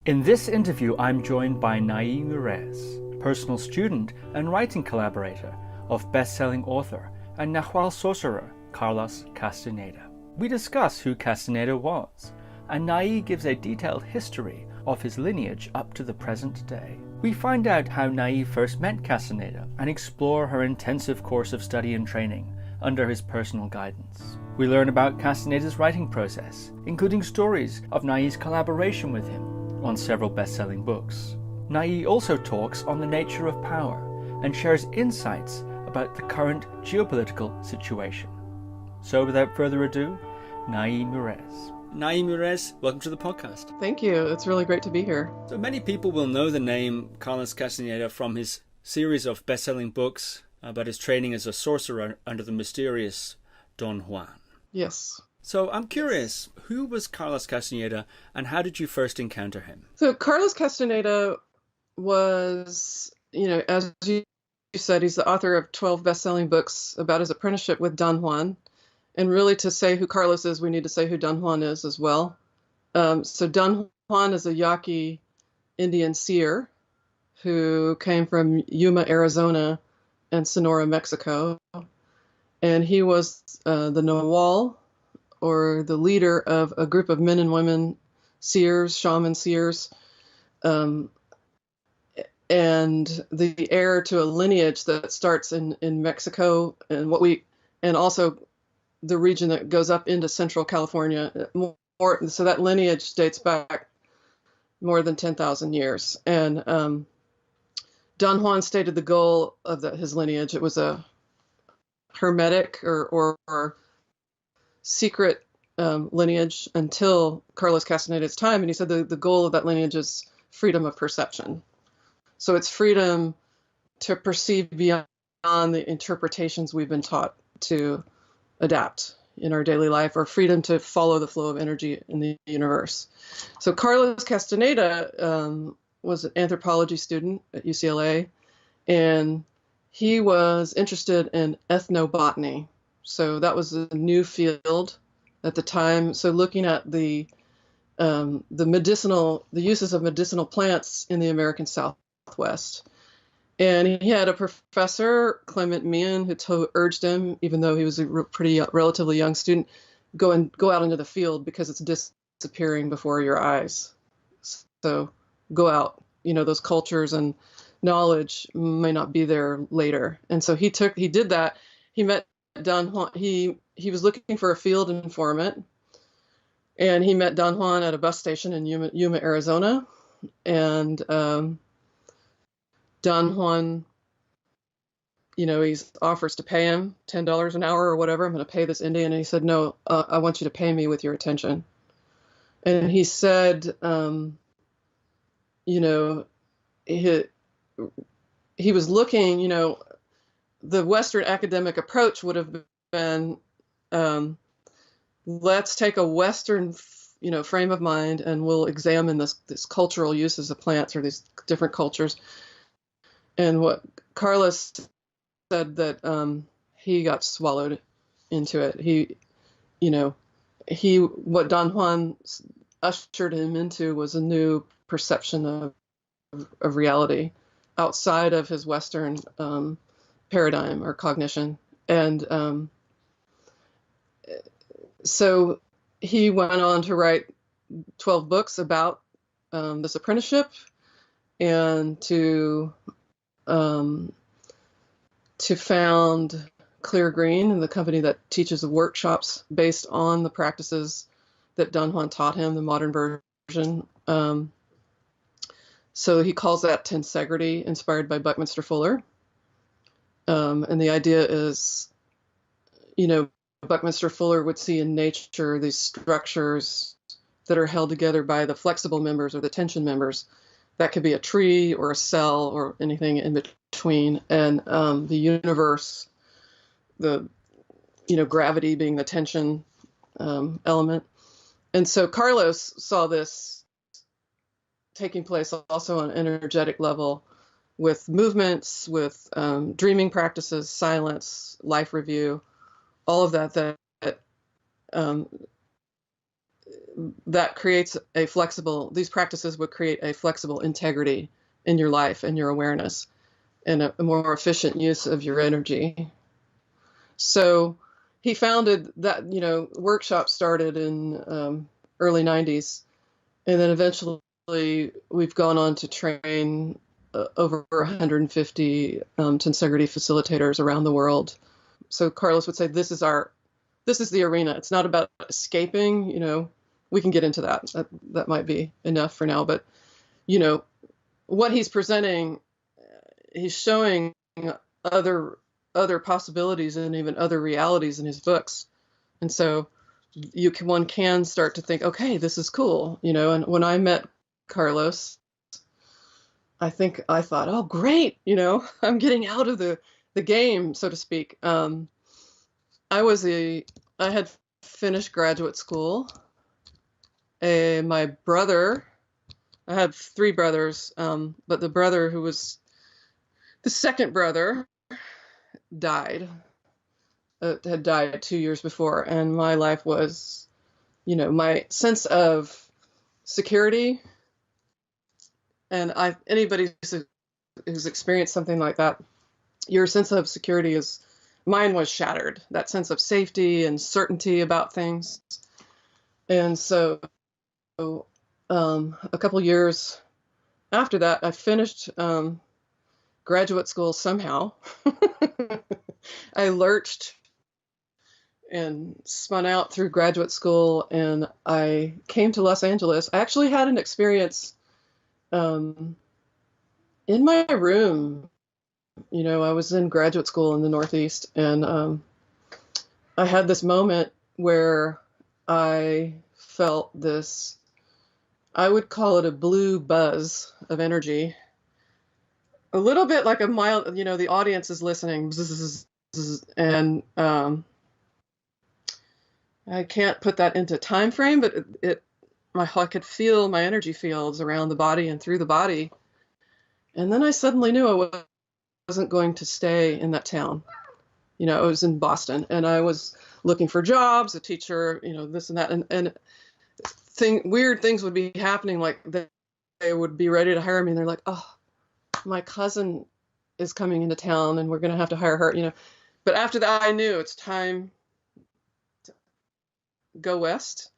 In this interview, I'm joined by Nyei Murez, personal student and writing collaborator of best-selling author and Nahuatl sorcerer Carlos Castaneda. We discuss who Castaneda was, and Nyei gives a detailed history of his lineage up to the present day. We find out how Nyei first met Castaneda and explore her intensive course of study and training under his personal guidance. We learn about Castaneda's writing process, including stories of Nyei's collaboration with him on several best-selling books. Nyei also talks on the nature of power and shares insights about the current geopolitical situation. So without further ado, Nyei Murez. Nyei Murez, welcome to the podcast. Thank you. It's really great to be here. So many people will know the name Carlos Castaneda from his series of best-selling books about his training as a sorcerer under the mysterious Don Juan. Yes. So I'm curious, who was Carlos Castaneda and how did you first encounter him? So Carlos Castaneda was, as you said, he's the author of 12 best-selling books about his apprenticeship with Don Juan. And really, to say who Carlos is, we need to say who Don Juan is as well. So Don Juan is a Yaqui Indian seer who came from Yuma, Arizona, and Sonora, Mexico. And he was the Nahuatl, or the leader of a group of men and women seers, shaman seers, and the heir to a lineage that starts in Mexico and also the region that goes up into Central California. So that lineage dates back more than 10,000 years. And Don Juan stated the goal of his lineage. It was a hermetic or secret lineage until Carlos Castaneda's time. And he said the goal of that lineage is freedom of perception. So it's freedom to perceive beyond the interpretations we've been taught to adapt in our daily life, or freedom to follow the flow of energy in the universe. So Carlos Castaneda was an anthropology student at UCLA, and he was interested in ethnobotany. So that was a new field at the time. So looking at the uses of medicinal plants in the American Southwest. And he had a professor, Clement Meehan, who urged him, even though he was a relatively young student, go out into the field because it's disappearing before your eyes. So go out. Those cultures and knowledge may not be there later. And so he did that. He met Don Juan. He was looking for a field informant, and he met Don Juan at a bus station in Yuma, Arizona. And Don Juan, he offers to pay him $10 an hour or whatever. I'm going to pay this Indian. And he said, no, I want you to pay me with your attention. And he said, he was looking, the Western academic approach would have been, let's take a Western, frame of mind, and we'll examine this cultural uses of plants or these different cultures. And what Carlos said that he got swallowed into it. What Don Juan ushered him into was a new perception of reality outside of his Western paradigm or cognition. And so he went on to write 12 books about this apprenticeship and to found Clear Green, the company that teaches the workshops based on the practices that Don Juan taught him, the modern version. So he calls that tensegrity, inspired by Buckminster Fuller. And the idea is, Buckminster Fuller would see in nature these structures that are held together by the flexible members or the tension members. That could be a tree or a cell or anything in between. And the universe, gravity being the tension element. And so Carlos saw this taking place also on an energetic level with movements, with dreaming practices, silence, life review, all of that that creates these practices would create a flexible integrity in your life and your awareness, and a more efficient use of your energy. So he founded that, workshop started in early 90s. And then eventually we've gone on to train over 150 tensegrity facilitators around the world. So Carlos would say, this is the arena. It's not about escaping, we can get into that. That might be enough for now. But, what he's presenting, he's showing other possibilities and even other realities in his books. And so one can start to think, okay, this is cool, and when I met Carlos, I thought, oh, great, I'm getting out of the game, so to speak. I had finished graduate school. My brother, I had three brothers, but the brother who was the second brother died, had died 2 years before, and my life was, my sense of security, and anybody who's experienced something like that, your sense of security mine was shattered. That sense of safety and certainty about things. And so, a couple years after that, I finished graduate school somehow. I lurched and spun out through graduate school, and I came to Los Angeles. I actually had an experience in my room. I was in graduate school in the Northeast, and I had this moment where I felt this, I would call it a blue buzz of energy, a little bit like a mild, the audience is listening, and I can't put that into time frame, but I could feel my energy fields around the body and through the body. And then I suddenly knew I wasn't going to stay in that town. I was in Boston, and I was looking for jobs, a teacher, this and that. And weird things would be happening, like they would be ready to hire me, and they're like, oh, my cousin is coming into town, and we're going to have to hire her, But after that, I knew it's time to go west.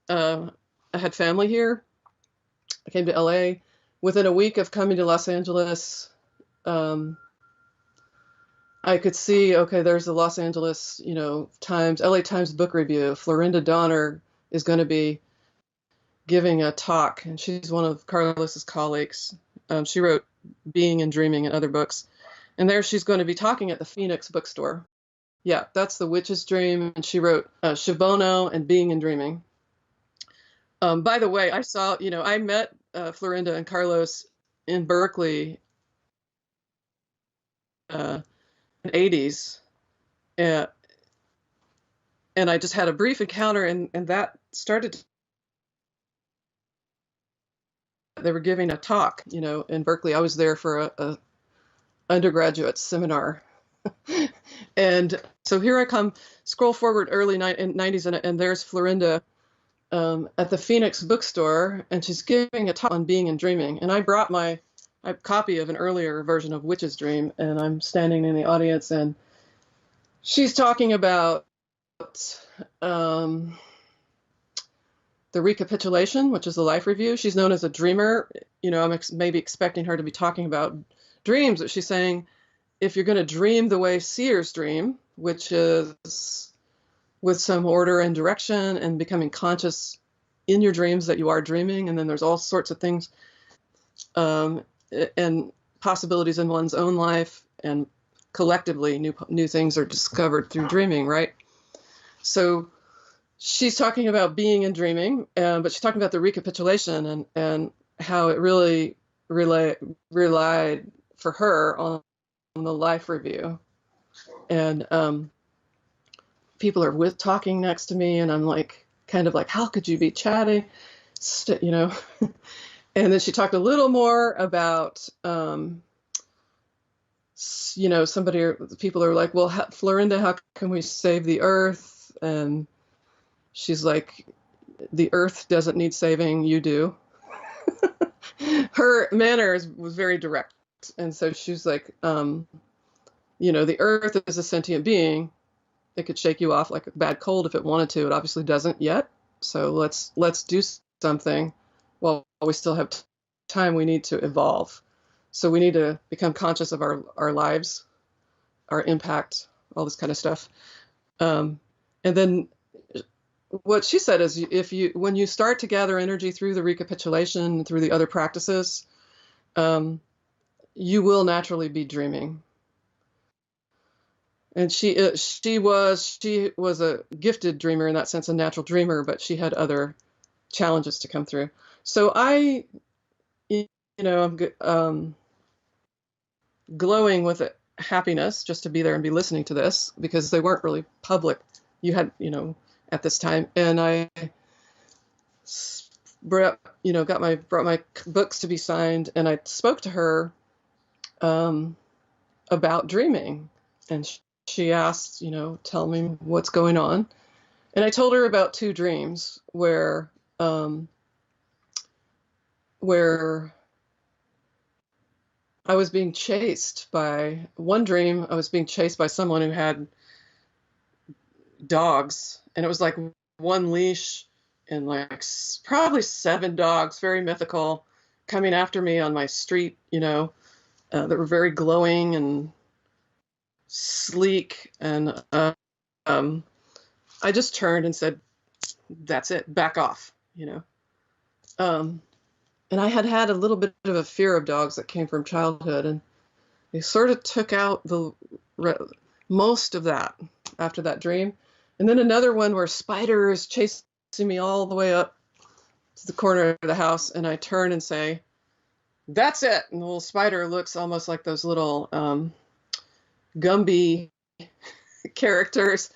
I had family here. I came to LA. Within a week of coming to Los Angeles, I could see, okay, there's the Los Angeles, LA Times book review. Florinda Donner is going to be giving a talk, and she's one of Carlos's colleagues. She wrote Being and Dreaming and other books. And there she's going to be talking at the Phoenix bookstore. Yeah, that's The Witch's Dream. And she wrote Shibono and Being and Dreaming. By the way, I met Florinda and Carlos in Berkeley in the 80s. And I just had a brief encounter, and that started. They were giving a talk, in Berkeley. I was there for a undergraduate seminar. And so here I come, scroll forward early 90s, and there's Florinda at the Phoenix bookstore, and she's giving a talk on being and dreaming. And I brought my copy of an earlier version of Witch's Dream, and I'm standing in the audience, and she's talking about the recapitulation, which is the life review. She's known as a dreamer. I'm maybe expecting her to be talking about dreams, but she's saying, if you're going to dream the way seers dream, which is with some order and direction and becoming conscious in your dreams that you are dreaming, and then there's all sorts of things and possibilities in one's own life, and collectively new things are discovered through dreaming, right? So she's talking about being and dreaming, but she's talking about the recapitulation and how it really relied for her on the life review. And people are talking next to me, and I'm like, kind of like, how could you be chatting? And then she talked a little more about, people are like, well, Florinda, how can we save the earth? And she's like, the earth doesn't need saving, you do. Her manner was very direct. And so she's like, the earth is a sentient being. It could shake you off like a bad cold if it wanted to. It obviously doesn't yet. So let's do something while we still have time. We need to evolve. So we need to become conscious of our lives, our impact, all this kind of stuff. And then what she said is, when you start to gather energy through the recapitulation, through the other practices, you will naturally be dreaming. And she was a gifted dreamer in that sense, a natural dreamer, but she had other challenges to come through. So I'm glowing with happiness just to be there and be listening to this, because they weren't really public. You had, at this time, and I brought my books to be signed, and I spoke to her about dreaming, and she asked, tell me what's going on. And I told her about two dreams where I was being chased by one dream. I was being chased by someone who had dogs, and it was like one leash and like probably 7 dogs, very mythical, coming after me on my street, that were very glowing and sleek. And I just turned and said, that's it, back off, and I had a little bit of a fear of dogs that came from childhood, and they sort of took out most of that after that dream. And then another one where spiders chasing me all the way up to the corner of the house, and I turn and say, that's it. And the little spider looks almost like those little Gumby characters.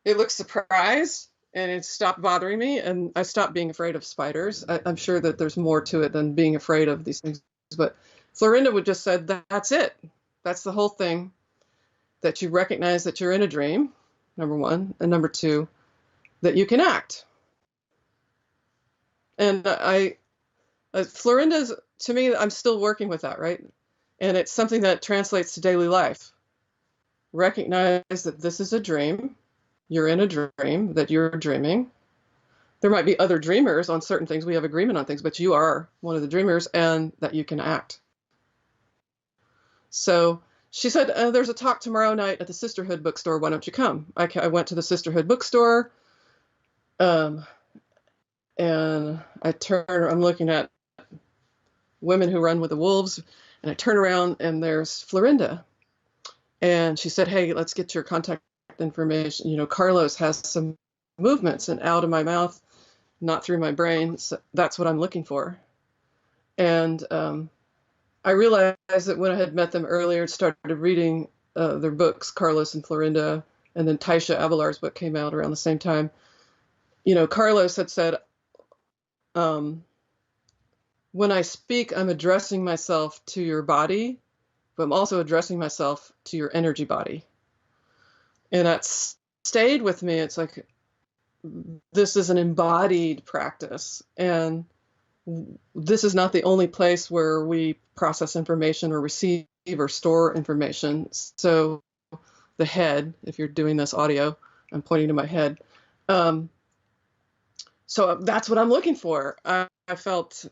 It looks surprised, and it stopped bothering me, and I stopped being afraid of spiders. I'm sure that there's more to it than being afraid of these things. But Florinda would just said, that's it. That's the whole thing, that you recognize that you're in a dream, number one, and number two, that you can act. And Florinda's, to me, I'm still working with that, right? And it's something that translates to daily life. Recognize that this is a dream. You're in a dream, that you're dreaming. There might be other dreamers on certain things. We have agreement on things, but you are one of the dreamers, and that you can act. So she said, there's a talk tomorrow night at the Sisterhood bookstore. Why don't you come? I went to the Sisterhood bookstore, and I'm looking at Women Who Run with the Wolves, and I turn around, and there's Florinda. And she said, hey, let's get your contact information. Carlos has some movements, and out of my mouth, not through my brain. So that's what I'm looking for. And I realized that when I had met them earlier and started reading their books, Carlos and Florinda, and then Taisha Avelar's book came out around the same time, Carlos had said, when I speak, I'm addressing myself to your body, but I'm also addressing myself to your energy body. And that stayed with me. It's like, this is an embodied practice. And this is not the only place where we process information or receive or store information. So the head, if you're doing this audio, I'm pointing to my head. So that's what I'm looking for. I felt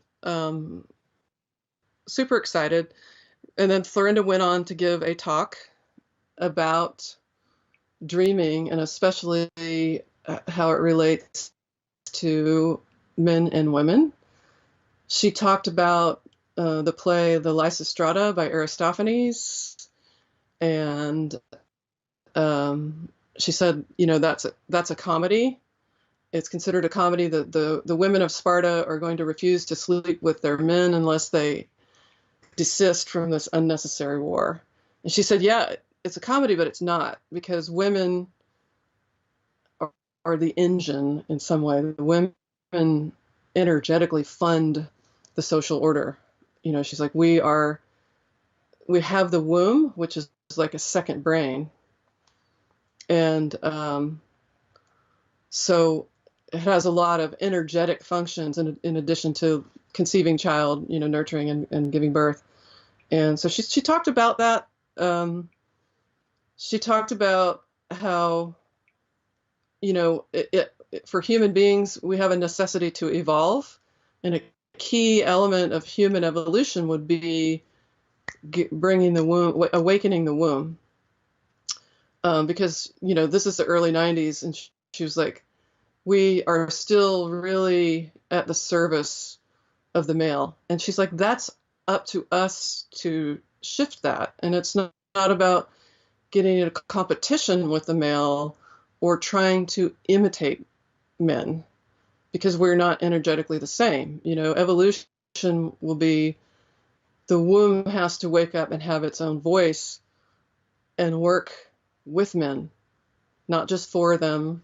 super excited. And then Florinda went on to give a talk about dreaming, and especially how it relates to men and women. She talked about the play The Lysistrata by Aristophanes, and she said, that's a comedy. It's considered a comedy. The women of Sparta are going to refuse to sleep with their men unless they desist from this unnecessary war. And she said, yeah, it's a comedy, but it's not, because women are the engine in some way. The women energetically fund the social order. She's like, we have the womb, which is like a second brain. And so it has a lot of energetic functions in addition to conceiving child, nurturing and giving birth. And so she talked about that. She talked about how, for human beings, we have a necessity to evolve. And a key element of human evolution would be bringing the womb, awakening the womb. Because, this is the early 90s. And she was like, we are still really at the service of the male. And she's like, that's up to us to shift that. And it's not about getting in a competition with the male or trying to imitate men, because we're not energetically the same. Evolution will be the womb has to wake up and have its own voice and work with men, not just for them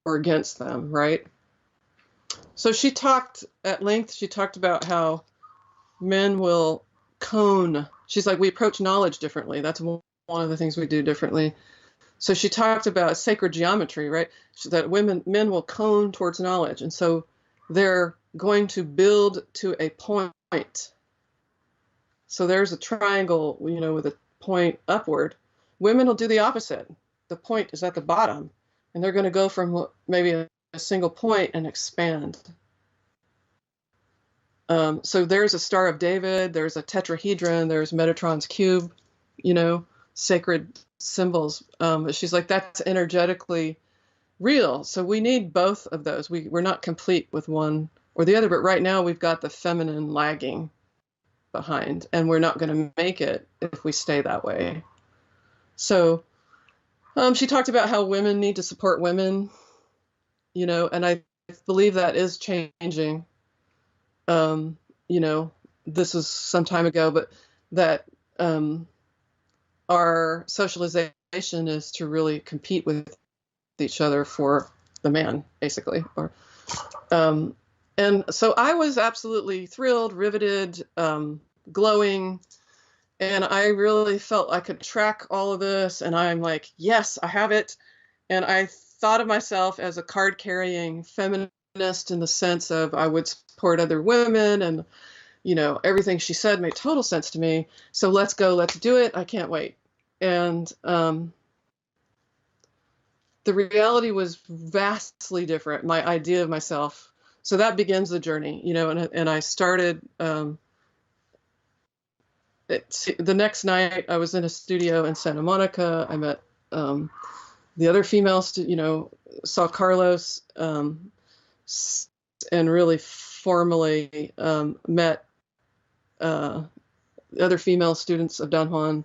or against them, right? So she talked at length. She talked about how men will cone. She's like, we approach knowledge differently. That's one of the things we do differently. So she talked about sacred geometry, right? That men will cone towards knowledge. And so they're going to build to a point. So there's a triangle, with a point upward. Women will do the opposite. The point is at the bottom, and they're going to go from maybe a single point and expand. So there's a Star of David, there's a tetrahedron, there's Metatron's cube, sacred symbols. But she's like, that's energetically real. So we need both of those. We're not complete with one or the other, but right now we've got the feminine lagging behind, and we're not going to make it if we stay that way. So she talked about how women need to support women, and I believe that is changing. This was some time ago, but that our socialization is to really compete with each other for the man, basically. And so I was absolutely thrilled, riveted, glowing, and I really felt I could track all of this, and I'm like, yes, I have it. And I thought of myself as a card-carrying feminist in the sense of I would support other women, and everything she said made total sense to me. So let's go, let's do it. I can't wait. And the reality was vastly different, my idea of myself. So that begins the journey, and I started, the next night I was in a studio in Santa Monica. I met the other females, saw Carlos, and really formally met other female students of Don Juan,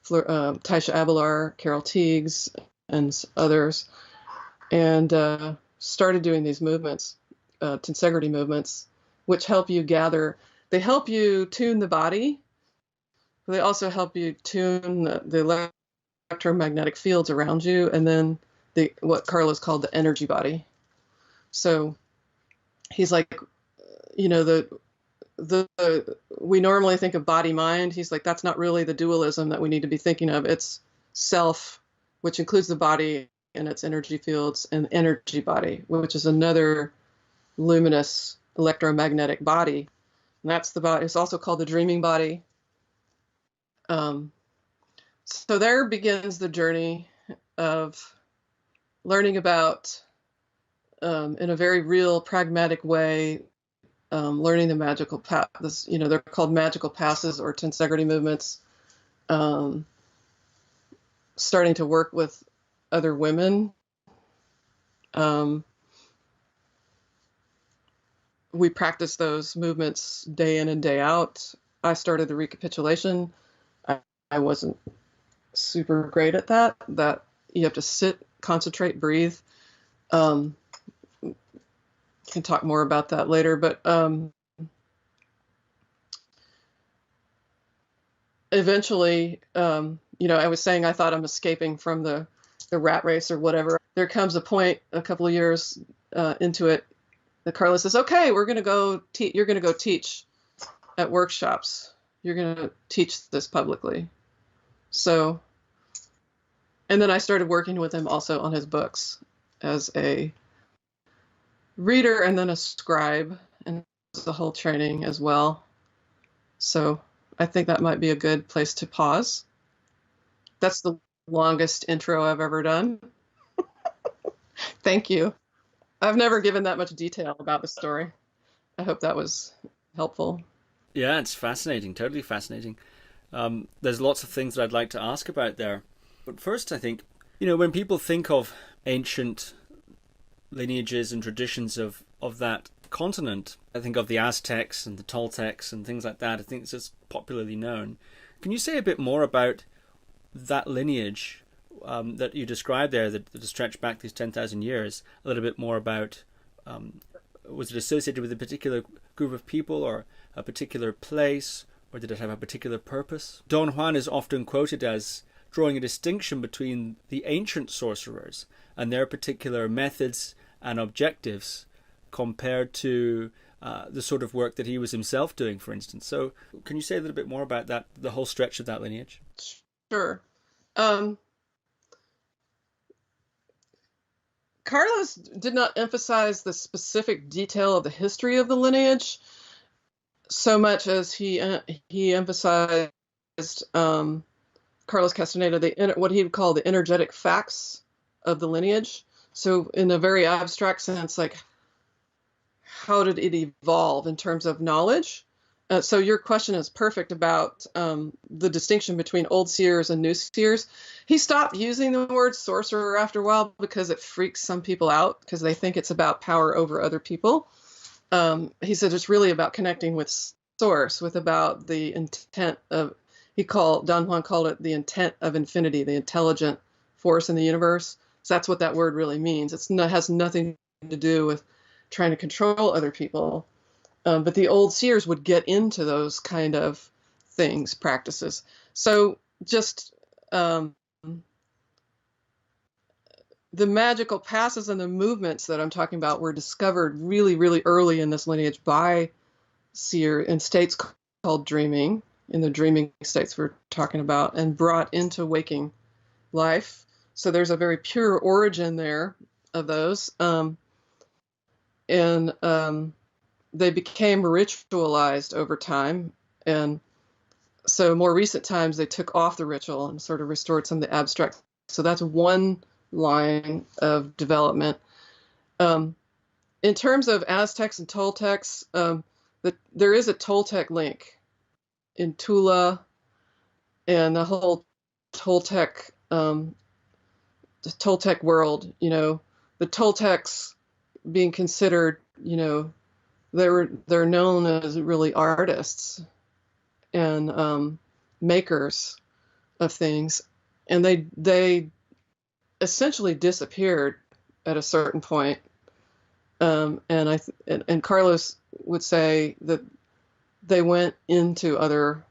Taisha Abelar, Carol Teagues, and others, and started doing these movements, tensegrity movements, which help you gather. They help you tune the body. They also help you tune the electromagnetic fields around you, and then what Carlos called the energy body. So he's like, we normally think of body mind. He's like, that's not really the dualism that we need to be thinking of. It's self, which includes the body and its energy fields, and energy body, which is another luminous electromagnetic body. And that's the body. It's also called the dreaming body. So there begins the journey of learning about, in a very real, pragmatic way, learning the magical path. They're called magical passes or tensegrity movements. Starting to work with other women. We practice those movements day in and day out. I started the recapitulation. I wasn't super great at that. That you have to sit, concentrate, breathe. Can talk more about that later, but eventually, I was saying I thought I'm escaping from the rat race or whatever. There comes a point a couple of years into it that Carlos says, okay, we're going to go you're going to go teach at workshops. You're going to teach this publicly. So, and then I started working with him also on his books as a reader and then a scribe, and the whole training as well. So I think that might be a good place to pause. That's the longest intro I've ever done. Thank you. I've never given that much detail about the story. I hope that was helpful. Yeah, it's fascinating, totally fascinating. There's lots of things that I'd like to ask about there. But first, I think, when people think of ancient lineages and traditions of that continent, I think of the Aztecs and the Toltecs and things like that. I think it's just popularly known. Can you say a bit more about that lineage that you described there, that stretched back these 10,000 years? A little bit more about, was it associated with a particular group of people or a particular place, or did it have a particular purpose? Don Juan is often quoted as drawing a distinction between the ancient sorcerers and their particular methods and objectives compared to the sort of work that he was himself doing, for instance. So can you say a little bit more about that, the whole stretch of that lineage? Sure. Carlos did not emphasize the specific detail of the history of the lineage so much as he emphasized Carlos Castaneda, what he would call the energetic facts of the lineage. So in a very abstract sense, like, how did it evolve in terms of knowledge? So your question is perfect about the distinction between old seers and new seers. He stopped using the word sorcerer after a while because it freaks some people out because they think it's about power over other people. He said it's really about connecting with source, with about the intent of, Don Juan called it the intent of infinity, the intelligent force in the universe. So that's what that word really means. It has nothing to do with trying to control other people. But the old seers would get into those kind of things, practices. So just the magical passes and the movements that I'm talking about were discovered really, really early in this lineage by seer in states called dreaming, in the dreaming states we're talking about, and brought into waking life. So there's a very pure origin there of those. They became ritualized over time. And so more recent times, they took off the ritual and sort of restored some of the abstract. So that's one line of development. In terms of Aztecs and Toltecs, there is a Toltec link in Tula and the whole Toltec world. The Toltecs being considered, they're known as really artists and makers of things, and they essentially disappeared at a certain point. And Carlos would say that they went into other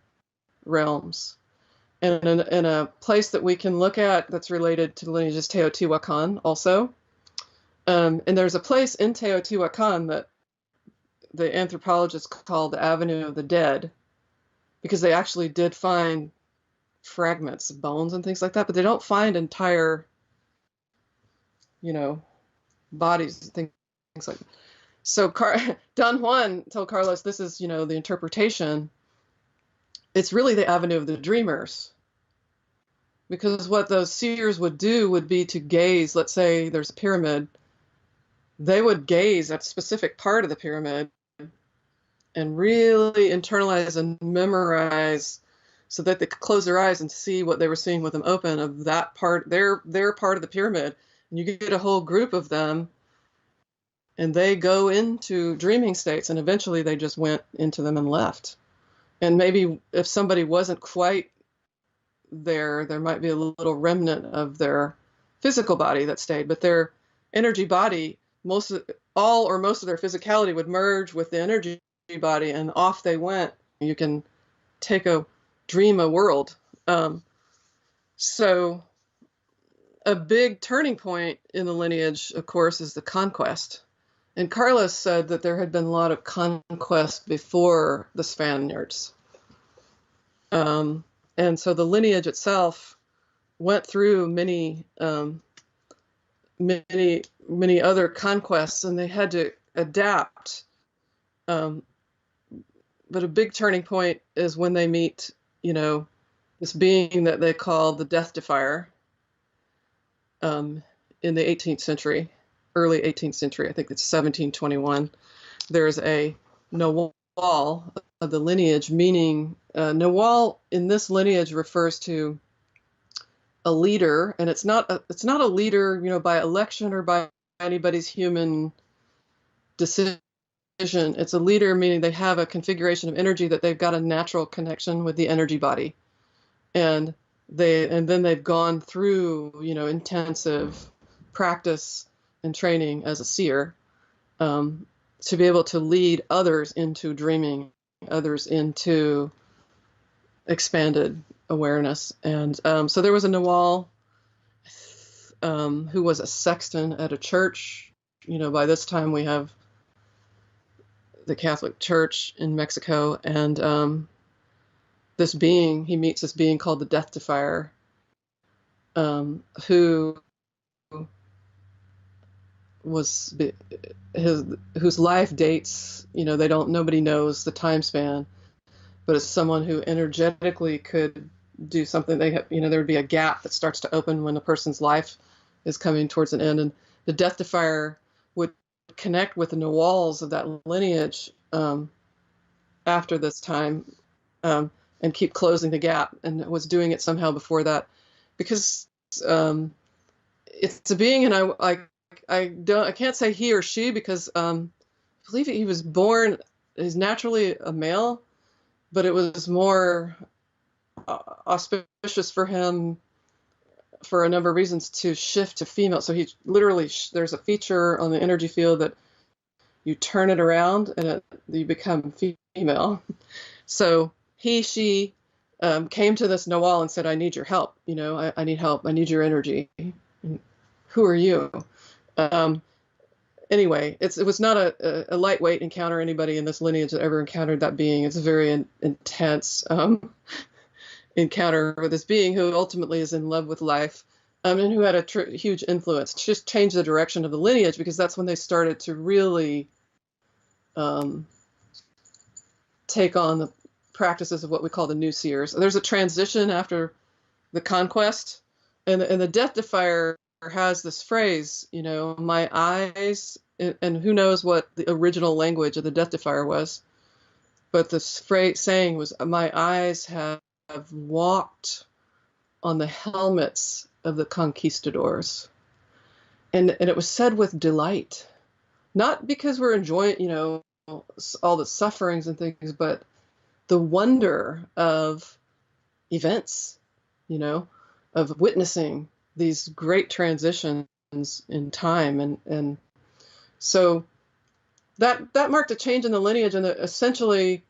realms. And in a place that we can look at that's related to the lineage is Teotihuacan also. And there's a place in Teotihuacan that the anthropologists call the Avenue of the Dead, because they actually did find fragments, bones and things like that, but they don't find entire, bodies, things like that. So Don Juan told Carlos, this is, the interpretation. It's really the Avenue of the Dreamers. Because what those seers would do would be to gaze, let's say there's a pyramid, they would gaze at a specific part of the pyramid and really internalize and memorize so that they could close their eyes and see what they were seeing with them open of that part, their part of the pyramid. And you get a whole group of them and they go into dreaming states, and eventually they just went into them and left. And maybe if somebody wasn't quite there might be a little remnant of their physical body that stayed, but their energy body, most of their physicality would merge with the energy body, and off they went. You can dream a world. So a big turning point in the lineage, of course, is the conquest. And Carlos said that there had been a lot of conquest before the Spaniards. And so the lineage itself went through many many other conquests, and they had to adapt. But a big turning point is when they meet, this being that they call the Death Defier, in the 18th century, early 18th century. I think it's 1721. There's a Nawal of the lineage, meaning Nawal in this lineage refers to a leader, and it's not a leader, by election or by anybody's human decision. It's a leader, meaning they have a configuration of energy that they've got a natural connection with the energy body, and then they've gone through, intensive practice and training as a seer, to be able to lead others into dreaming, others into expanded awareness. And so there was a Nawal who was a sexton at a church. By this time we have the Catholic Church in Mexico, and he meets this being called the Death Defier, who was whose life dates, nobody knows the time span, but it's someone who energetically could do something. There would be a gap that starts to open when a person's life is coming towards an end, and the Death Defier would connect with the Nawals of that lineage after this time, and keep closing the gap, and was doing it somehow before that, because it's a being, and I can't say he or she, because I believe he was born, he's naturally a male, but it was more auspicious for him for a number of reasons to shift to female. So he literally, there's a feature on the energy field that you turn it around and you become female. So she came to this Nawal and said, I need your help. I need help. I need your energy. Who are you? Anyway, it was not a lightweight encounter. Anybody in this lineage that ever encountered that being, it's a very intense encounter with this being who ultimately is in love with life, and who had a huge influence. Just changed the direction of the lineage, because that's when they started to really take on the practices of what we call the new seers. There's a transition after the conquest, and the Death Defier has this phrase, my eyes, and who knows what the original language of the Death Defier was, but this saying was, my eyes have walked on the helmets of the conquistadors. And it was said with delight, not because we're enjoying, all the sufferings and things, but the wonder of events, of witnessing these great transitions in time. And so that marked a change in the lineage, and essentially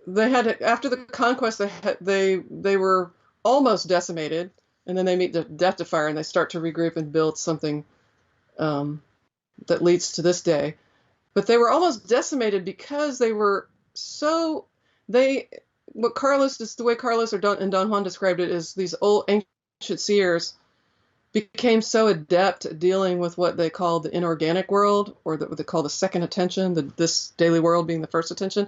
they had, after the conquest, they were almost decimated, and then they meet the Death Defier and they start to regroup and build something that leads to this day. But they were almost decimated because they were the way Carlos and Don Juan described it is, these old ancient seers became so adept at dealing with what they call the inorganic world, or what they call the second attention, this daily world being the first attention,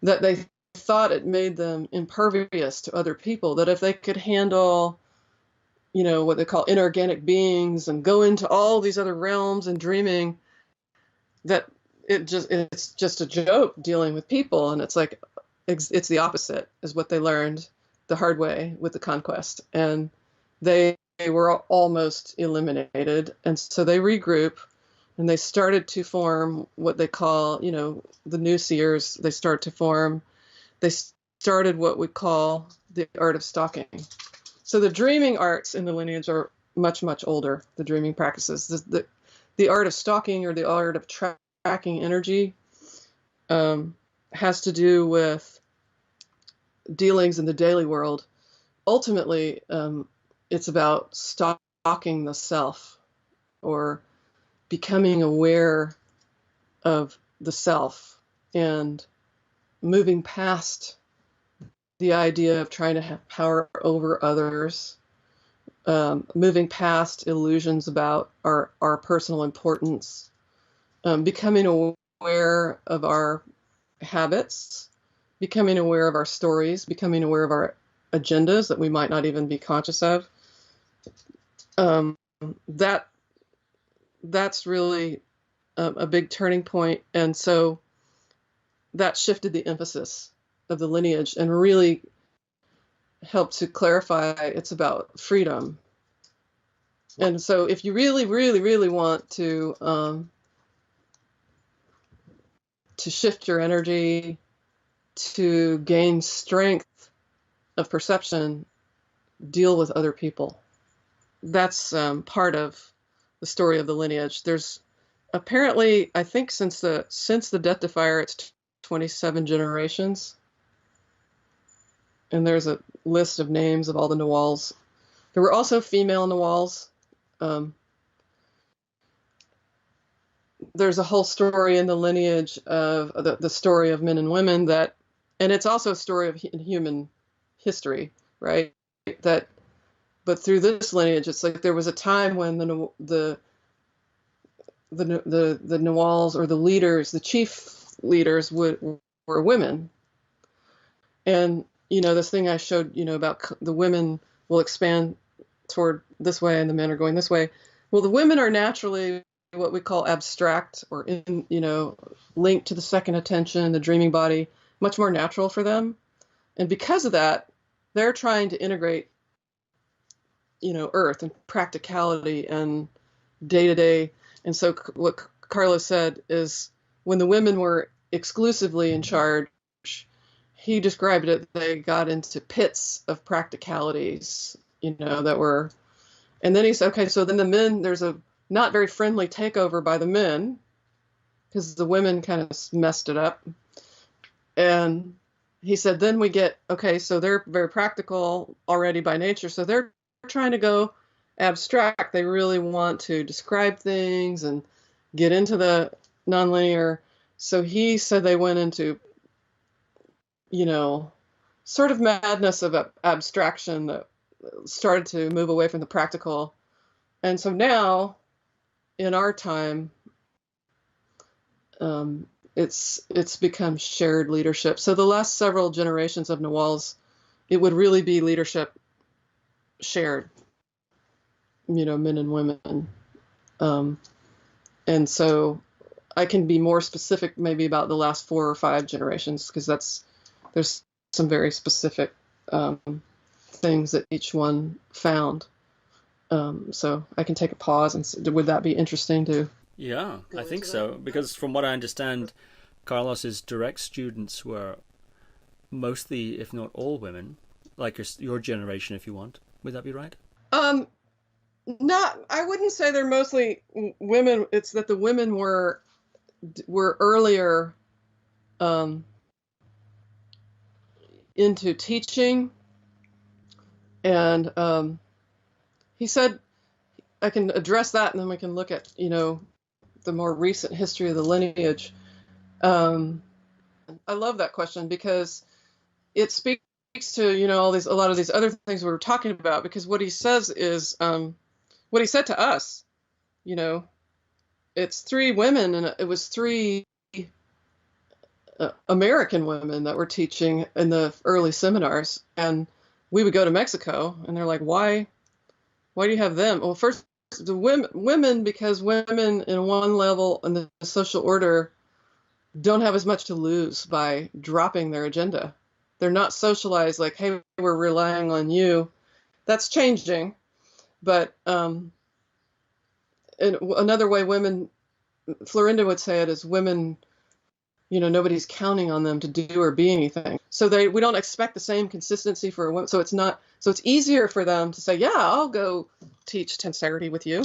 that they thought it made them impervious to other people, that if they could handle, what they call inorganic beings and go into all these other realms and dreaming, that it's just a joke dealing with people. And it's like, it's the opposite, is what they learned the hard way with the conquest. And they were almost eliminated. And so they regroup, and they started to form what they call, the new seers. They started what we call the art of stalking. So the dreaming arts in the lineage are much, much older, the dreaming practices. The art of stalking, or the art of tracking energy, has to do with dealings in the daily world. Ultimately, it's about stalking the self, or becoming aware of the self, and moving past the idea of trying to have power over others, moving past illusions about our personal importance, becoming aware of our habits, becoming aware of our stories, becoming aware of our agendas that we might not even be conscious of. That's really a big turning point. And so that shifted the emphasis of the lineage and really helped to clarify it's about freedom. And so if you really, really, really want to shift your energy, to gain strength of perception, deal with other people. That's part of the story of the lineage. There's apparently, I think since the death to fire, it's 27 generations. And there's a list of names of all the Nawals. There were also female Nawals. There's a whole story in the lineage of the story of men and women and it's also a story of human history, right? But through this lineage, it's like there was a time when the Nawals, or the leaders, the chief leaders were women. And, this thing I showed, about the women will expand toward this way and the men are going this way. Well, the women are naturally what we call abstract, or linked to the second attention, the dreaming body, much more natural for them. And because of that, they're trying to integrate, earth and practicality and day-to-day. And so what Carlos said is when the women were exclusively in charge, he described it, they got into pits of practicalities, that were, and then he said, okay, so then the men, there's a not very friendly takeover by the men because the women kind of messed it up. And he said, then we get, okay, so they're very practical already by nature. So they're trying to go abstract. They really want to describe things and get into the nonlinear. So he said they went into, sort of madness of abstraction that started to move away from the practical. And so now, in our time, it's become shared leadership. So the last several generations of Nawals, it would really be leadership shared, men and women. And so I can be more specific maybe about the last 4 or 5 generations, because there's some very specific things that each one found. So I can take a pause and would that be interesting to? Yeah, I think so, because from what I understand, Carlos's direct students were mostly, if not all, women, like your generation, if you want. Would that be right? Not. I wouldn't say they're mostly women. It's that the women were earlier into teaching, and he said, I can address that, and then we can look at the more recent history of the lineage. I love that question because it speaks to a lot of these other things we were talking about. Because what he says is what he said to us. It's 3 women, and it was 3 American women that were teaching in the early seminars, and we would go to Mexico, and they're like, why do you have them? Well, first, the women, because women in one level in the social order don't have as much to lose by dropping their agenda. They're not socialized like, hey, we're relying on you. That's changing. But in another way, women, Florinda would say it is women, nobody's counting on them to do or be anything. So we don't expect the same consistency for a woman. So it's easier for them to say, yeah, I'll go teach tenserity with you,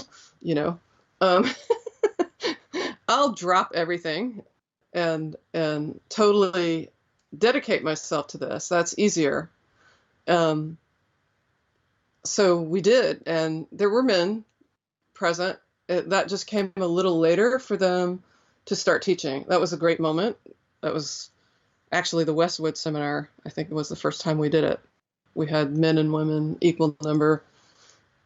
I'll drop everything and totally dedicate myself to this. That's easier. So we did, and there were men present. That just came a little later for them to start teaching. That was a great moment. That was actually the Westwood seminar. I think it was the first time we did it. We had men and women, equal number,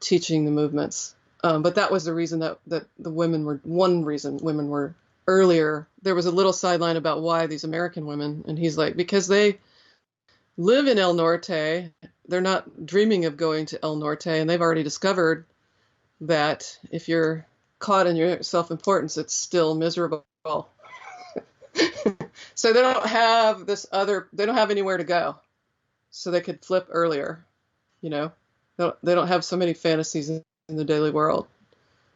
teaching the movements. But that was the reason that the women were, one reason women were earlier. There was a little sideline about why these American women, and he's like, because they live in El Norte, they're not dreaming of going to El Norte, and they've already discovered that if you're caught in your self-importance, it's still miserable. So they don't have they don't have anywhere to go. So they could flip earlier, you know. They don't have so many fantasies in the daily world.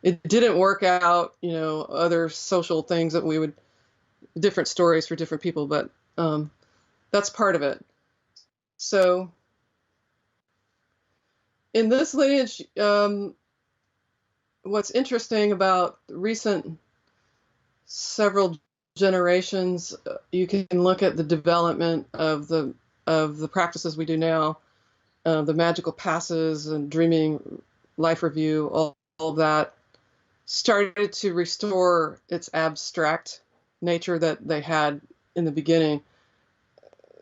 It didn't work out, you know, other social things that we would, different stories for different people, but that's part of it. So in this lineage, what's interesting about recent several generations, you can look at the development of the practices we do now, the magical passes and dreaming, life review, all that started to restore its abstract nature that they had in the beginning.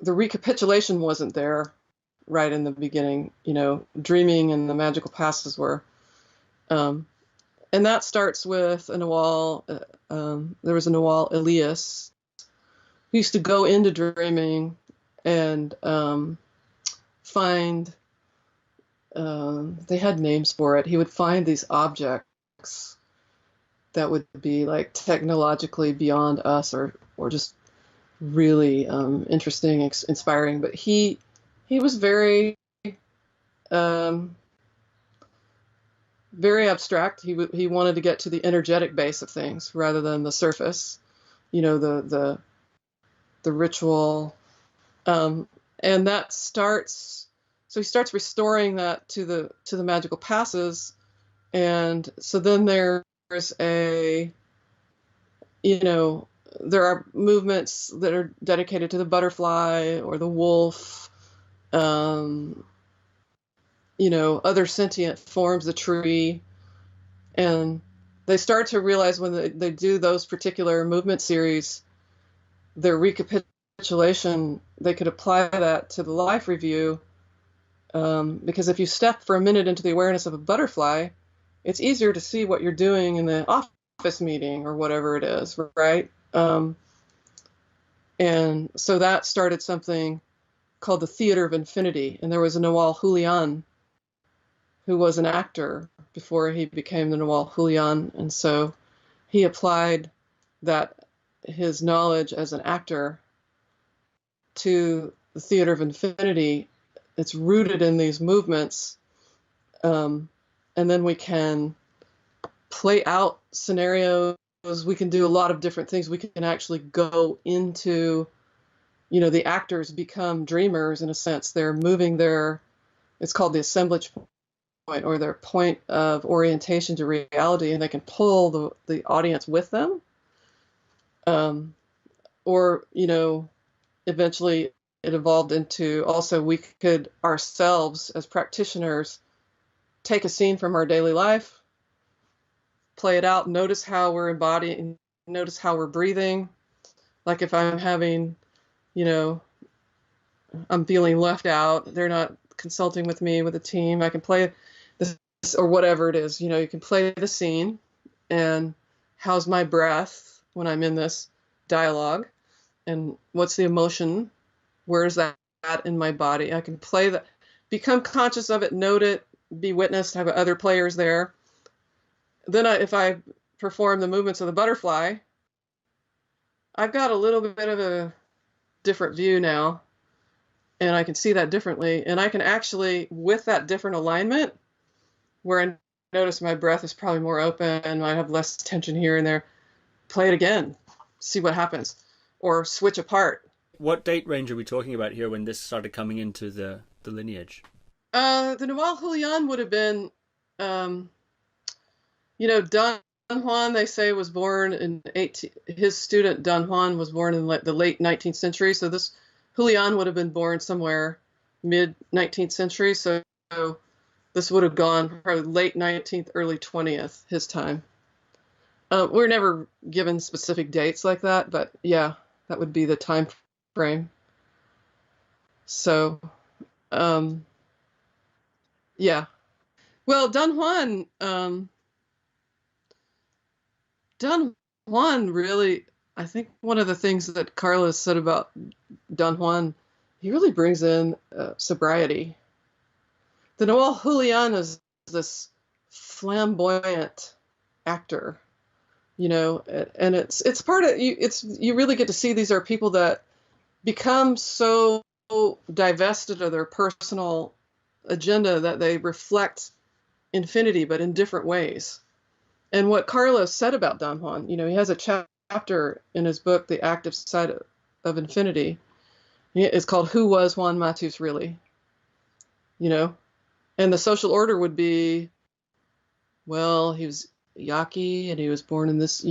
The recapitulation wasn't there right in the beginning, you know, dreaming and the magical passes were. And that starts with a Nawal. There was a Nawal Elias who used to go into dreaming and find, they had names for it. He would find these objects that would be like technologically beyond us, or just really interesting, inspiring. But he was very very abstract. He wanted to get to the energetic base of things rather than the surface, you know, the ritual, and that starts. So he starts restoring that to the magical passes, and so then there's a, you know, there are movements that are dedicated to the butterfly or the wolf, you know, other sentient forms, the tree. And they start to realize when they do those particular movement series, their recapitulation, they could apply that to the life review. Because if you step for a minute into the awareness of a butterfly, it's easier to see what you're doing in the office meeting or whatever it is, right? And so that started something called the Theater of Infinity. And there was a Nawal Julian who was an actor before he became the Nawal Julian. And so he applied his knowledge as an actor to the Theater of Infinity. It's rooted in these movements. And then we can play out scenarios. We can do a lot of different things. We can actually go into, you know, the actors become dreamers in a sense. They're moving it's called the assemblage point, or their point of orientation to reality, and they can pull the audience with them. Or, you know, eventually it evolved into also we could ourselves as practitioners take a scene from our daily life, play it out, notice how we're embodying, notice how we're breathing. Like if I'm having, you know, I'm feeling left out, they're not consulting with me, with a team, I can play this, or whatever it is, you know, you can play the scene and how's my breath when I'm in this dialogue, and what's the emotion, where's that in my body. I can play that, become conscious of it, note it, be witnessed, have other players there. Then if I perform the movements of the butterfly, I've got a little bit of a different view now, and I can see that differently. And I can actually, with that different alignment, where I notice my breath is probably more open, I have less tension here and there, play it again, see what happens, or switch apart. What date range are we talking about here when this started coming into the lineage? The Nawal Julian would have been, you know, Don Juan, they say, was born in his student Don Juan was born in the late 19th century. So this Julian would have been born somewhere mid 19th century. So this would have gone probably late 19th, early 20th, his time. We're never given specific dates like that, but yeah, that would be the time frame. So, yeah. Well, Don Juan really, I think one of the things that Carlos said about Don Juan, he really brings in sobriety. The Noel Julian is this flamboyant actor, and it's part of you. You really get to see these are people that become so divested of their personal agenda that they reflect infinity, but in different ways. And what Carlos said about Don Juan, he has a chapter in his book, The Active Side of Infinity. It's called Who Was Juan Matus Really? And the social order would be, well, he was Yaqui and he was born in this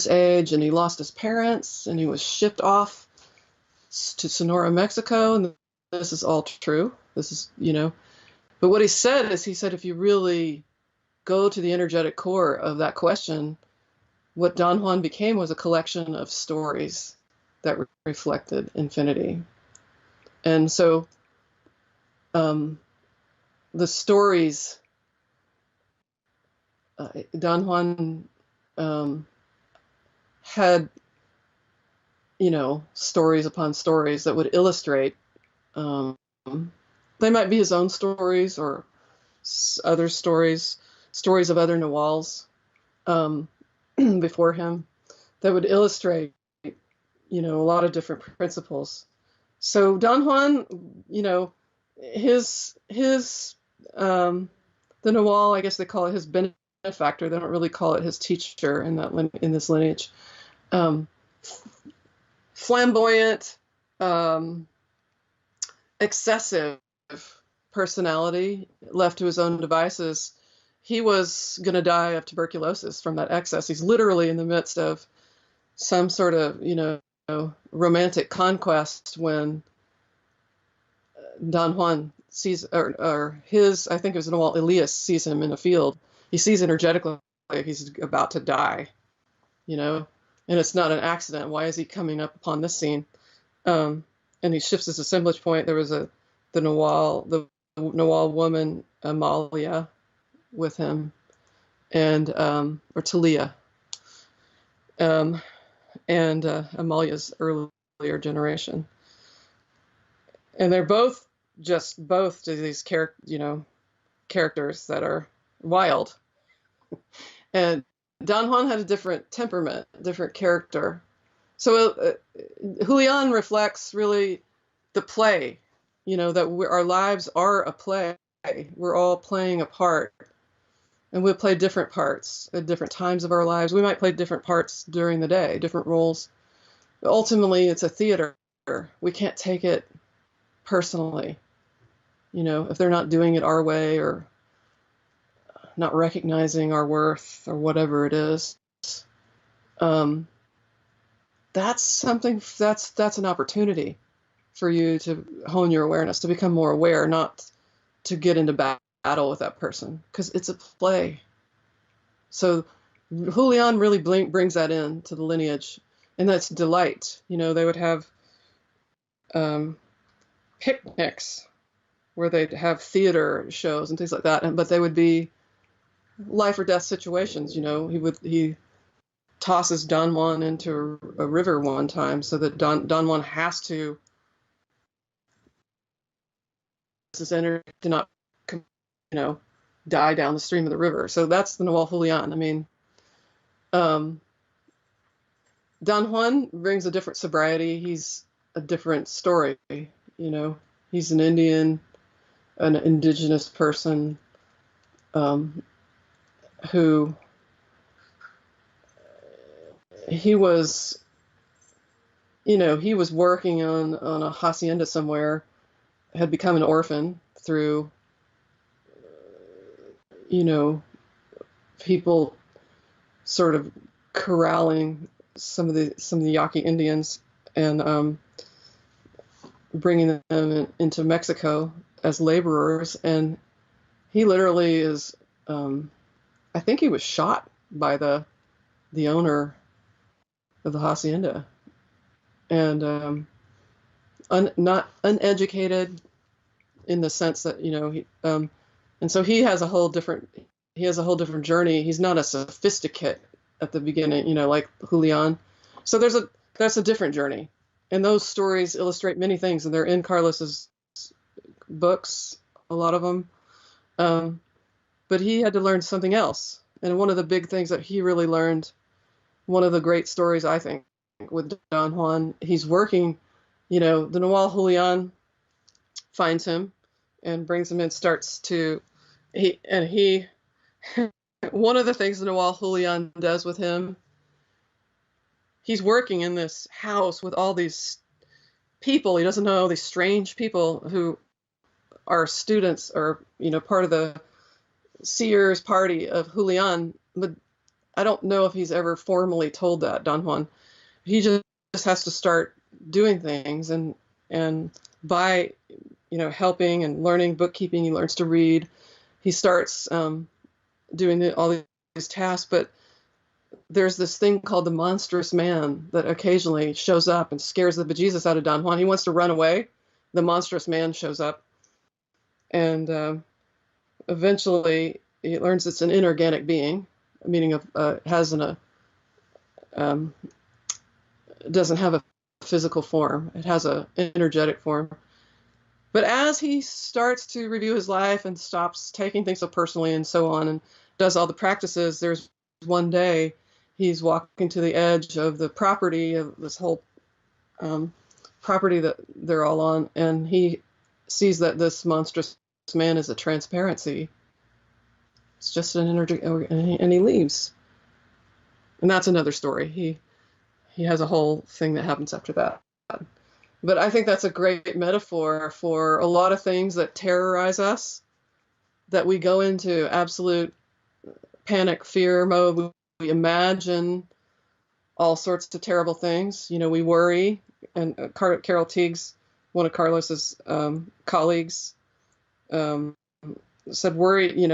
age, and he lost his parents and he was shipped off to Sonora, Mexico. And this is all true. This is, but what he said is, if you really go to the energetic core of that question, what Don Juan became was a collection of stories that reflected infinity. And so the stories, Don Juan had, stories upon stories that would illustrate, they might be his own stories or other stories of other Nawals before him, that would illustrate, a lot of different principles. So Don Juan, his the Nawal, I guess they call it his benefactor. They don't really call it his teacher in this lineage. Flamboyant, excessive personality, left to his own devices. He was going to die of tuberculosis from that excess. He's literally in the midst of some sort of, romantic conquest when Don Juan sees, or his, I think it was Noel Elias, sees him in a field. He sees energetically like he's about to die, and it's not an accident. Why is he coming up upon this scene? And he shifts his assemblage point. There was the Nawal woman, Amalia, with him, and or Talia, and Amalia's earlier generation, and they're both these characters that are wild. And Don Juan had a different temperament, different character. So Julian reflects really the play, that our lives are a play. We're all playing a part. And we'll play different parts at different times of our lives. We might play different parts during the day, different roles. But ultimately, it's a theater. We can't take it personally. If they're not doing it our way or not recognizing our worth or whatever it is, that's something, that's an opportunity for you to hone your awareness, to become more aware, not to get into battle with that person, because it's a play. So Julian really brings that in to the lineage, and that's delight. They would have picnics where they'd have theater shows and things like that, but they would be life or death situations. He tosses Don Juan into a river one time, so that Don Juan has to his energy to not die down the stream of the river. So that's the Noel Julian. I mean, Don Juan brings a different sobriety. He's a different story. He's an Indian, an indigenous person who he was working on a hacienda somewhere, had become an orphan through people sort of corralling some of the Yaqui Indians and bringing them into Mexico as laborers. And he literally is, I think he was shot by the owner of the hacienda, and not uneducated in the sense that he, and And so he has a whole different journey. He's not a sophisticate at the beginning, like Julian. So that's a different journey. And those stories illustrate many things, and they're in Carlos's books, a lot of them. But he had to learn something else. And one of the big things that he really learned, one of the great stories, I think, with Don Juan, he's working, the Nawal Julian finds him and brings him in, one of the things the Nawal Julian does with him, he's working in this house with all these people. He doesn't know, these strange people who are students or, part of the seers party of Julian. But I don't know if he's ever formally told that, Don Juan. He just has to start doing things, and by, helping and learning bookkeeping, he learns to read. He starts doing all these tasks, but there's this thing called the monstrous man that occasionally shows up and scares the bejesus out of Don Juan. He wants to run away. The monstrous man shows up, and eventually he learns it's an inorganic being, meaning doesn't have a physical form. It has an energetic form. But as he starts to review his life and stops taking things so personally and so on, and does all the practices, there's one day he's walking to the edge of the property, of this whole property that they're all on, and he sees that this monstrous man is a transparency. It's just an energy, and he leaves. And that's another story. He has a whole thing that happens after that. But I think that's a great metaphor for a lot of things that terrorize us, that we go into absolute panic, fear mode. We imagine all sorts of terrible things. We worry. And Carol Teague's, one of Carlos's colleagues, said worry,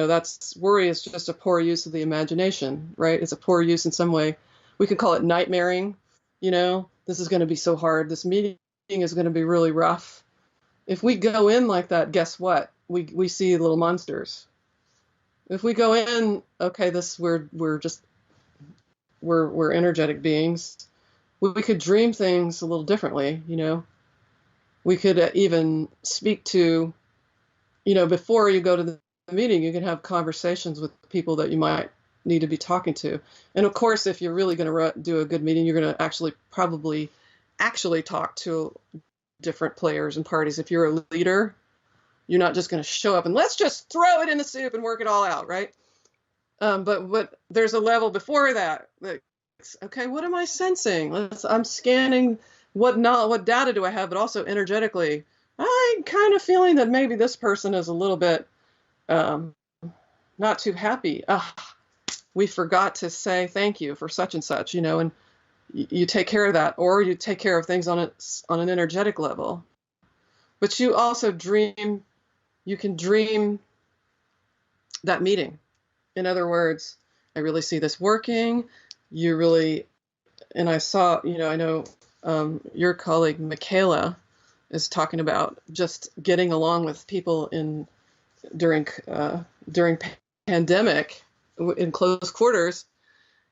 worry is just a poor use of the imagination, right? It's a poor use in some way. We could call it nightmaring. This is going to be so hard. This meeting is going to be really rough. If we go in like that, guess what? We see little monsters. If we go in, okay, we're energetic beings. We could dream things a little differently. We could even speak to, before you go to the meeting, you can have conversations with people that you might need to be talking to. And of course, if you're really going to do a good meeting, you're going to probably talk to different players and parties. If you're a leader, you're not just going to show up and let's just throw it in the soup and work it all out, right? But there's a level before that. Okay, what am I sensing? I'm scanning what data do I have, but also energetically, I'm kind of feeling that maybe this person is a little bit not too happy. We forgot to say thank you for such and such, and you take care of that, or you take care of things on an energetic level. But you also dream. You can dream that meeting. In other words, I really see this working. And I saw, I know your colleague Michaela is talking about just getting along with people during pandemic in close quarters.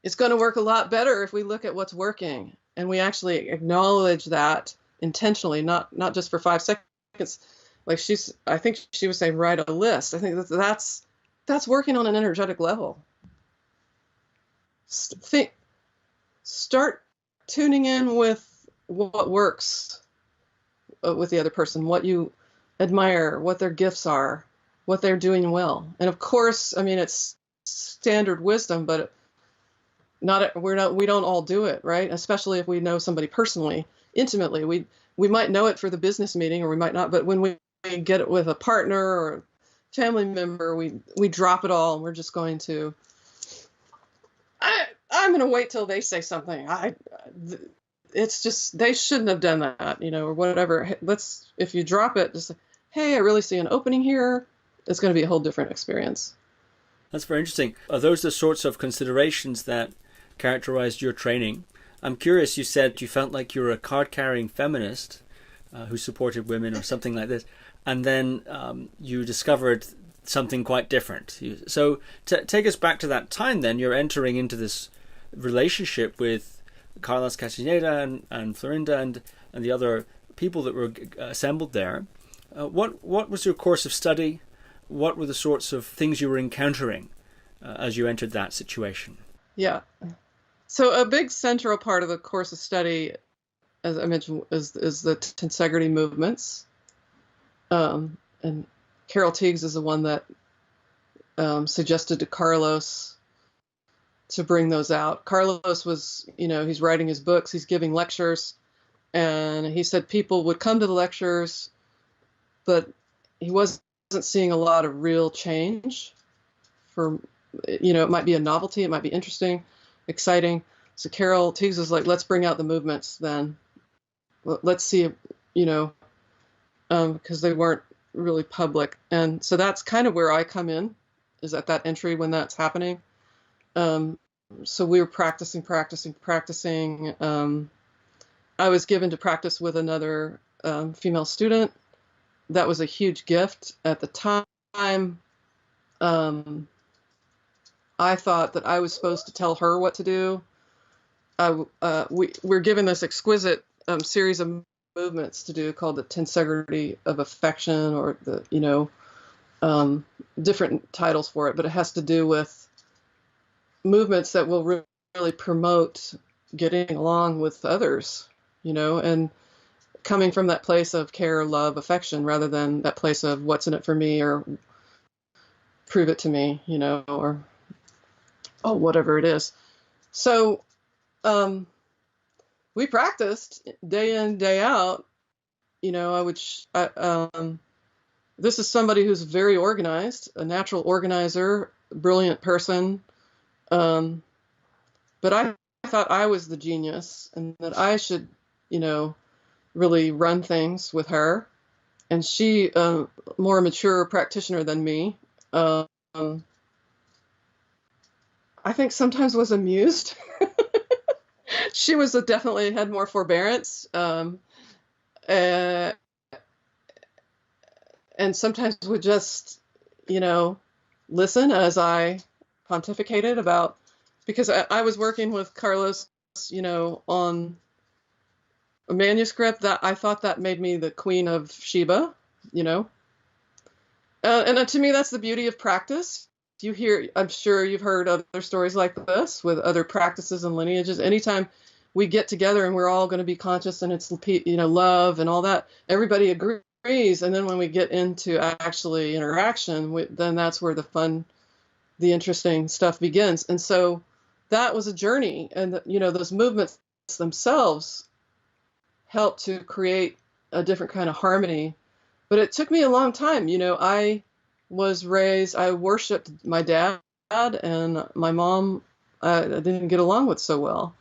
It's going to work a lot better if we look at what's working and we actually acknowledge that intentionally, not just for 5 seconds. Like I think she was saying, write a list. I think that's working on an energetic level. Start tuning in with what works with the other person, what you admire, what their gifts are, what they're doing well. And of course, it's standard wisdom, but we don't all do it, right? Especially if we know somebody personally, intimately. We might know it for the business meeting, or we might not, but when we get it with a partner or a family member, we drop it all and we're just going to I'm going to wait till they say something. It's just, they shouldn't have done that, or whatever. If you drop it, just say, hey, I really see an opening here. It's going to be a whole different experience. That's very interesting. Are those the sorts of considerations that characterized your training? I'm curious, you said you felt like you were a card-carrying feminist who supported women or something like this. And then you discovered something quite different. So take us back to that time then. You're entering into this relationship with Carlos Castaneda and Florinda and the other people that were assembled there. What was your course of study? What were the sorts of things you were encountering as you entered that situation? Yeah. So a big central part of the course of study, as I mentioned, is the tensegrity movements. And Carol Teagues is the one that suggested to Carlos to bring those out. Carlos was, he's writing his books, he's giving lectures, and he said people would come to the lectures, but he wasn't seeing a lot of real change. It might be a novelty, it might be interesting, exciting. So Carol Teagues was like, let's bring out the movements then. Let's see, because they weren't really public. And so that's kind of where I come in, is at that entry when that's happening. So we were practicing. I was given to practice with another female student. That was a huge gift at the time. I thought that I was supposed to tell her what to do. We're given this exquisite series of movements to do called the tensegrity of affection, or the different titles for it, but it has to do with movements that will really promote getting along with others, and coming from that place of care, love, affection, rather than that place of what's in it for me, or prove it to me, or whatever it is. So we practiced day in, day out. This is somebody who's very organized, a natural organizer, brilliant person. But I thought I was the genius and that I should, really run things with her. And she, more mature practitioner than me, I think sometimes was amused. She was definitely had more forbearance. And sometimes would just, listen as I pontificated about, because I was working with Carlos, on a manuscript that I thought that made me the Queen of Sheba, and to me, that's the beauty of practice. I'm sure you've heard other stories like this with other practices and lineages. Anytime we get together and we're all going to be conscious and it's, love and all that, everybody agrees. And then when we get into actually interaction, then that's where the fun, the interesting stuff begins. And so that was a journey. And, those movements themselves helped to create a different kind of harmony. But it took me a long time. I was raised, I worshiped my dad, and my mom I didn't get along with so well.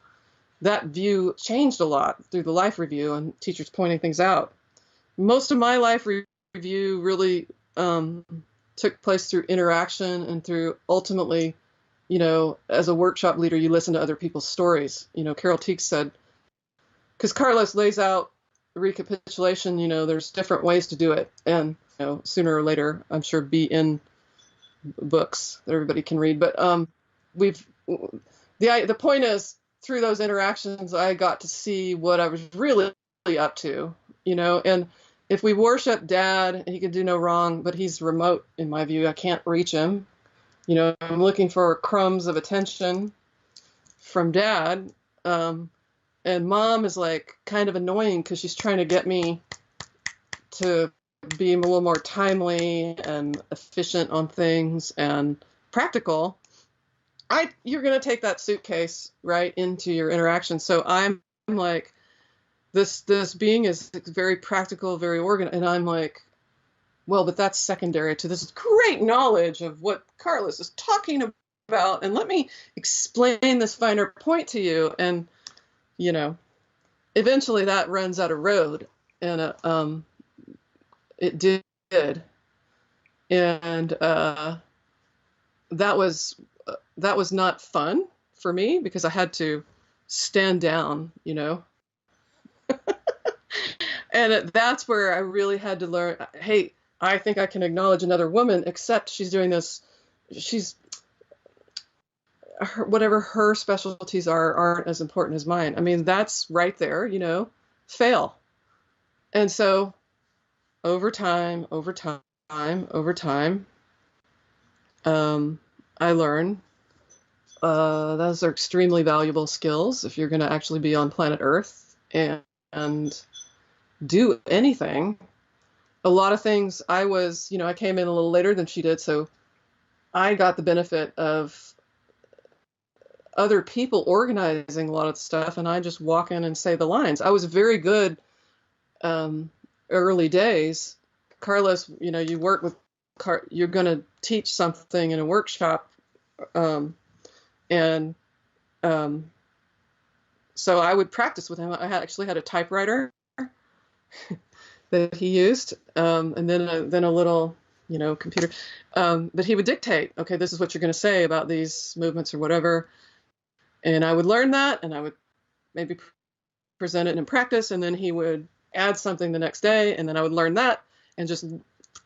That view changed a lot through the life review and teachers pointing things out. Most of my life review really took place through interaction and through ultimately, as a workshop leader, you listen to other people's stories. Carol Teagues said, because Carlos lays out the recapitulation, there's different ways to do it. And, sooner or later, I'm sure be in books that everybody can read. But the point is, through those interactions, I got to see what I was really up to, and if we worship Dad, he can do no wrong, but he's remote in my view. I can't reach him. I'm looking for crumbs of attention from Dad. And Mom is like kind of annoying because she's trying to get me to be a little more timely and efficient on things and practical. You're going to take that suitcase right into your interaction. So I'm like, this being is very practical, very organized. And I'm like, well, but that's secondary to this great knowledge of what Carlos is talking about. And let me explain this finer point to you. And, eventually that runs out of road. And it did. And that was not fun for me because I had to stand down, and that's where I really had to learn, hey, I think I can acknowledge another woman, except she's doing this, she's, whatever her specialties aren't as important as mine. I mean, that's right there, fail. And so over time, I learn those are extremely valuable skills if you're going to actually be on planet Earth and do anything. A lot of things I came in a little later than she did, so I got the benefit of other people organizing a lot of the stuff, and I just walk in and say the lines. I was very good early days. Carlos, you work with you're going to teach something in a workshop, and so I would practice with him. I actually had a typewriter that he used, and then a little, computer. But he would dictate, okay, this is what you're going to say about these movements or whatever. And I would learn that, and I would maybe present it in practice, and then he would add something the next day, and then I would learn that, and just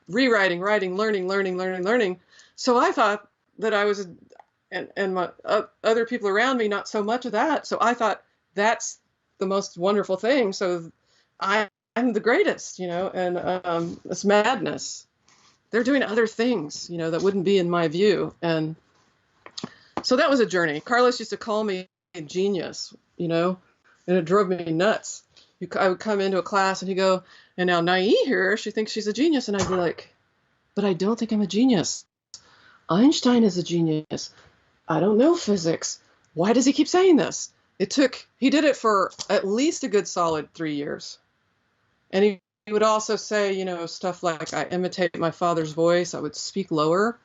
rewriting, writing, learning. So I thought that I was, and my other people around me, not so much of that. So I thought that's the most wonderful thing. So I'm the greatest, and it's madness. They're doing other things, that wouldn't be in my view. And so that was a journey. Carlos used to call me a genius, and it drove me nuts. I would come into a class and he'd go, and now Nyei here, she thinks she's a genius. And I'd be like, but I don't think I'm a genius. Einstein is a genius. I don't know physics. Why does he keep saying this? He did it for at least a good solid 3 years. And he would also say, stuff like, I imitate my father's voice. I would speak lower.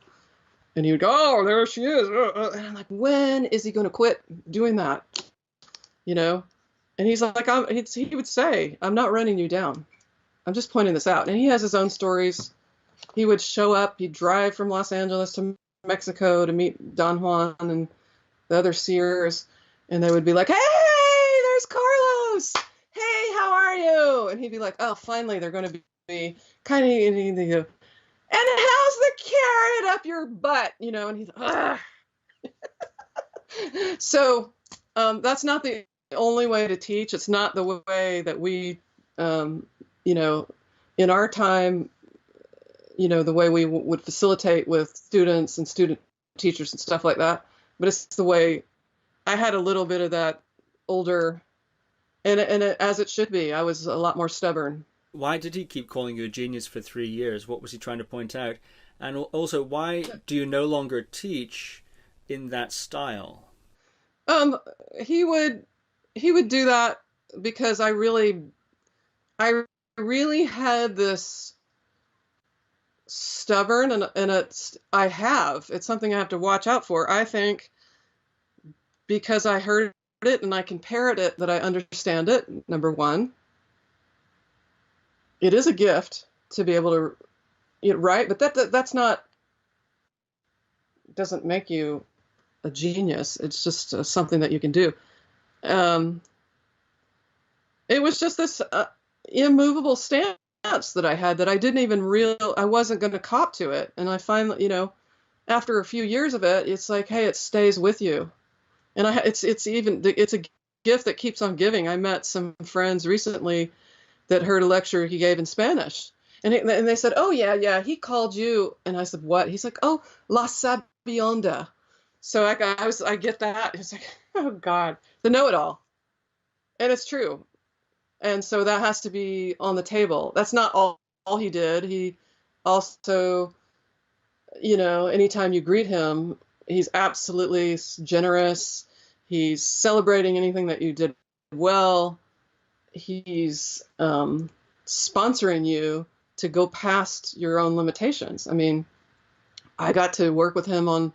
And he would go, oh, there she is. And I'm like, when is he going to quit doing that? And he's like, he would say, I'm not running you down. I'm just pointing this out. And he has his own stories. He would show up. He'd drive from Los Angeles to Mexico to meet Don Juan and the other seers. And they would be like, hey, there's Carlos. Hey, how are you? And he'd be like, oh, finally, they're going to be kind of, and how's the carrot up your butt? And he's, ah. So that's not the only way to teach. It's not the way that we, in our time, the way we would facilitate with students and student teachers and stuff like that. But it's the way I had a little bit of that older, and as it should be. I was a lot more stubborn. Why did he keep calling you a genius for 3 years? What was he trying to point out? And also, why do you no longer teach in that style? He would do that because I really had this stubborn, and it's something I have to watch out for. I think because I heard it and I can parrot it that I understand it, number one. It is a gift to be able to write, but that's not, doesn't make you a genius. It's just something that you can do. It was just this immovable stance that I had that I didn't even I wasn't going to cop to it. And I finally, after a few years of it, it's like, hey, it stays with you. And it's a gift that keeps on giving. I met some friends recently that heard a lecture he gave in Spanish. And they said, oh, yeah, he called you. And I said, what? He's like, oh, La Sabionda. So I get that. It's like, oh, God, the know-it-all. And it's true. And so that has to be on the table. That's not all he did. He also, anytime you greet him, he's absolutely generous. He's celebrating anything that you did well. He's sponsoring you to go past your own limitations. I mean, I got to work with him on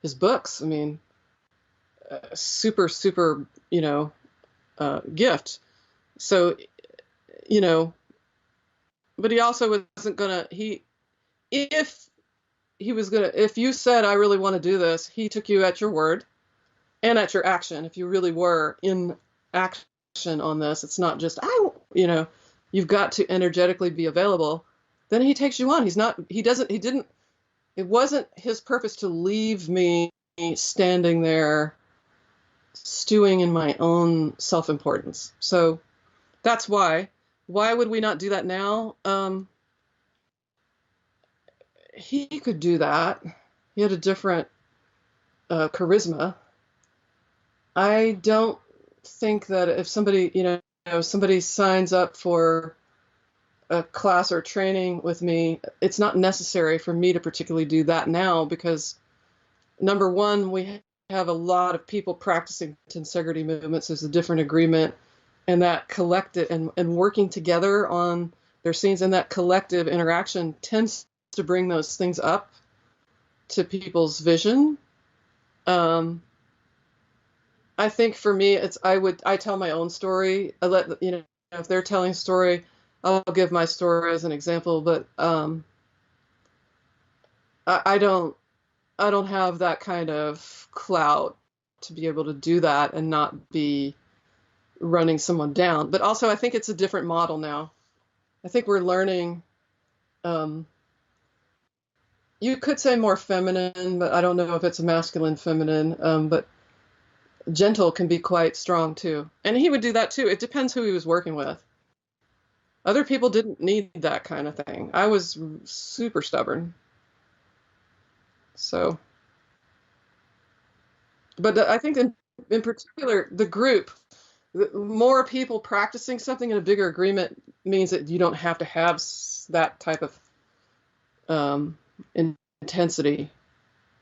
his books. I mean, super, gift. So, but he also wasn't gonna, if you said, I really want to do this, he took you at your word and at your action. If you really were in action on this, it's not just, you've got to energetically be available. then he takes you on. It wasn't his purpose to leave me standing there stewing in my own self-importance. So that's why. Why would we not do that now? He could do that. He had a different charisma. I don't think that if somebody, somebody signs up for a class or training with me, it's not necessary for me to particularly do that now, because number one, we have a lot of people practicing tensegrity movements. There's a different agreement, and that collective and working together on their scenes, and that collective interaction tends to bring those things up to people's vision. I think for me, I tell my own story. I let, if they're telling a story, I'll give my story as an example, but I don't have that kind of clout to be able to do that and not be running someone down. But also, I think it's a different model now. I think we're learning, you could say more feminine, but I don't know if it's masculine feminine, but gentle can be quite strong too. And he would do that too. It depends who he was working with. Other people didn't need that kind of thing. I was super stubborn. So, but I think in particular, the group, more people practicing something in a bigger agreement means that you don't have to have that type of intensity.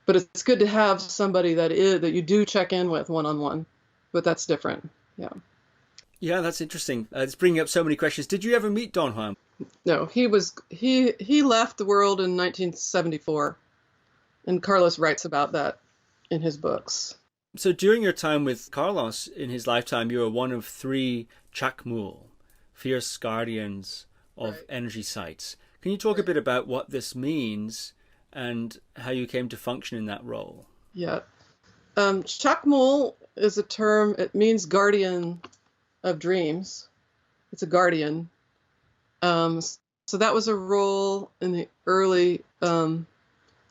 But it's good to have somebody that you do check in with one-on-one. But that's different. Yeah. Yeah, that's interesting. It's bringing up so many questions. Did you ever meet Don Juan? No, he left the world in 1974, and Carlos writes about that in his books. So during your time with Carlos in his lifetime, you were one of 3 Chakmul, fierce guardians of energy sites. Can you talk a bit about what this means and how you came to function in that role? Yeah. Chakmul is a term, it means guardian of dreams. It's a guardian. So that was a role in the early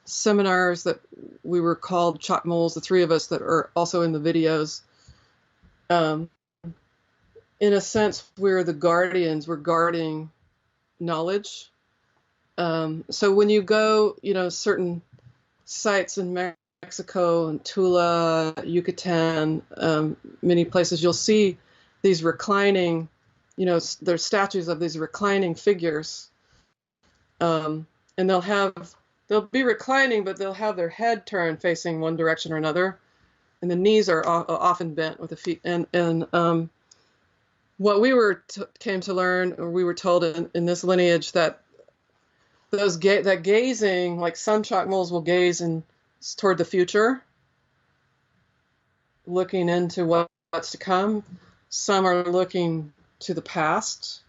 seminars that we were called Chakmuls, the 3 of us that are also in the videos. In a sense, we're the guardians, we're guarding knowledge. So when you go, certain sites in Mexico and Tula, Yucatan, many places, you'll see these reclining, there's statues of these reclining figures. And they'll be reclining, but they'll have their head turned facing one direction or another. And the knees are often bent with the feet. And what we came to learn, or we were told in this lineage, that that gazing, like some Chakmuls will gaze toward the future, looking into what's to come. Some are looking to the past,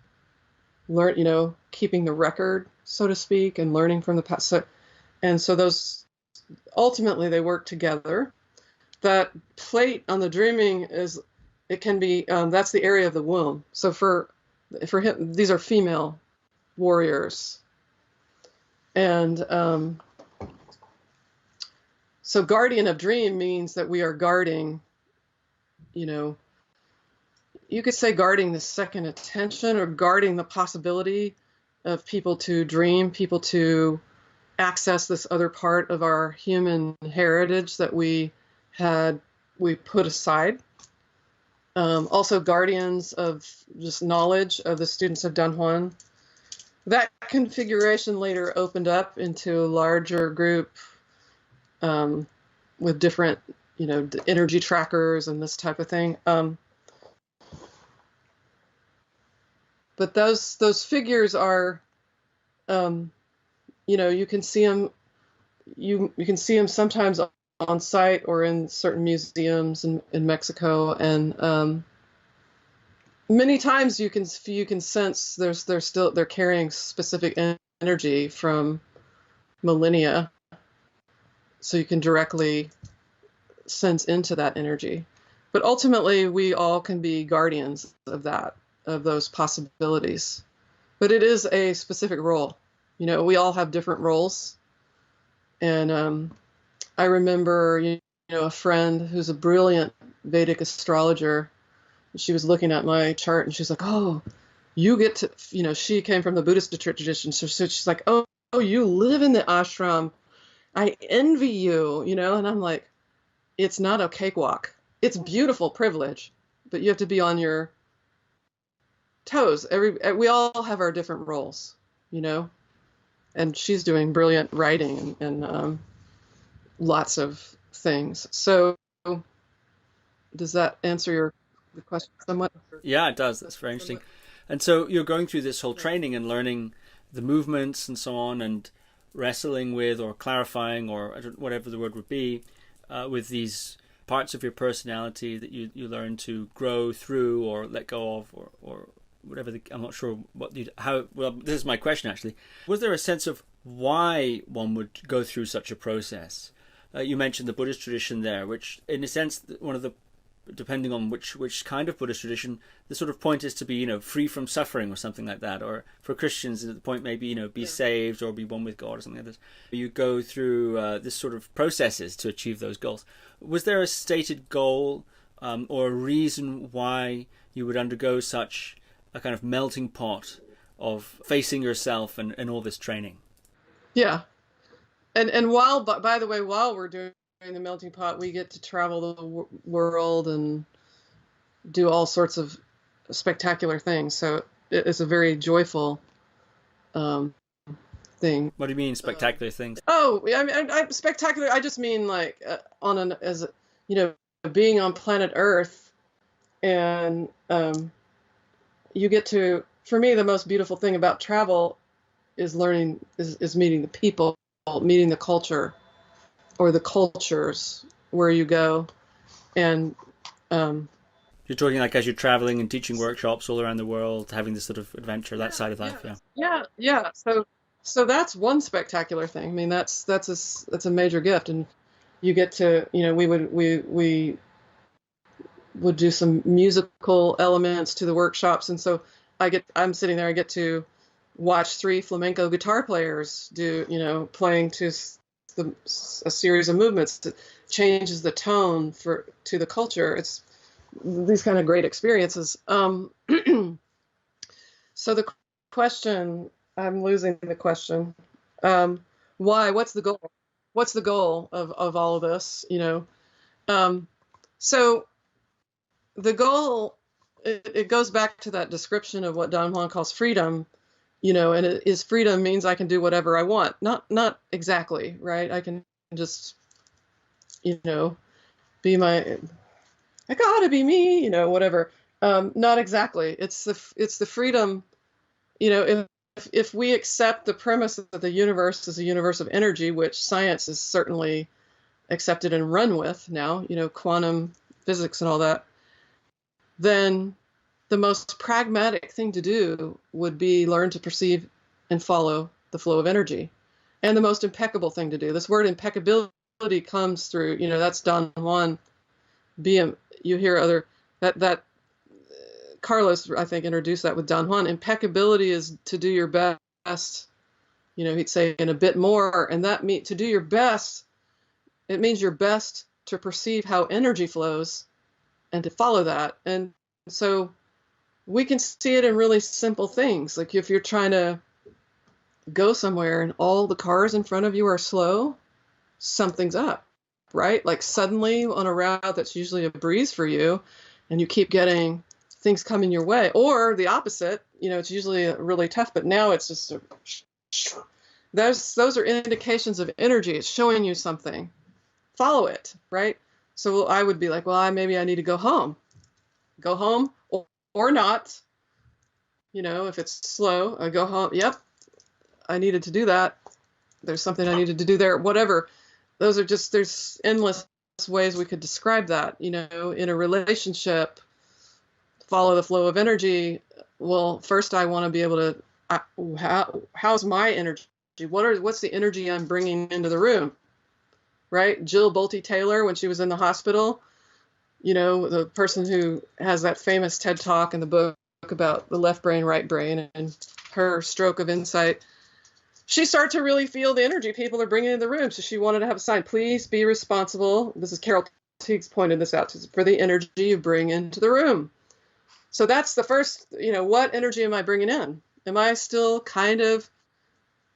keeping the record, so to speak, and learning from the past. So those, ultimately, they work together. That plate on the dreaming can be, that's the area of the womb. So for him, these are female warriors. And so guardian of dream means that we are guarding, you could say guarding the second attention, or guarding the possibility of people to dream, people to access this other part of our human heritage that we put aside. Also guardians of just knowledge of the students of Don Juan. That configuration later opened up into a larger group with different, energy trackers and this type of thing. But those figures are, you can see them. You can see them sometimes on site or in certain museums in Mexico, and many times you can sense they're carrying specific energy from millennia, so you can directly sense into that energy. But ultimately, we all can be guardians of those possibilities. But it is a specific role. You know, we all have different roles. And I remember, you know, a friend who's a brilliant Vedic astrologer. She was looking at my chart and she's like, oh, you get to, you know, she came from the Buddhist tradition. So she's like, oh, you live in the ashram. I envy you, you know, and I'm like, it's not a cakewalk. It's beautiful privilege, but you have to be on your toes. We all have our different roles, you know, and she's doing brilliant writing and lots of things. So does that answer the question somewhat? Yeah, it does. That's very interesting. And so you're going through this whole training and learning the movements and so on, and wrestling with or clarifying or whatever the word would be with these parts of your personality that you learn to grow through or let go of or whatever. I'm not sure well, this is my question actually. Was there a sense of why one would go through such a process? You mentioned the Buddhist tradition there, which in a sense, one of the, depending on which kind of Buddhist tradition, the sort of point is to be, you know, free from suffering or something like that. Or for Christians, the point may be, you know, be saved or be one with God or something like this. You go through this sort of processes to achieve those goals. Was there a stated goal or a reason why you would undergo such a kind of melting pot of facing yourself and all this training? Yeah. And while, by the way, while we're doing the melting pot, we get to travel the world and do all sorts of spectacular things. So it's a very joyful thing. What do you mean spectacular things? Oh, I mean, spectacular. I just mean like you know, being on planet Earth, and you get to. For me, the most beautiful thing about travel is meeting the people, meeting the culture, or the cultures where you go, and you're talking like as you're traveling and teaching workshops all around the world, having this sort of adventure, that side of life. Yeah. So that's one spectacular thing. I mean, that's a major gift, and you get to, you know, we would do some musical elements to the workshops, and so I'm sitting there, I get to watch 3 flamenco guitar players do, you know, playing to a series of movements that changes the tone to the culture. It's these kind of great experiences. So the question, I'm losing the question. Why? What's the goal? What's the goal of all of this? You know, so the goal, it goes back to that description of what Don Juan calls freedom. You know, and is freedom means I can do whatever I want. Not exactly, right? I can just, you know, I gotta be me, you know, whatever. Not exactly. It's the freedom, you know, if we accept the premise that the universe is a universe of energy, which science is certainly accepted and run with now, you know, quantum physics and all that, then the most pragmatic thing to do would be learn to perceive and follow the flow of energy. And the most impeccable thing to do. This word impeccability comes through, you know, that's Don Juan. You hear that Carlos, I think, introduced that with Don Juan. Impeccability is to do your best. You know, he'd say in a bit more, and to do your best, it means your best to perceive how energy flows and to follow that. And so we can see it in really simple things. Like if you're trying to go somewhere and all the cars in front of you are slow, something's up, right? Like suddenly on a route that's usually a breeze for you, and you keep getting things coming your way, or the opposite, you know, it's usually really tough, but now it's just those are indications of energy. It's showing you something. Follow it, right? So I would be like, well, maybe I need to go home or not. You know, if it's slow, I go home. Yep, I needed to do that. There's something I needed to do there. Whatever. There's endless ways we could describe that. You know, in a relationship, follow the flow of energy. Well, first I want to be able to, how's my energy? What's the energy I'm bringing into the room? Right? Jill Bolte Taylor, when she was in the hospital, you know, the person who has that famous TED Talk in the book about the left brain, right brain, and her stroke of insight. she started to really feel the energy people are bringing in the room. So she wanted to have a sign, please be responsible. This is Carol Teagues pointed this out, for the energy you bring into the room. So that's the first, what energy am I bringing in? Am I still kind of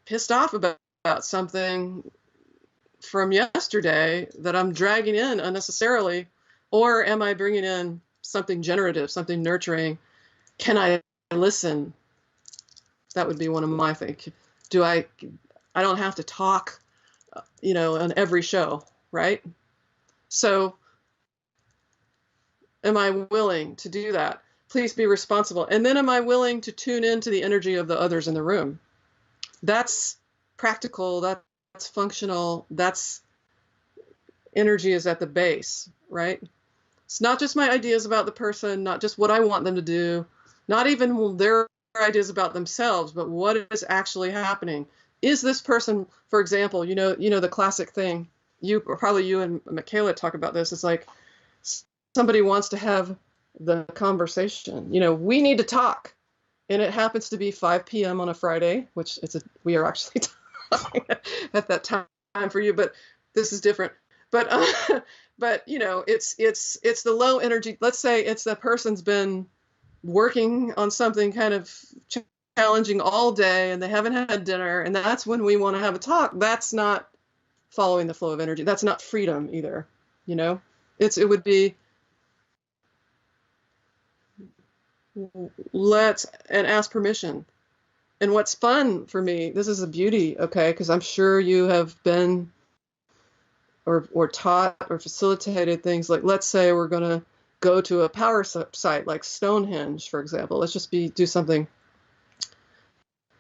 pissed off about something from yesterday that I'm dragging in unnecessarily? Or am I bringing in something generative, something nurturing? Can I listen? That would be one of my things. I don't have to talk, on every show, right? So am I willing to do that? Please be responsible. And then am I willing to tune into the energy of the others in the room? That's practical, that's functional, that's energy is at the base, right? It's not just my ideas about the person, not just what I want them to do, not even their ideas about themselves, but what is actually happening. Is this person, for example, the classic thing, you and Michaela talk about this, it's like somebody wants to have the conversation, we need to talk. And it happens to be 5 p.m. on a Friday, which we are actually talking at that time for you, but this is different. But it's the low energy. Let's say it's the person's been working on something kind of challenging all day and they haven't had dinner, and that's when we want to have a talk. That's not following the flow of energy. That's not freedom either. It would be and ask permission. And what's fun for me, this is a beauty, okay, because I'm sure you have been or taught or facilitated things like, let's say we're going to go to a power site like Stonehenge, for example. Let's just do something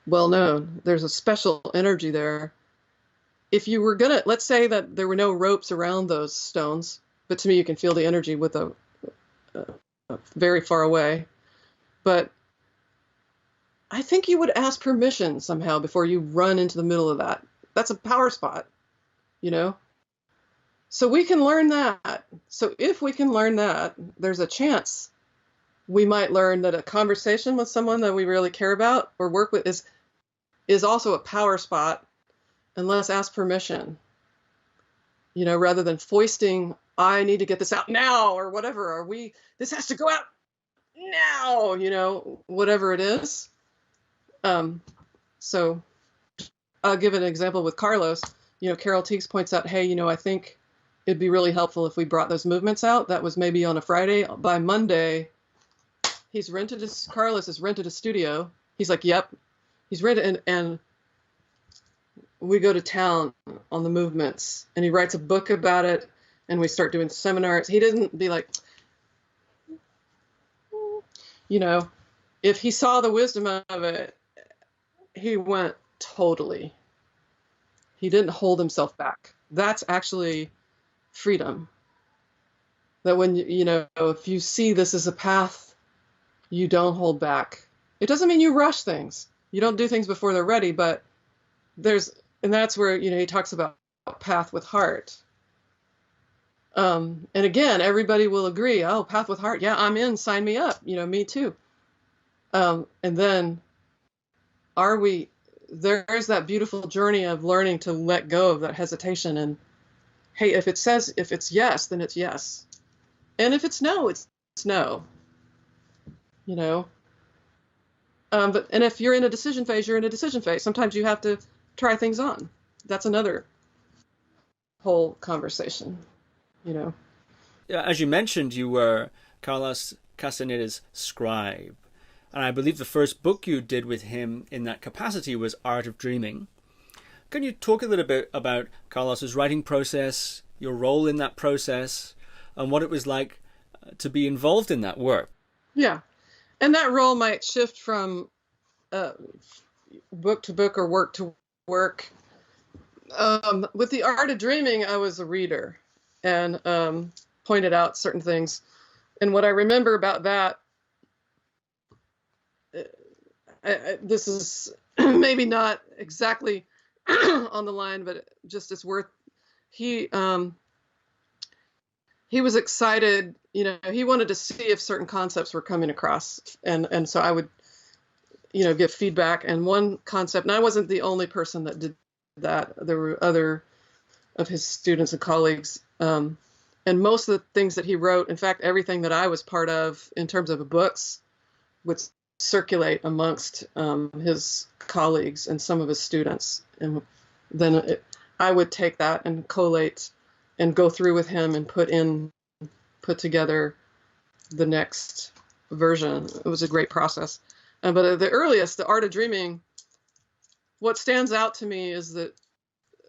well known. There's a special energy there. If you were going to, let's say that there were no ropes around those stones, but to me you can feel the energy with a very far away. But I think you would ask permission somehow before you run into the middle of that. That's a power spot, So we can learn that. So if we can learn that, there's a chance we might learn that a conversation with someone that we really care about or work with is also a power spot, and let's ask permission, rather than foisting, I need to get this out now or whatever, or this has to go out now, whatever it is. So I'll give an example with Carlos. Carol Teagues points out, hey, I think it'd be really helpful if we brought those movements out. That was maybe on a Friday. By Monday, Carlos has rented a studio. He's like, yep. He's rented, and we go to town on the movements, and he writes a book about it, and we start doing seminars. He didn't be like, if he saw the wisdom of it, he went totally. He didn't hold himself back. That's actually freedom. That when, if you see this as a path, you don't hold back. It doesn't mean you rush things. You don't do things before they're ready, but and that's where, he talks about path with heart. And again, everybody will agree, oh, path with heart. Yeah, I'm in, sign me up. Me too. And then there's that beautiful journey of learning to let go of that hesitation. And hey, if it's yes, then it's yes. And if it's no, it's no. And if you're in a decision phase, you're in a decision phase. Sometimes you have to try things on. That's another whole conversation, Yeah, as you mentioned, you were Carlos Castaneda's scribe. And I believe the first book you did with him in that capacity was Art of Dreaming. Can you talk a little bit about Carlos's writing process, your role in that process, and what it was like to be involved in that work? Yeah. And that role might shift from book to book or work to work. With the Art of Dreaming, I was a reader and pointed out certain things. And what I remember about that, this is maybe not exactly on the line, but just it's worth. He was excited. He wanted to see if certain concepts were coming across, and so I would give feedback. And one concept, and I wasn't the only person that did that. There were other of his students and colleagues. And most of the things that he wrote, in fact, everything that I was part of in terms of the books, would circulate amongst his colleagues and some of his students. And then I would take that and collate and go through with him and put together the next version. It was a great process. But at the earliest, the Art of Dreaming, what stands out to me is that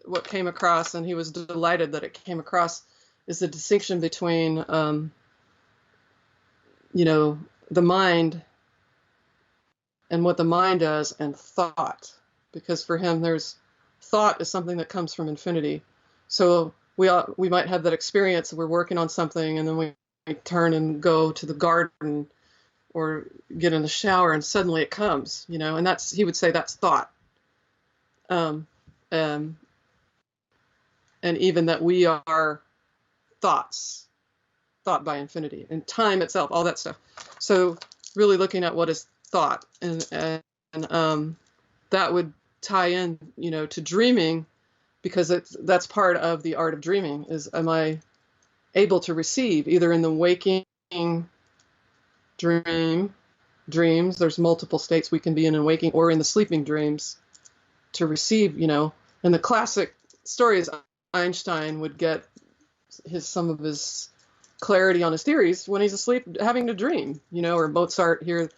what came across, and he was delighted that it came across, is the distinction between, the mind and what the mind does and thought. Because for him, thought is something that comes from infinity. So we might have that experience, we're working on something, and then we turn and go to the garden or get in the shower, and suddenly it comes, and he would say that's thought. And even that we are thoughts, thought by infinity, and time itself, all that stuff. So really looking at what is thought, and that would tie in, to dreaming, because that's part of the art of dreaming. Is, am I able to receive, either in the waking dreams? There's multiple states we can be in waking, or in the sleeping dreams, to receive. And the classic story is Einstein would get some of his clarity on his theories when he's asleep, having to dream, or Mozart hear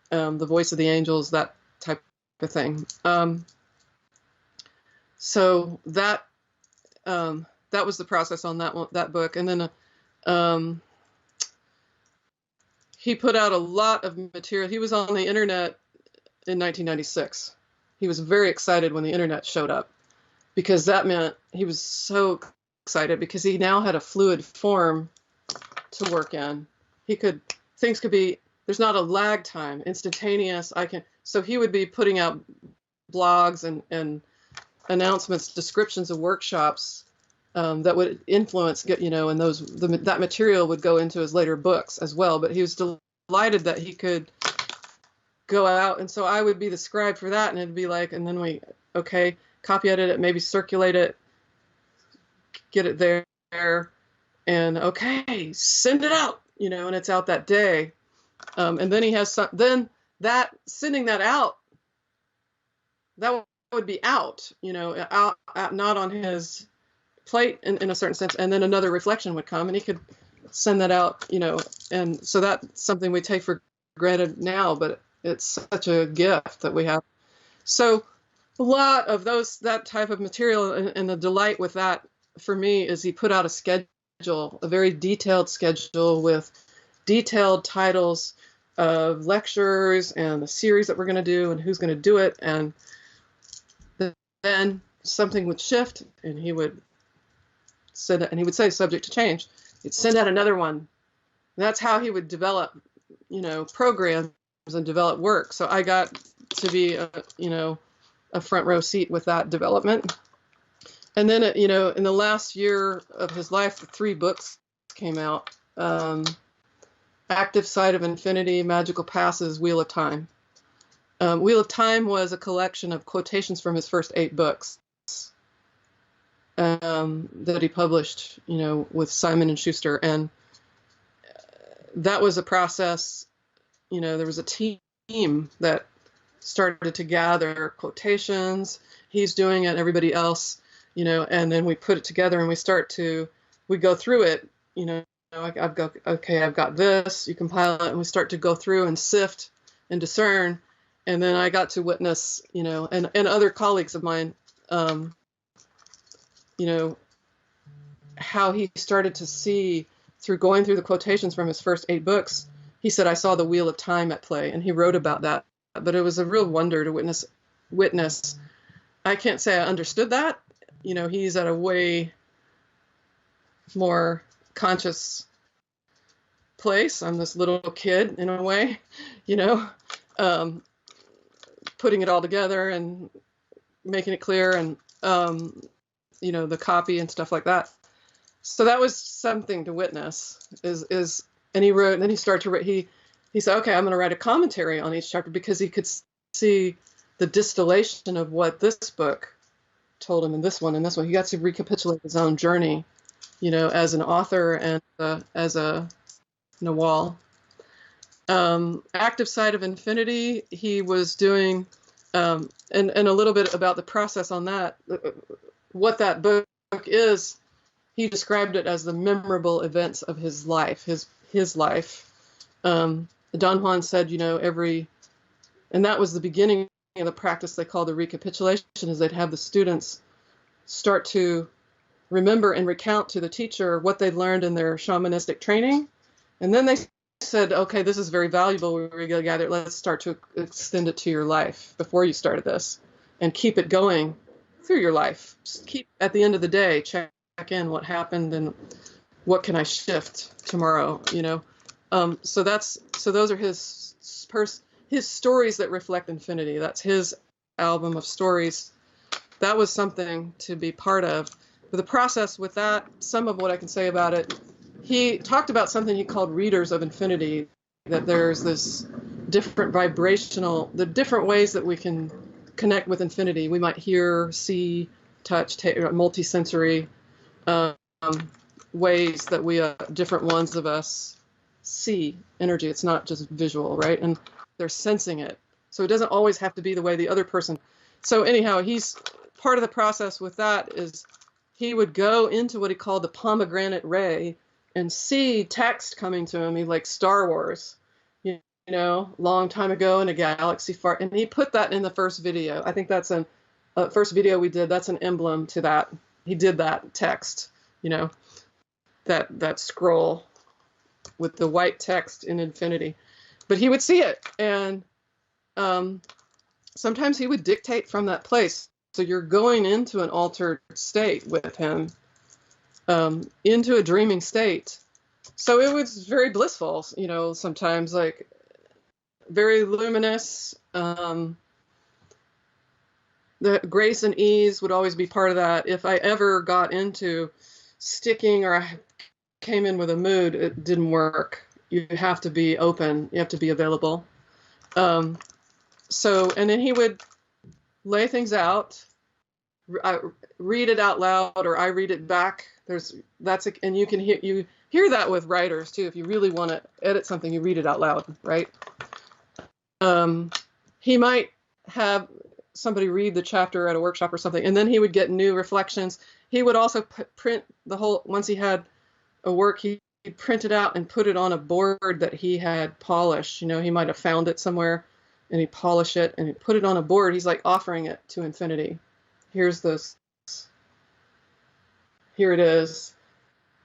the voice of the angels, that type of thing. So that was the process on that book. And then he put out a lot of material. He was on the internet in 1996. He was very excited when the internet showed up, because that meant he was so excited, because he now had a fluid form to work in. Things could be, there's not a lag time, instantaneous. So he would be putting out blogs and announcements, descriptions of workshops that would influence, and that material would go into his later books as well. But he was delighted that he could go out, and so I would be the scribe for that, and it'd be like, and then copy edit it, maybe circulate it, get it there, and send it out, and it's out that day. And then he has sending that out, that would be out, out, not on his plate in a certain sense. And then another reflection would come, and he could send that out, and so that's something we take for granted now, but it's such a gift that we have. So a lot of that type of material, and the delight with that for me is he put out a schedule, a very detailed schedule with detailed titles of lectures and the series that we're going to do and who's going to do it. And then something would shift, and he would send it, and he would say subject to change. He'd send out another one. And that's how he would develop, programs and develop work. So I got to be, a front row seat with that development. And then, in the last year of his life, 3 books came out. Active Side of Infinity, Magical Passes, Wheel of Time. Wheel of Time was a collection of quotations from his first 8 books that he published, with Simon & Schuster. And that was a process, there was a team that started to gather quotations. He's doing it, everybody else, and then we put it together, and we go through it, I've got this, you compile it, and we start to go through and sift and discern. And then I got to witness, and other colleagues of mine, how he started to see, through going through the quotations from his first 8 books, he said, I saw the Wheel of Time at play, and he wrote about that. But it was a real wonder to witness. I can't say I understood that. He's at a way more conscious place. I'm this little kid in a way, putting it all together and making it clear, and the copy and stuff like that. So that was something to witness. And he wrote, and then he started to write. He said, okay, I'm going to write a commentary on each chapter, because he could see the distillation of what this book told him in this one and this one. He got to recapitulate his own journey, as an author and as a Nawal. Active Side of Infinity, he was doing, and a little bit about the process on that. What that book is, he described it as the memorable events of his life, his life. Don Juan said, and that was the beginning of the practice they call the recapitulation, is they'd have the students start to remember and recount to the teacher what they'd learned in their shamanistic training. And then they said, okay, this is very valuable. We're together. Let's start to extend it to your life before you started this and keep it going through your life. Just keep, at the end of the day, check in what happened and what can I shift tomorrow, So those are his stories that reflect infinity. That's his album of stories. That was something to be part of. But the process with that, some of what I can say about it, he talked about something he called readers of infinity, that there's this different the different ways that we can connect with infinity. We might hear, see, touch, multisensory ways that we, different ones of us, see energy. It's not just visual, right? And they're sensing it. So it doesn't always have to be the way the other person. So anyhow, he's part of the process with that is he would go into what he called the pomegranate ray and see text coming to him. He like Star Wars, long time ago in a galaxy far. And he put that in the first video. I think that's first video we did. That's an emblem to that. He did that text, that scroll with the white text in infinity. But he would see it. And sometimes he would dictate from that place. So you're going into an altered state with him, into a dreaming state. So it was very blissful, sometimes like very luminous. The grace and ease would always be part of that. If I ever got into sticking or I came in with a mood, it didn't work. You have to be open. You have to be available. And then he would lay things out, read it out loud, or I read it back. And you can hear that with writers too. If you really want to edit something, you read it out loud, right? He might have somebody read the chapter at a workshop or something, and then he would get new reflections. He would also print the whole. Once he had a work, he'd print it out and put it on a board that he had polished. He might have found it somewhere, and he'd polish it and he'd put it on a board. He's like offering it to infinity. Here's this. Here it is.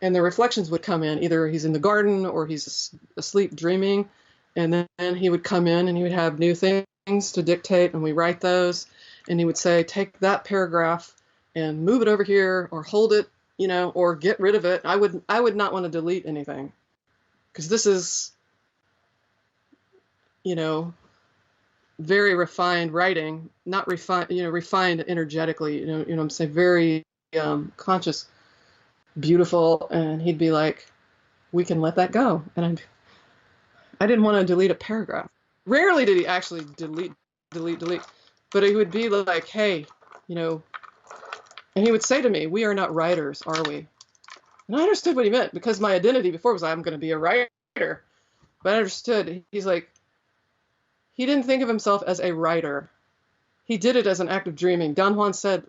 And the reflections would come in. Either he's in the garden or he's asleep dreaming. And then he would come in and he would have new things to dictate, and we write those. And he would say, take that paragraph and move it over here, or hold it, or get rid of it. I would not want to delete anything, because this is, very refined writing, not refined, refined energetically, I'm saying, very conscious, beautiful. And he'd be like, we can let that go. And I didn't want to delete a paragraph. Rarely did he actually delete, but he would be like, hey, and he would say to me, we are not writers, are we? And I understood what he meant, because my identity before was, I'm going to be a writer. But I understood. He's like, he didn't think of himself as a writer. He did it as an act of dreaming. Don Juan said,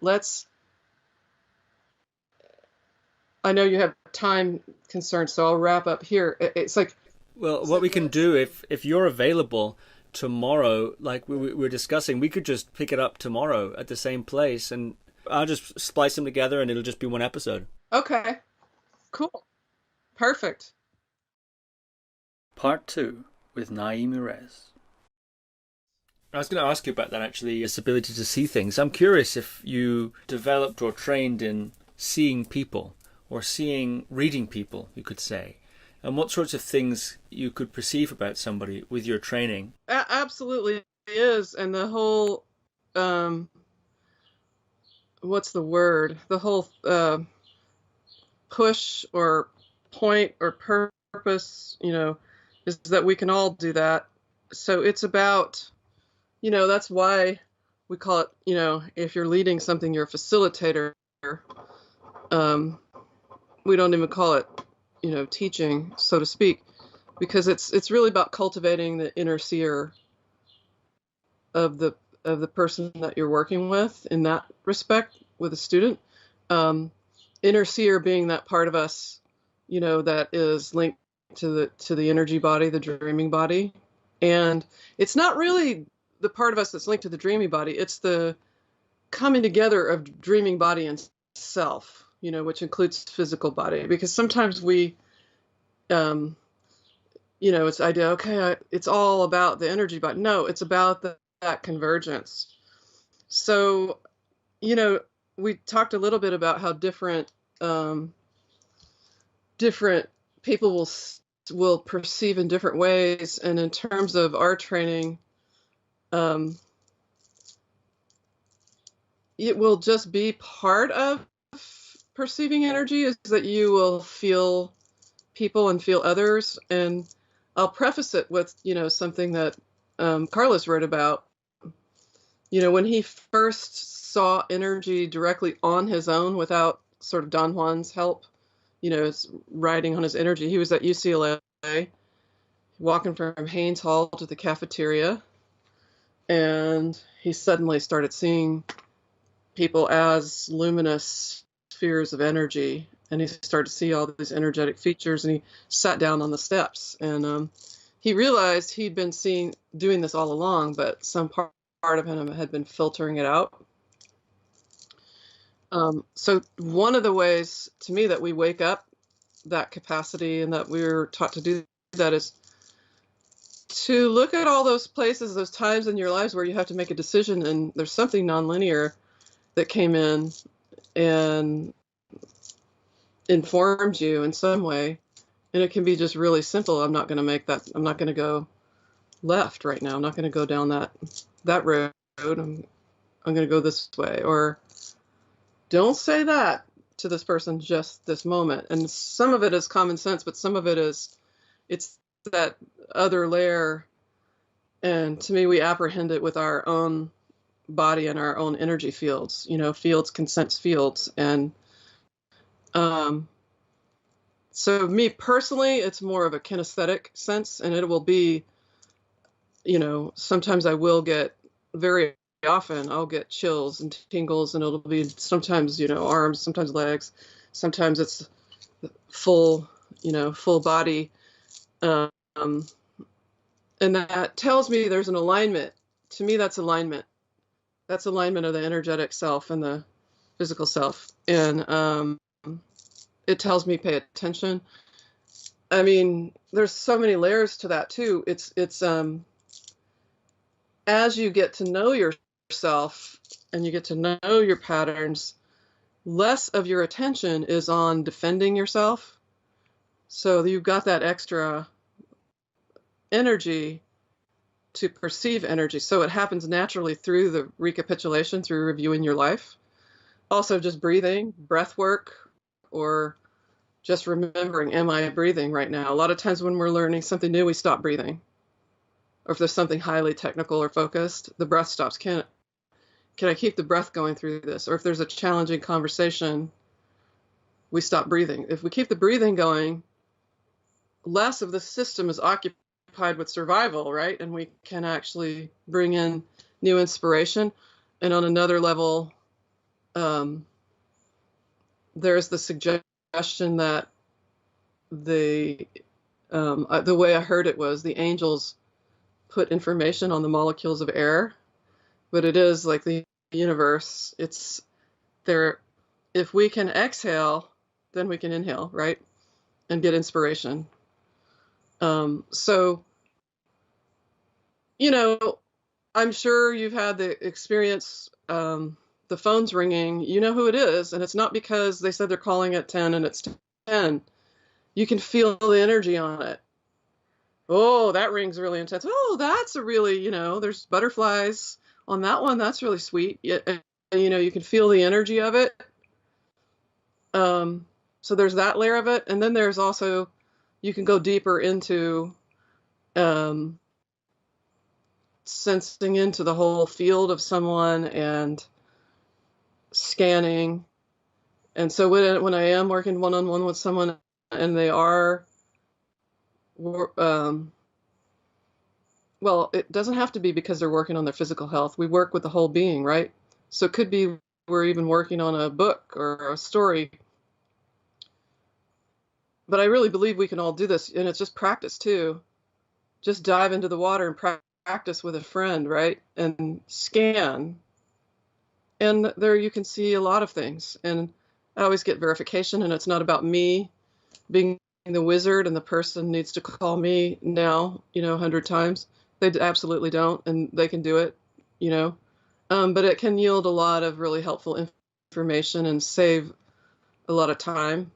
I know you have time concerns, so I'll wrap up here. It's like, well, what we can do, if you're available tomorrow, like we were discussing, we could just pick it up tomorrow at the same place, and I'll just splice them together and it'll just be one episode. Okay, cool. Perfect. Part 2 with Nyei Murez. I was going to ask you about that, actually, this ability to see things. I'm curious if you developed or trained in seeing people, or reading people, you could say, and what sorts of things you could perceive about somebody with your training. Absolutely is. And the whole, what's the word? The whole push or point or purpose, is that we can all do that. So it's about That's why we call it, if you're leading something, you're a facilitator. Um, we don't even call it, teaching, so to speak, because it's really about cultivating the inner seer of the person that you're working with in that respect with a student. Inner seer being that part of us, that is linked to the energy body, the dreaming body. And it's not really the part of us that's linked to the dreaming body, it's the coming together of dreaming body and self, which includes physical body. Because sometimes it's the idea, okay, it's all about the energy body. No, it's about that convergence. So, we talked a little bit about how different people will perceive in different ways, and in terms of our training, it will just be part of perceiving energy is that you will feel people and feel others. And I'll preface it with something that Carlos wrote about. When he first saw energy directly on his own without sort of Don Juan's help, riding on his energy. He was at UCLA, walking from Haynes Hall to the cafeteria, and he suddenly started seeing people as luminous spheres of energy, and he started to see all these energetic features, and he sat down on the steps, and he realized he'd been doing this all along, but some part of him had been filtering it out. So one of the ways, to me, that we wake up that capacity and that we're taught to do that is to look at all those places, those times in your lives where you have to make a decision and there's something nonlinear that came in and informed you in some way. And it can be just really simple. I'm not going to go left right now. I'm not going to go down that road. I'm going to go this way. Or don't say that to this person just this moment. And some of it is common sense, but some of it's that other layer. And to me, we apprehend it with our own body and our own energy fields. Fields can sense fields. And so me personally, it's more of a kinesthetic sense, and it will be, sometimes I will get, very often I'll get chills and tingles, and it'll be sometimes, arms, sometimes legs, sometimes it's full body. And that tells me there's an alignment. To me, that's alignment. That's alignment of the energetic self and the physical self. And it tells me pay attention. I mean, there's so many layers to that too. It's as you get to know yourself and you get to know your patterns, less of your attention is on defending yourself. So you've got that extra energy to perceive energy. So it happens naturally through the recapitulation, through reviewing your life. Also just breathing, breath work, or just remembering, am I breathing right now? A lot of times when we're learning something new, we stop breathing. Or if there's something highly technical or focused, the breath stops. Can I keep the breath going through this? Or if there's a challenging conversation, we stop breathing. If we keep the breathing going, less of the system is occupied with survival, right? And we can actually bring in new inspiration. And on another level, there's the suggestion that the way I heard it was the angels put information on the molecules of air, but it is like the universe. It's there. If we can exhale, then we can inhale, right? And get inspiration. So, I'm sure you've had the experience, the phone's ringing, you know who it is, and it's not because they said they're calling at 10 and it's 10. You can feel the energy on it. Oh, that ring's really intense. Oh, that's a really, there's butterflies on that one. That's really sweet. You can feel the energy of it. So there's that layer of it. And then there's also, you can go deeper into sensing into the whole field of someone and scanning. And so when I am working one-on-one with someone and they are, well, it doesn't have to be because they're working on their physical health. We work with the whole being, right? So it could be we're even working on a book or a story. But I really believe we can all do this, and it's just practice too. Just dive into the water and practice with a friend, right? And scan. And there you can see a lot of things. And I always get verification, and it's not about me being the wizard and the person needs to call me now, 100 times. They absolutely don't, and they can do it. But it can yield a lot of really helpful information and save a lot of time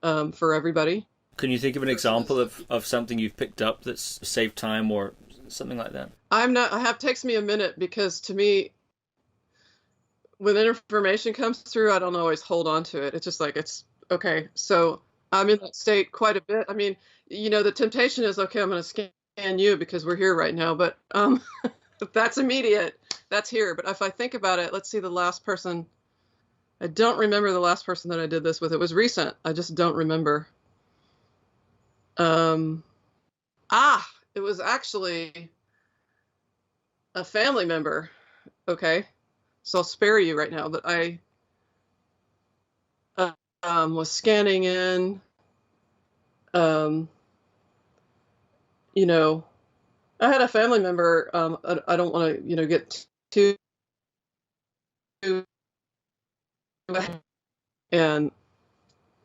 for everybody. Can you think of an example of something you've picked up that's saved time or something like that? Takes me a minute because to me, when information comes through, I don't always hold on to it. It's just like, it's okay. So I'm in that state quite a bit. I mean, the temptation is, okay, I'm going to scan you because we're here right now. But that's immediate. That's here. But if I think about it, let's see, the last person, I don't remember the last person that I did this with. It was recent. I just don't remember. It was actually a family member. Okay. So I'll spare you right now, but I was scanning in, I had a family member, I don't want to, get too, and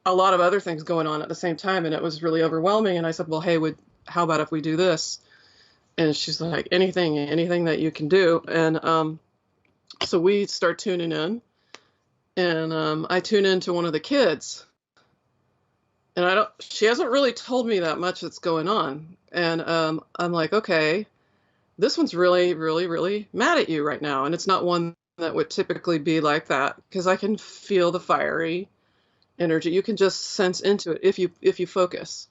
a lot of other things going on at the same time, and it was really overwhelming. And I said, well, hey, how about if we do this? And she's like, anything that you can do. And so we start tuning in, and I tune into one of the kids, and she hasn't really told me that much that's going on. And I'm like, okay, this one's really, really, really mad at you right now. And it's not one that would typically be like that, because I can feel the fiery energy. You can just sense into it if you focus.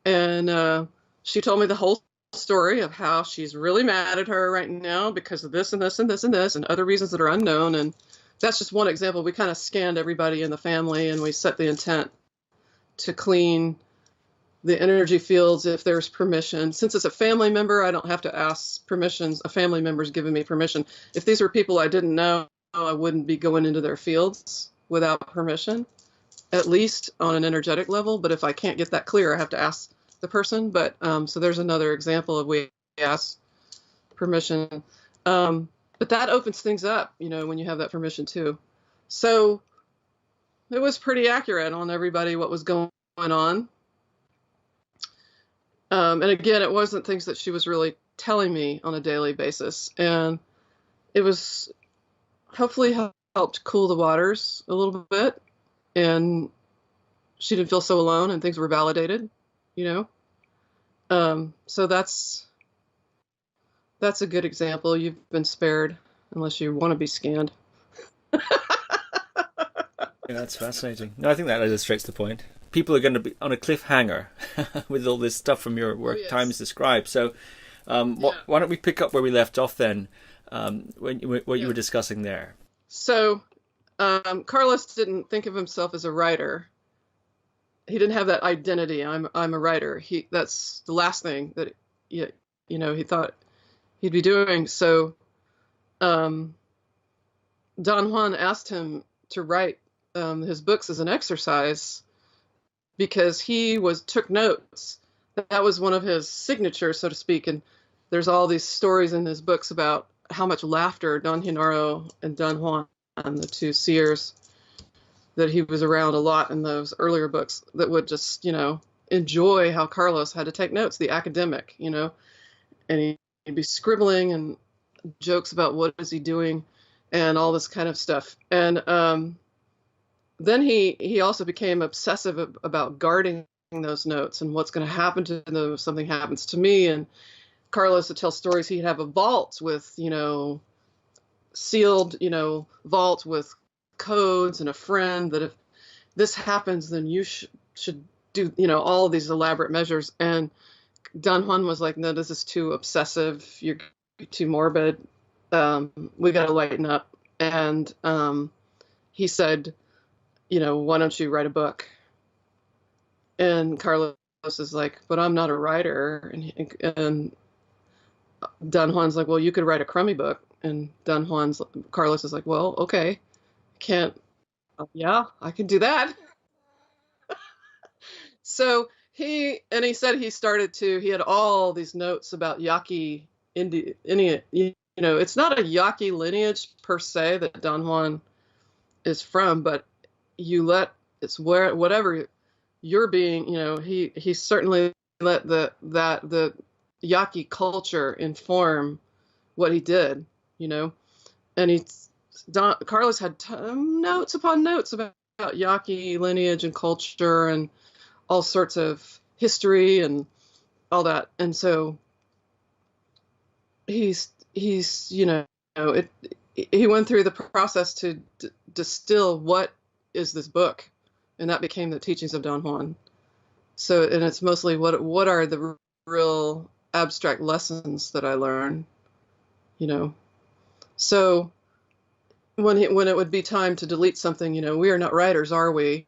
And she told me the whole story of how she's really mad at her right now because of this and this and this and this and other reasons that are unknown. And that's just one example. We kind of scanned everybody in the family, and we set the intent to clean the energy fields if there's permission. Since it's a family member, I don't have to ask permissions. A family member's given me permission. If these were people I didn't know, I wouldn't be going into their fields without permission, at least on an energetic level. But if I can't get that clear, I have to ask the person. But so there's another example of we ask permission. But that opens things up, when you have that permission too. So it was pretty accurate on everybody what was going on. And again, it wasn't things that she was really telling me on a daily basis. And it was hopefully helped cool the waters a little bit. And she didn't feel so alone, and things were validated, So that's a good example. You've been spared, unless you want to be scanned. Yeah, that's fascinating. No, I think that illustrates the point. People are going to be on a cliffhanger with all this stuff from your work, times described. So why don't we pick up where we left off then, what you were discussing there? So Carlos didn't think of himself as a writer. He didn't have that identity. I'm a writer. That's the last thing that he thought he'd be doing. So Don Juan asked him to write his books as an exercise, because he took notes. That was one of his signatures, so to speak. And there's all these stories in his books about how much laughter Don Genaro and Don Juan, the two seers, that he was around a lot in those earlier books, that would just, enjoy how Carlos had to take notes, the academic, and he'd be scribbling and jokes about what is he doing and all this kind of stuff. And then he also became obsessive about guarding those notes and what's going to happen to them if something happens to me. And Carlos would tell stories. He'd have a vault with, sealed, vault with codes, and a friend that if this happens, then you should do, all of these elaborate measures. And Don Juan was like, no, this is too obsessive. You're too morbid. We got to lighten up. And he said, why don't you write a book? And Carlos is like, but I'm not a writer. And Don Juan's like, well, you could write a crummy book. And Carlos is like, well, okay, can't. Yeah, I can do that. So he said he had all these notes about Yaqui Indian. It's not a Yaqui lineage per se that Don Juan is from, but it's whatever you're being, he certainly let the Yaqui culture inform what he did, and Carlos had notes upon notes about Yaqui lineage and culture and all sorts of history and all that. And so he went through the process to distill what is this book, and that became the teachings of Don Juan. So, and it's mostly what are the real abstract lessons that I learned, So when it would be time to delete something, we are not writers, are we?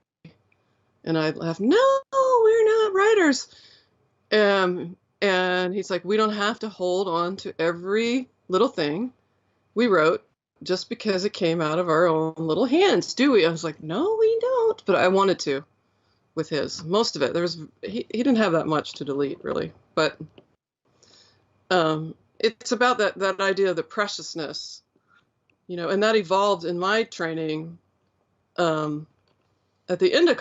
And I'd laugh, no, we're not writers. And he's like, we don't have to hold on to every little thing we wrote just because it came out of our own little hands, do we? I was like, no, we don't. But I wanted to with most of it. He didn't have that much to delete, really. But it's about that idea of the preciousness, and that evolved in my training. At the end of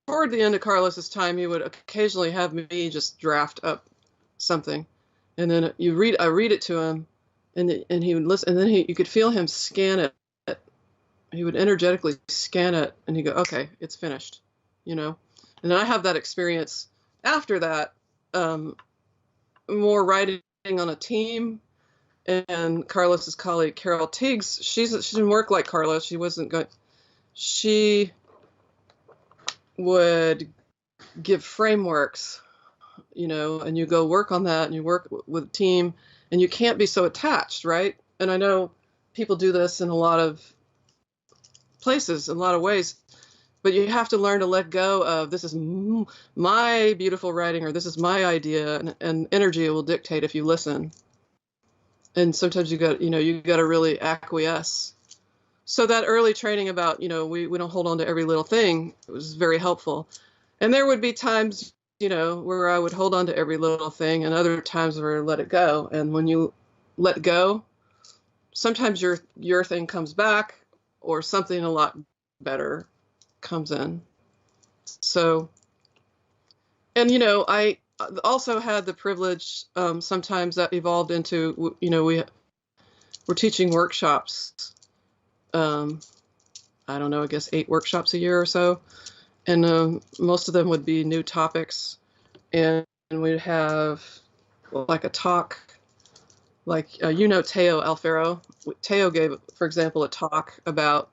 toward the end of Carlos's time, he would occasionally have me just draft up something, and then I read it to him, and he would listen, and then you could feel him scan it. He would energetically scan it, and he'd go, okay, it's finished, And then I have that experience after that, more writing on a team. And Carlos's colleague Carol Tiggs, she didn't work like Carlos. She would give frameworks, and you go work on that, and you work with a team, and you can't be so attached, right? And I know people do this in a lot of places, in a lot of ways, but you have to learn to let go of, this is my beautiful writing, or this is my idea, and energy will dictate if you listen. And sometimes you got to really acquiesce. So that early training about, we don't hold on to every little thing, it was very helpful. And there would be times, where I would hold on to every little thing, and other times where I let it go. And when you let go, sometimes your thing comes back, or something a lot better comes in. So, and, I also had the privilege, sometimes that evolved into, we're teaching workshops. I don't know, I guess 8 workshops a year or so. And most of them would be new topics. And we'd have like a talk, like, Teo Alfaro. Teo gave, for example, a talk about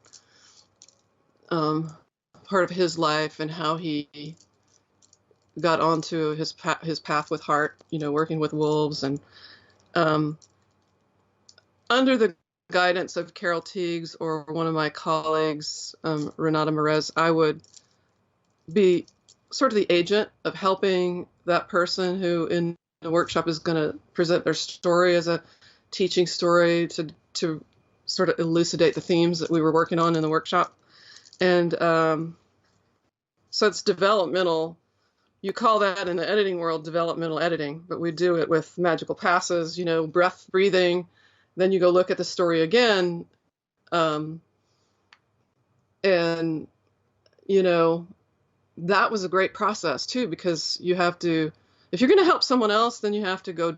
part of his life and how he got onto his path with heart, working with wolves. And under the guidance of Carol Tiggs or one of my colleagues, Renata Murez, I would be sort of the agent of helping that person who in the workshop is going to present their story as a teaching story to sort of elucidate the themes that we were working on in the workshop. And so it's developmental. You call that in the editing world developmental editing, but we do it with magical passes, breath, breathing. Then you go look at the story again. And, that was a great process too, because you have to, if you're going to help someone else, then you have to go,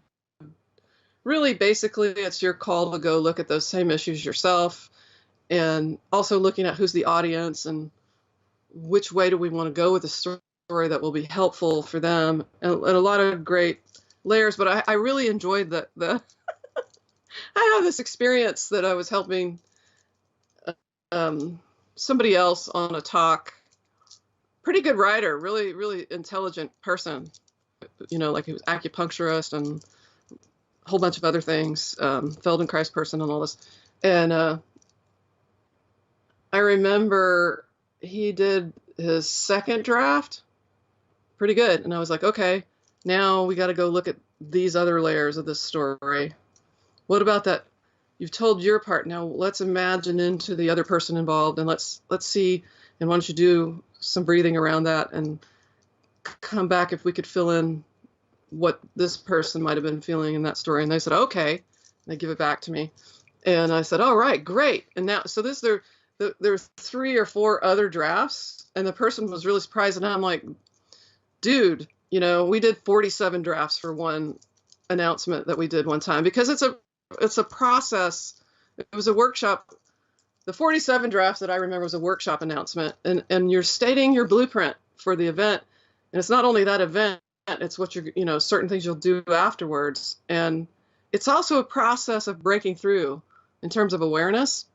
really basically it's your call to go look at those same issues yourself, and also looking at who's the audience and which way do we want to go with the story that will be helpful for them, and a lot of great layers. But I really enjoyed the I had this experience that I was helping somebody else on a talk, pretty good writer, really, really intelligent person. like he was acupuncturist and a whole bunch of other things, Feldenkrais person and all this. And I remember he did his second draft pretty good. And I was like, okay, now we got to go look at these other layers of this story. What about that? You've told your part. Now let's imagine into the other person involved, and let's see. And why don't you do some breathing around that and come back if we could fill in what this person might have been feeling in that story. And they said, okay. And they give it back to me. And I said, all right, great. And now, so there were 3 or 4 other drafts, and the person was really surprised. And I'm like, dude, we did 47 drafts for one announcement that we did one time, because it's a process. It was a workshop. The 47 drafts that I remember was a workshop announcement, and you're stating your blueprint for the event. And it's not only that event, it's what you're, certain things you'll do afterwards. And it's also a process of breaking through in terms of awareness.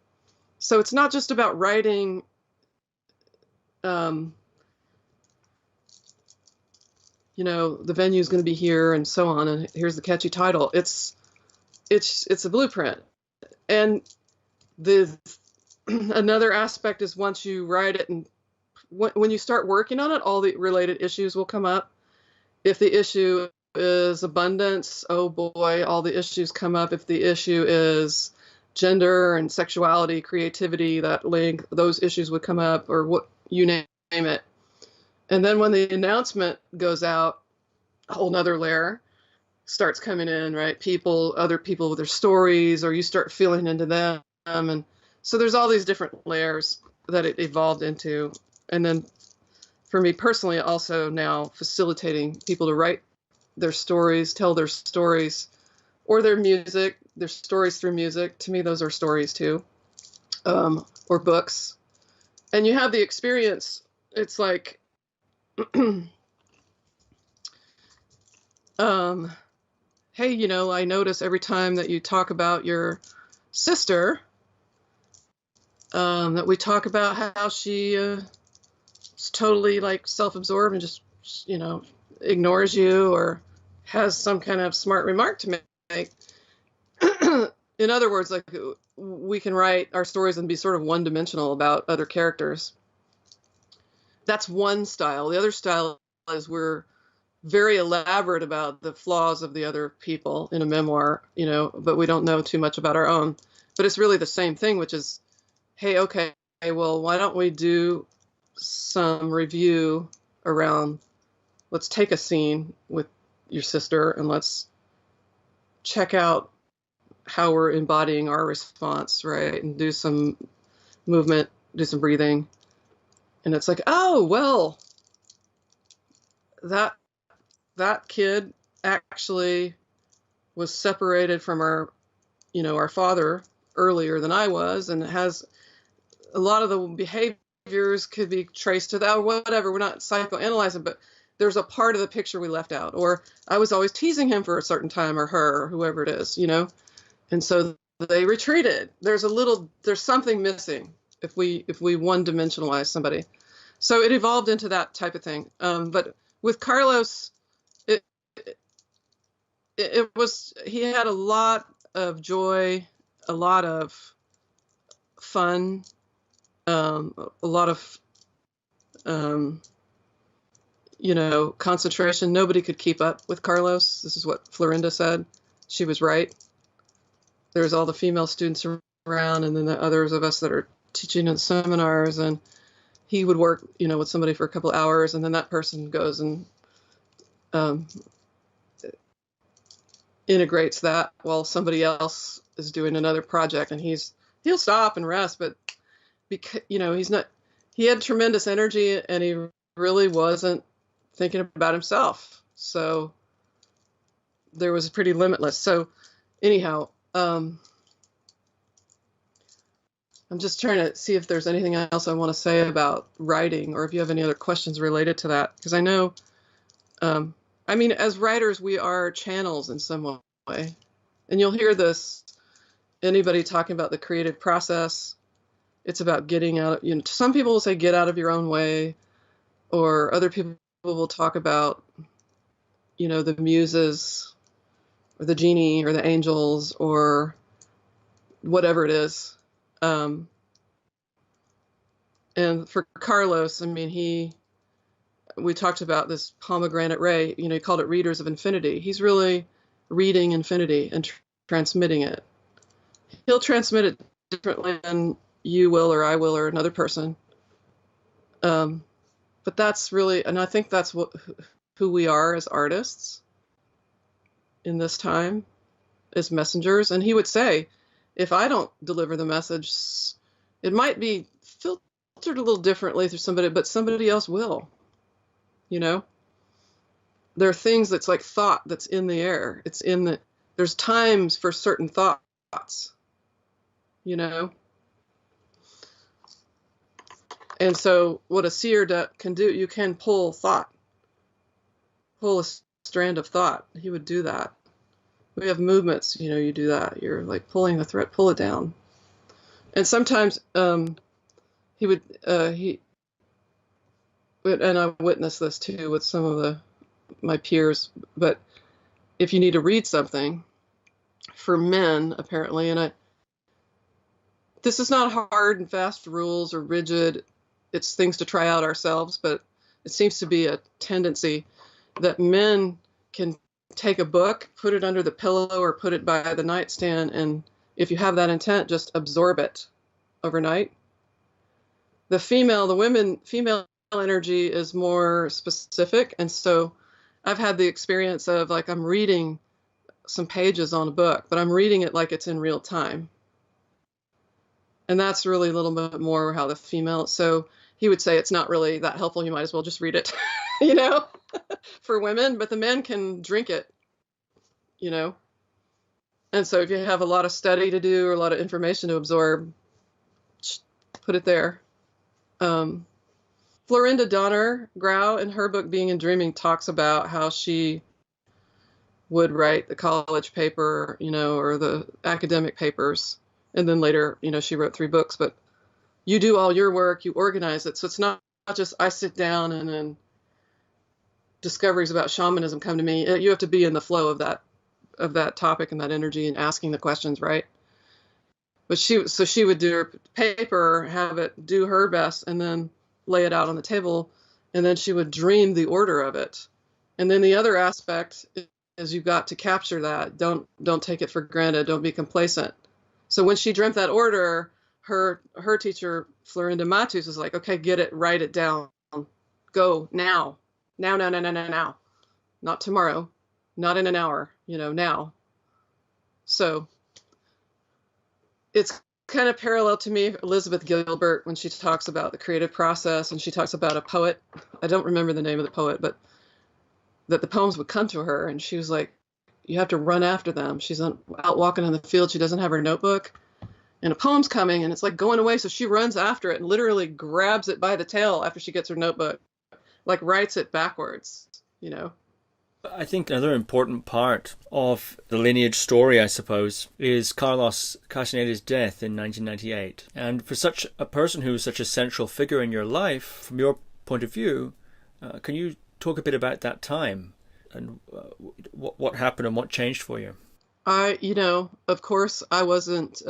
So it's not just about writing, the venue is going to be here and so on, and here's the catchy title. It's a blueprint. And another aspect is once you write it, and when you start working on it, all the related issues will come up. If the issue is abundance, oh boy, all the issues come up. If the issue is gender and sexuality, creativity, that link, those issues would come up, or what you name it. And then when the announcement goes out, a whole nother layer starts coming in, right? Other people with their stories, or you start feeling into them. And so there's all these different layers that it evolved into. And then for me personally, also now facilitating people to write their stories, tell their stories, or their music, their stories through music. To me, those are stories too, or books. And you have the experience. It's like, hey, I notice every time that you talk about your sister, that we talk about how she is totally like self-absorbed and just, ignores you, or has some kind of smart remark to make. In other words, like, we can write our stories and be sort of one-dimensional about other characters. That's one style. The other style is we're very elaborate about the flaws of the other people in a memoir, but we don't know too much about our own. But it's really the same thing, which is, hey, okay, well, why don't we do some review around, let's take a scene with your sister and let's check out how we're embodying our response, right? And do some movement, do some breathing. And it's like, oh, well, that kid actually was separated from our father earlier than I was, and has a lot of the behaviors could be traced to that, or whatever. We're not psychoanalyzing, but there's a part of the picture we left out. Or I was always teasing him for a certain time, or her, or whoever it is, And so they retreated. There's something missing if we one-dimensionalize somebody. So it evolved into that type of thing. But with Carlos, he had a lot of joy, a lot of fun, a lot of, concentration. Nobody could keep up with Carlos. This is what Florinda said. She was right. There's all the female students around, and then the others of us that are teaching in seminars, and he would work, with somebody for a couple of hours, and then that person goes and integrates that while somebody else is doing another project, and he'll stop and rest, but because he had tremendous energy, and he really wasn't thinking about himself, so there was pretty limitless. So anyhow, I'm just trying to see if there's anything else I want to say about writing, or if you have any other questions related to that, because I know, as writers, we are channels in some way, and you'll hear this, anybody talking about the creative process, it's about getting out, some people will say get out of your own way, or other people will talk about the muses or the genie or the angels or whatever it is. And for Carlos, I mean, we talked about this pomegranate ray, he called it readers of infinity. He's really reading infinity and transmitting it. He'll transmit it differently than you will or I will or another person. But that's really, and I think that's who we are as artists in this time, as messengers. And he would say, if I don't deliver the message, it might be filtered a little differently through somebody, but somebody else will. There are things that's like thought that's in the air. There's times for certain thoughts, And so what a seer can do, you can pull a strand of thought. He would do that. We have movements, you do that. You're like pulling the thread, pull it down. And sometimes and I witnessed this too with some of my peers, but if you need to read something for men, apparently, this is not hard and fast rules or rigid. It's things to try out ourselves, but it seems to be a tendency that men can take a book, put it under the pillow or put it by the nightstand, and if you have that intent, just absorb it overnight. The female energy is more specific, and so I've had the experience of like I'm reading some pages on a book, but I'm reading it like it's in real time. And that's really a little bit more how the female, so he would say it's not really that helpful. You might as well just read it, for women, but the men can drink it, And so if you have a lot of study to do or a lot of information to absorb, put it there. Florinda Donner Grau, in her book Being and Dreaming, talks about how she would write the college paper, or the academic papers. And then later, she wrote 3 books, but you do all your work, you organize it. So it's not just I sit down and then discoveries about shamanism come to me. You have to be in the flow of that topic and that energy and asking the questions, right? But she would do her paper, have it do her best, and then lay it out on the table, and then she would dream the order of it. And then the other aspect is you've got to capture that. Don't take it for granted. Don't be complacent. So when she dreamt that order, her teacher, Florinda Matus, was like, okay, get it, write it down. Go now. Now. Not tomorrow, not in an hour, now. So it's kind of parallel to me, Elizabeth Gilbert, when she talks about the creative process, and she talks about a poet. I don't remember the name of the poet, but that the poems would come to her, and she was like, you have to run after them. She's out walking in the field. She doesn't have her notebook, and a poem's coming, and it's like going away. So she runs after it and literally grabs it by the tail after she gets her notebook, like writes it backwards, I think another important part of the lineage story, I suppose, is Carlos Castaneda's death in 1998. And for such a person who is such a central figure in your life, from your point of view, can you talk a bit about that time and what happened and what changed for you? Of course, I wasn't...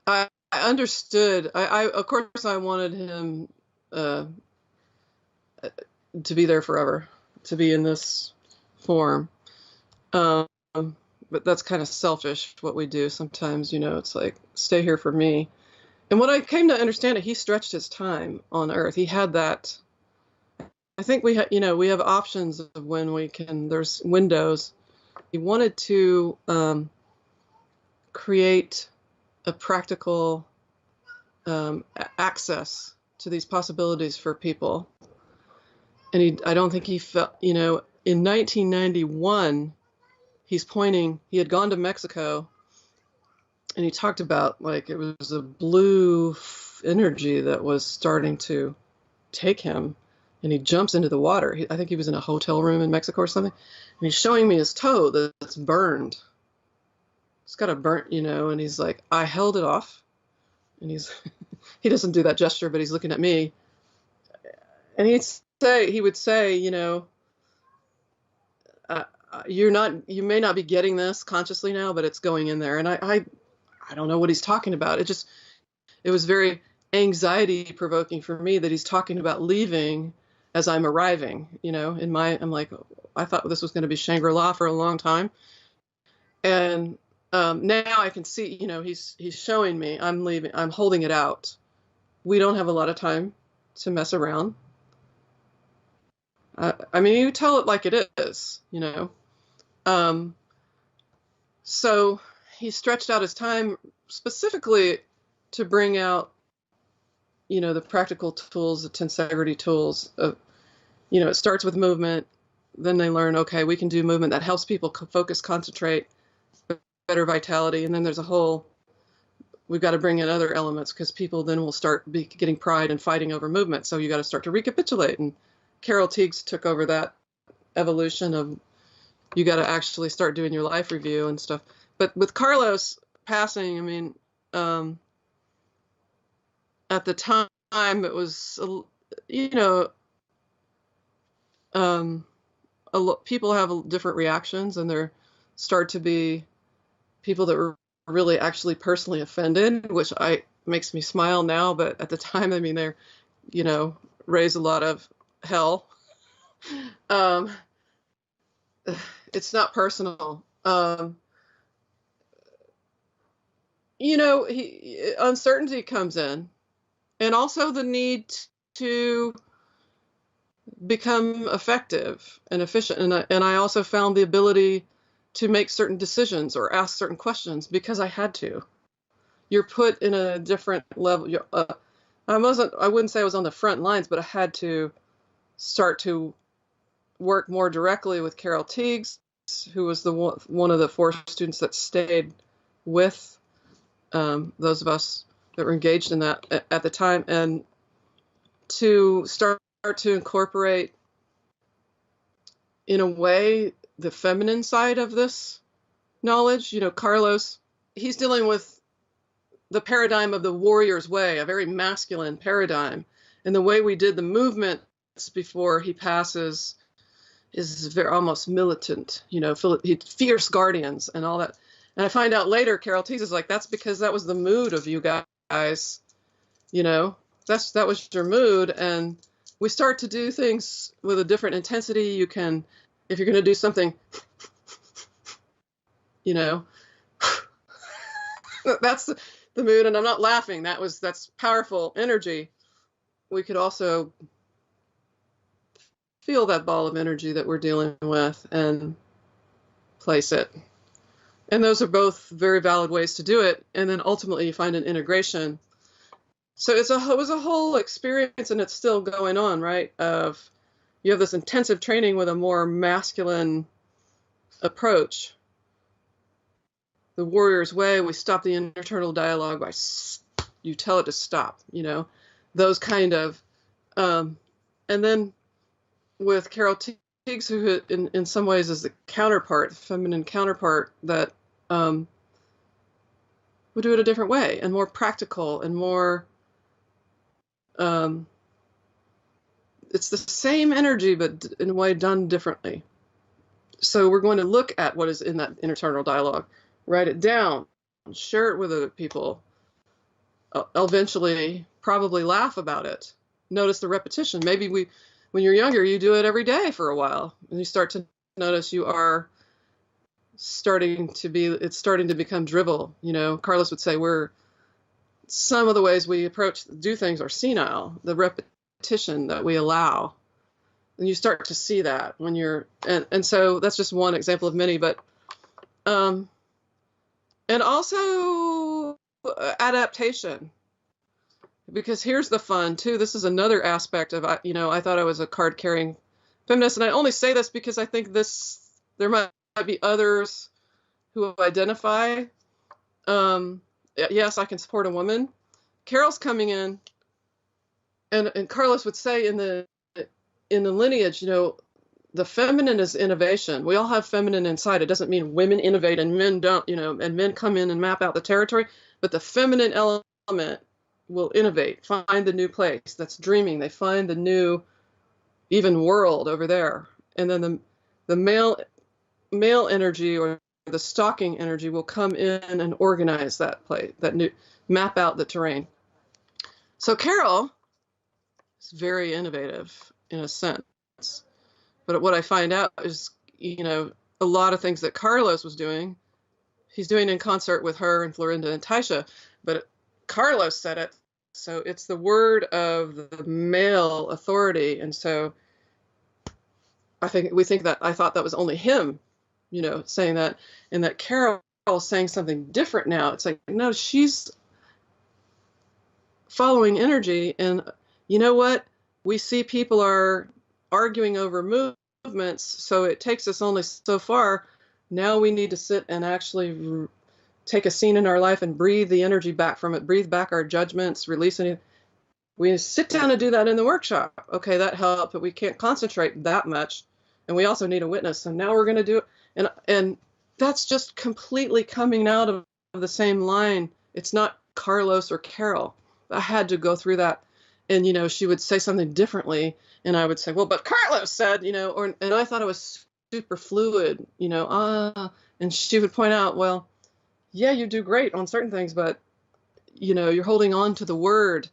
I understood. Of course, I wanted him... to be there forever, to be in this form. But that's kind of selfish, what we do sometimes, it's like, stay here for me. And what I came to understand, he stretched his time on Earth. He had that. I think we have options of when we can, there's windows. He wanted to create a practical access to these possibilities for people. And I don't think he felt, in 1991, he had gone to Mexico, and he talked about, like, it was a blue energy that was starting to take him, and he jumps into the water. I think he was in a hotel room in Mexico or something, and he's showing me his toe that's burned. It's got a burnt, and he's like, I held it off, and he doesn't do that gesture, but he's looking at me, and he would say, you know, you may not be getting this consciously now, but it's going in there. And I don't know what he's talking about. It was very anxiety provoking for me that he's talking about leaving as I'm arriving, you know, I'm like, I thought this was going to be Shangri-La for a long time. And now I can see, you know, he's showing me I'm leaving, I'm holding it out. We don't have a lot of time to mess around. I mean, you tell it like it is, you know. So he stretched out his time specifically to bring out, you know, the practical tools, the tensegrity tools. You know, it starts with movement. Then they learn, okay, we can do movement that helps people focus, concentrate, better vitality. And then there's we've got to bring in other elements because people then will start getting pride and fighting over movement. So you got to start to recapitulate. And Carol Teagues took over that evolution of you got to actually start doing your life review and stuff. But with Carlos passing, I mean, at the time it was, you know, people have different reactions, and there start to be people that were really actually personally offended, which makes me smile now. But at the time, I mean, they're, you know, raised a lot of hell. It's not personal. You know, uncertainty comes in, and also the need to become effective and efficient. And I also found the ability to make certain decisions or ask certain questions because I had to. You're put in a different level. I wouldn't say I was on the front lines, but I had to start to work more directly with Carol Teagues, who was one of the 4 students that stayed with those of us that were engaged in that at the time, and to start to incorporate, in a way, the feminine side of this knowledge. You know, Carlos, he's dealing with the paradigm of the warrior's way, a very masculine paradigm. And the way we did the movements before he passes is very almost militant, you know, fierce guardians and all that. And I find out later, Carol Teagues is like, that's because that was the mood of you guys, you know, that was your mood. And we start to do things with a different intensity. You can, if you're going to do something, you know, that's the mood. And I'm not laughing. That's powerful energy. We could also feel that ball of energy that we're dealing with and place it. And those are both very valid ways to do it. And then ultimately you find an integration. So it was a whole experience, and it's still going on, right? You have this intensive training with a more masculine approach. The warrior's way, we stop the internal dialogue by you tell it to stop, you know, those kind of. And then with Carol Teagues, who in some ways is the counterpart, the feminine counterpart, that would do it a different way and more practical and more. It's the same energy, but in a way done differently. So we're going to look at what is in that internal dialogue, write it down, share it with other people. Eventually, probably laugh about it. Notice the repetition. Maybe when you're younger, you do it every day for a while, and you start to notice you are it's starting to become drivel. You know, Carlos would say some of the ways we do things are senile, the repetition that we allow. And you start to see that when and so that's just one example of many, but, and also adaptation, because here's the fun too. This is another aspect of, you know, I thought I was a card carrying feminist, and I only say this because I think there might be others who identify, yes, I can support a woman. Carol's coming in, and Carlos would say in the lineage, you know, the feminine is innovation. We all have feminine inside. It doesn't mean women innovate and men don't, you know, and men come in and map out the territory, but the feminine element will innovate, find the new place. That's dreaming. They find the new even world over there. And then the male energy, or the stalking energy, will come in and organize that play, map out the terrain. So Carol is very innovative in a sense. But what I find out is, a lot of things that Carlos was doing, he's doing in concert with her and Florinda and Taisha, but Carlos said it. So it's the word of the male authority. And so I thought that was only him, saying that, and that Carol is saying something different now. It's like, no, she's following energy. And you know what? We see people are arguing over movements, so it takes us only so far. Now we need to sit and actually take a scene in our life and breathe the energy back from it, breathe back our judgments, release it. We sit down and do that in the workshop. Okay, that helped, but we can't concentrate that much. And we also need a witness. So now we're going to do it. And that's just completely coming out of the same line. It's not Carlos or Carol. I had to go through that. And, she would say something differently. And I would say, well, but Carlos said, and I thought it was super fluid, and she would point out, well, yeah, you do great on certain things, but, you're holding on to the word.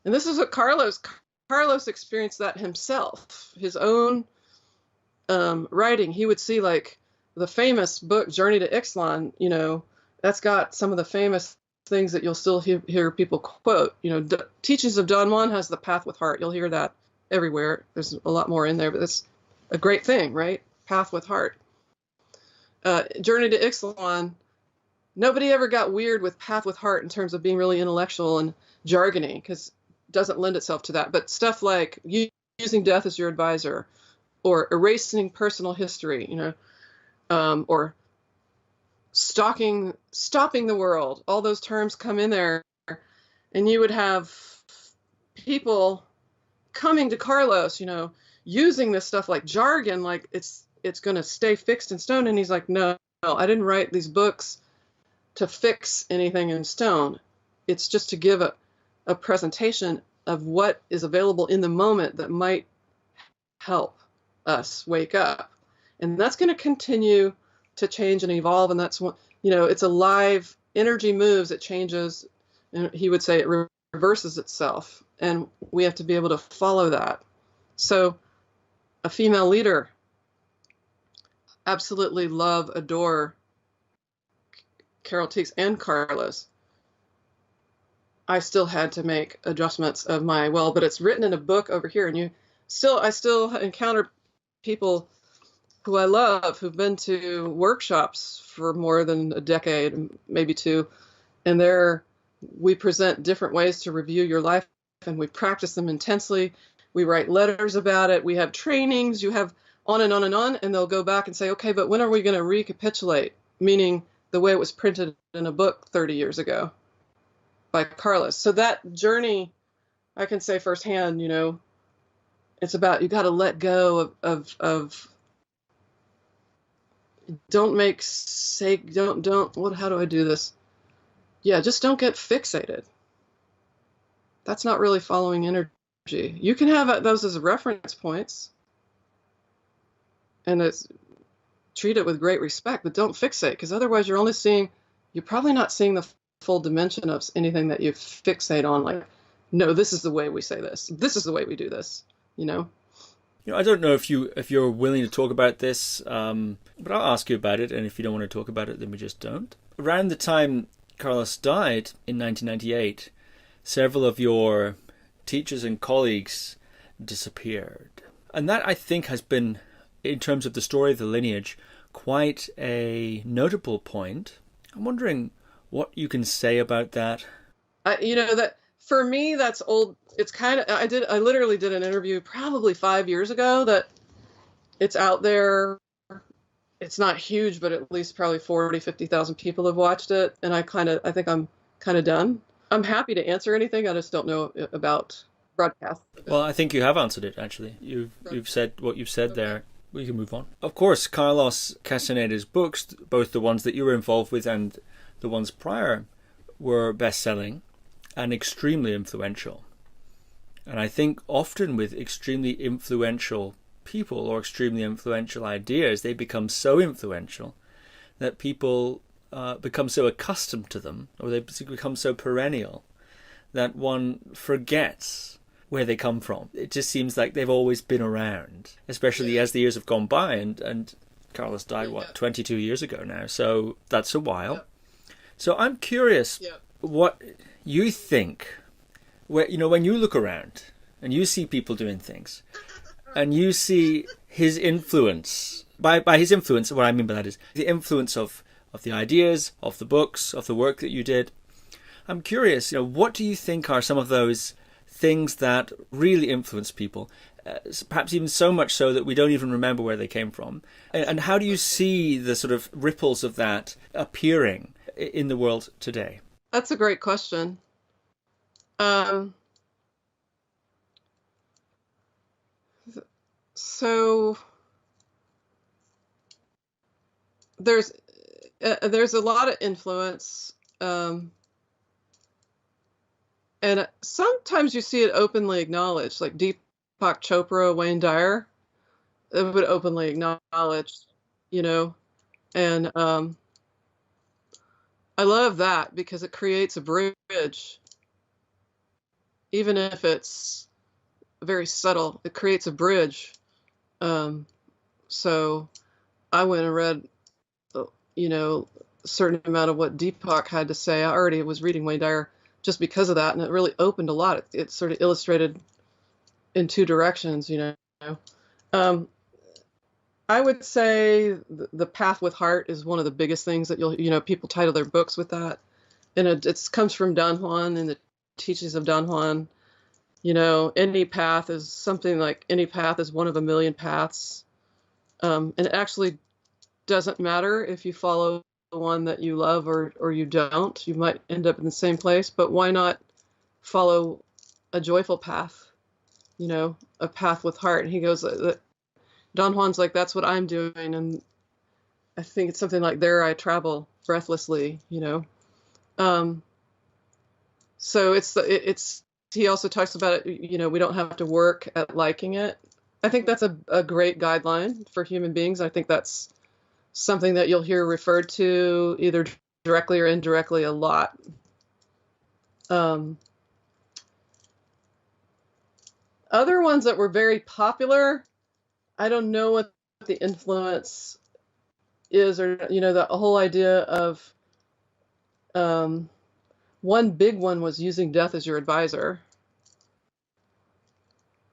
And this is what Carlos experienced that himself, his own writing. He would see, like, the famous book, Journey to Ixtlan, that's got some of the famous things that you'll still hear people quote. Teachings of Don Juan has the path with heart. You'll hear that everywhere. There's a lot more in there, but it's a great thing, right? Path with heart. Journey to Ixtlan, nobody ever got weird with path with heart in terms of being really intellectual and jargony, because it doesn't lend itself to that. But stuff like using death as your advisor, or erasing personal history, or stopping the world, all those terms come in there. And you would have people coming to Carlos, using this stuff like jargon, like it's going to stay fixed in stone. And he's like, no, I didn't write these books to fix anything in stone. It's just to give a presentation of what is available in the moment that might help us wake up. And that's going to continue to change and evolve. And that's what, it's a live, energy moves, it changes. And he would say it reverses itself. And we have to be able to follow that. So a female leader, absolutely love, adore Carol Teeks and Carlos. I still had to make adjustments of but it's written in a book over here. And I still encounter people who I love, who've been to workshops for more than a decade, maybe two, and we present different ways to review your life, and we practice them intensely. We write letters about it. We have trainings. You have on and on and on, and they'll go back and say, okay, but when are we going to recapitulate? Meaning the way it was printed in a book 30 years ago by Carlos. So that journey, I can say firsthand, it's about, you got to let go of how do I do this? Yeah, just don't get fixated. That's not really following energy. You can have those as reference points and treat it with great respect, but don't fixate, because otherwise you're probably not seeing the full dimension of anything that you fixate on. Like, no, this is the way we say this. This is the way we do this, I don't know if you're willing to talk about this, but I'll ask you about it, and if you don't want to talk about it, then we just don't. Around the time Carlos died in 1998, several of your teachers and colleagues disappeared. And that, I think, has been, in terms of the story of the lineage, quite a notable point. I'm wondering what you can say about that. That for me, that's old. It's kind of, I literally did an interview probably 5 years ago that it's out there. It's not huge, but at least probably 50,000 people have watched it. And I think I'm kind of done. I'm happy to answer anything. I just don't know about broadcast. Well, I think you have answered it, actually. You've said what you've said there. We can move on. Of course, Carlos Castaneda's books, both the ones that you were involved with and the ones prior, were best-selling and extremely influential. And I think often with extremely influential people or extremely influential ideas, they become so influential that people become so accustomed to them, or they become so perennial, that one forgets where they come from. It just seems like they've always been around, especially as the years have gone by. And Carlos died, 22 years ago now, so that's a while. So I'm curious what you think, when you look around and you see people doing things, and you see his influence. By his influence, what I mean by that is the influence of the ideas, of the books, of the work that you did. I'm curious, what do you think are some of those things that really influence people, perhaps even so much so that we don't even remember where they came from? And how do you see the sort of ripples of that appearing in the world today? That's a great question. So there's a lot of influence, and sometimes you see it openly acknowledged, like Deepak Chopra, Wayne Dyer, it would openly acknowledge, and I love that because it creates a bridge, even if it's very subtle. It creates a bridge. So I went and read, a certain amount of what Deepak had to say. I already was reading Wayne Dyer just because of that, and it really opened a lot. It sort of illustrated in two directions, I would say the path with heart is one of the biggest things that people title their books with that. And it comes from Don Juan and the teachings of Don Juan. Any path is something like any path is one of a million paths. And it actually doesn't matter if you follow the one that you love or you don't. You might end up in the same place, but why not follow a joyful path, a path with heart? And he goes, Don Juan's like, that's what I'm doing. And I think it's something like, there I travel breathlessly, So he also talks about it, we don't have to work at liking it. I think that's a great guideline for human beings. I think that's something that you'll hear referred to either directly or indirectly a lot. Other ones that were very popular, I don't know what the influence is, or, the whole idea of, one big one was using death as your advisor.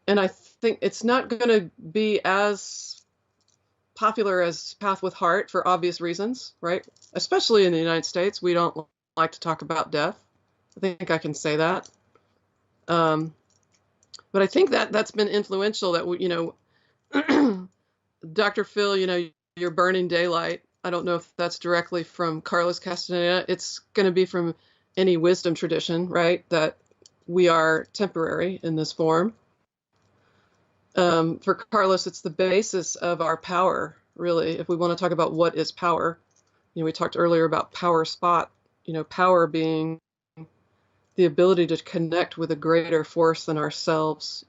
And I think it's not going to be as popular as Path with Heart for obvious reasons, right? Especially in the United States, we don't like to talk about death. I think I can say that. But I think that's been influential, that, Dr. Phil, your Burning Daylight, I don't know if that's directly from Carlos Castaneda. It's going to be from any wisdom tradition, right? That we are temporary in this form. For Carlos, it's the basis of our power, really. If we want to talk about what is power, we talked earlier about power spot, power being the ability to connect with a greater force than ourselves,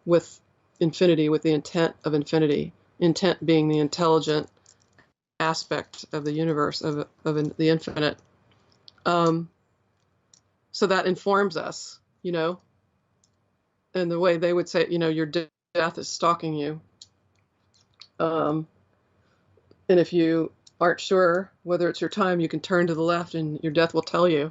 with infinity, with the intent of infinity, intent being the intelligent aspect of the universe, of the infinite. So that informs us, and the way they would say, your death is stalking you. And if you aren't sure whether it's your time, you can turn to the left and your death will tell you.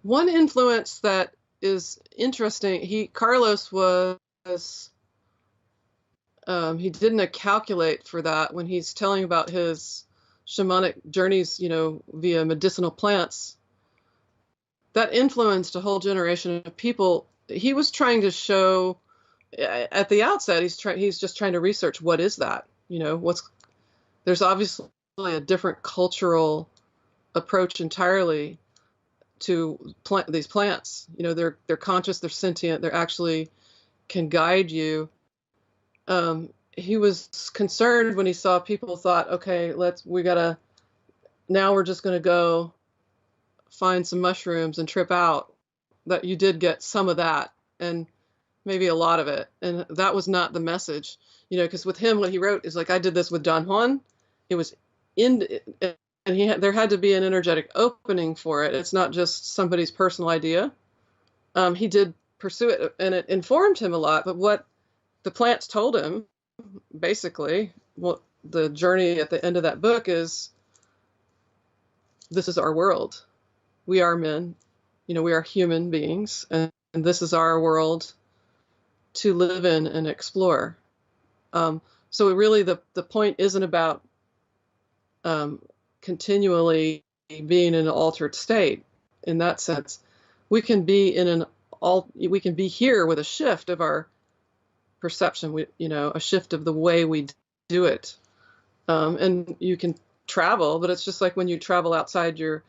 One influence that is interesting, Carlos was, he didn't calculate for that when he's telling about his shamanic journeys, via medicinal plants. That influenced a whole generation of people. He was trying to show, at the outset, he's just trying to research what is that, there's obviously a different cultural approach entirely to these plants. They're conscious, they're sentient, they're actually can guide you. He was concerned when he saw people thought, okay, we gotta now we're just going to go find some mushrooms and trip out, that you did get some of that and maybe a lot of it. And that was not the message, because with him, what he wrote is like, I did this with Don Juan. It was in, and there had to be an energetic opening for it. It's not just somebody's personal idea. He did pursue it, and it informed him a lot. But what the plants told him, basically, what the journey at the end of that book is, this is our world. We are men, we are human beings, and this is our world to live in and explore. So really the point isn't about continually being in an altered state. In that sense, we can be we can be here with a shift of our perception, a shift of the way we do it. And you can travel, but it's just like when you travel outside you're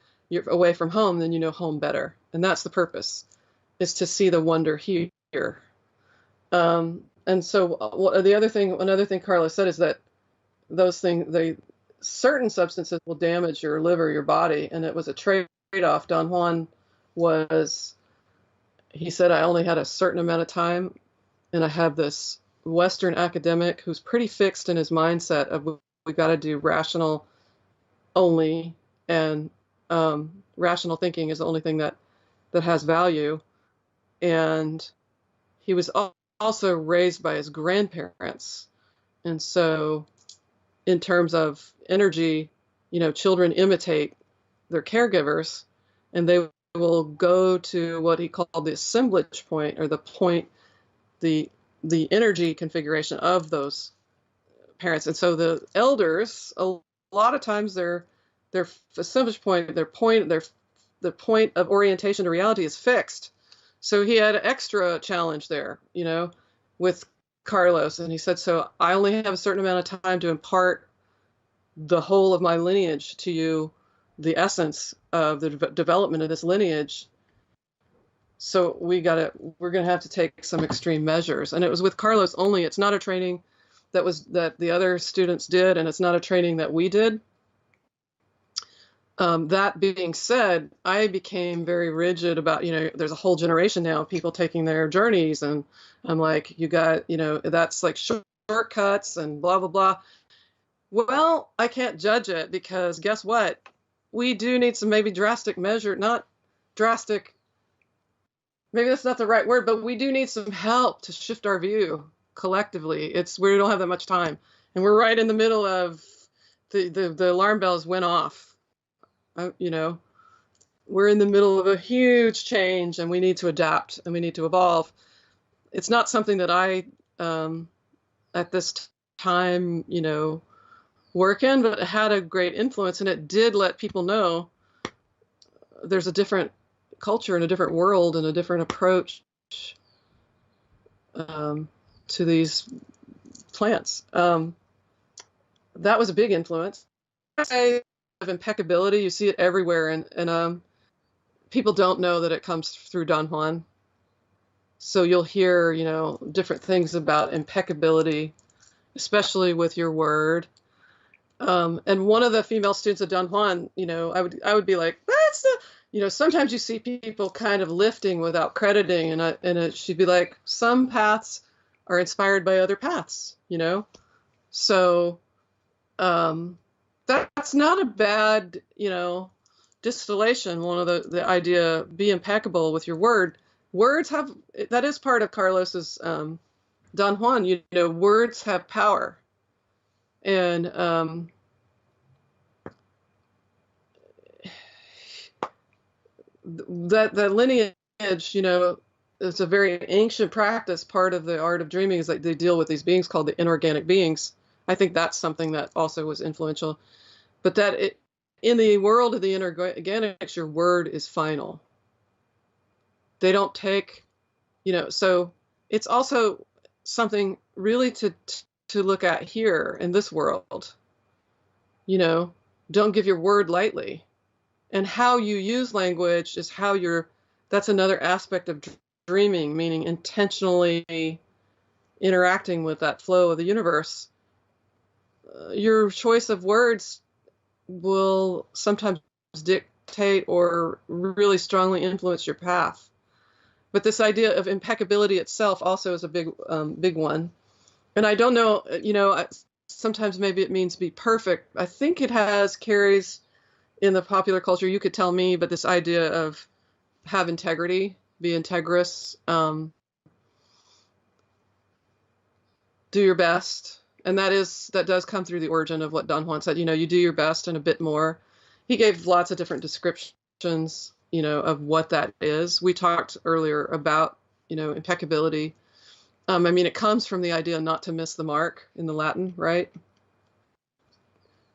away from home, then you know home better. And that's the purpose, is to see the wonder here. And so another thing Carlos said is that those things, certain substances will damage your liver, your body, and it was a trade-off. Don Juan he said, I only had a certain amount of time, and I have this Western academic who's pretty fixed in his mindset of we got to do rational only, and rational thinking is the only thing that has value. And he was also raised by his grandparents, and so in terms of energy, children imitate their caregivers, and they will go to what he called the assemblage point, or the point, the energy configuration of those parents. And so the elders, a lot of times their assemblage point, the point of orientation to reality is fixed. So he had an extra challenge there, with Carlos. And he said, so I only have a certain amount of time to impart the whole of my lineage to you, the essence of the development of this lineage. So we're going to have to take some extreme measures. And it was with Carlos only. It's not a training that the other students did, and it's not a training that we did. That being said, I became very rigid about, there's a whole generation now of people taking their journeys, and I'm like, you got, that's like shortcuts and blah, blah, blah. Well, I can't judge it, because guess what? We do need some maybe drastic measure, not drastic, maybe that's not the right word, but we do need some help to shift our view collectively. We don't have that much time. And we're right in the middle of the alarm bells went off. We're in the middle of a huge change, and we need to adapt and we need to evolve. It's not something that I, at this time, work in, but it had a great influence, and it did let people know there's a different culture and a different world and a different approach to these plants. That was a big influence. Of impeccability, you see it everywhere, and people don't know that it comes through Don Juan. So you'll hear, different things about impeccability, especially with your word. And one of the female students of Don Juan, I would be like, that's the, sometimes you see people kind of lifting without crediting, and she'd be like, some paths are inspired by other paths, So that's not a bad, distillation. One of the idea, be impeccable with your word. Words that is part of Carlos's Don Juan. Words have power. And that lineage, it's a very ancient practice. Part of the art of dreaming is that they deal with these beings called the inorganic beings. I think that's something that also was influential. But in the world of the inorganics, your word is final. They don't take, so it's also something really to look at here in this world. Don't give your word lightly. And how you use language is that's another aspect of dreaming, meaning intentionally interacting with that flow of the universe. Your choice of words will sometimes dictate or really strongly influence your path. But this idea of impeccability itself also is a big one. And I don't know, sometimes maybe it means be perfect. I think it carries in the popular culture, you could tell me, but this idea of have integrity, be integrous, do your best. And that does come through the origin of what Don Juan said. You do your best and a bit more. He gave lots of different descriptions, of what that is. We talked earlier about, impeccability. It comes from the idea not to miss the mark in the Latin, right?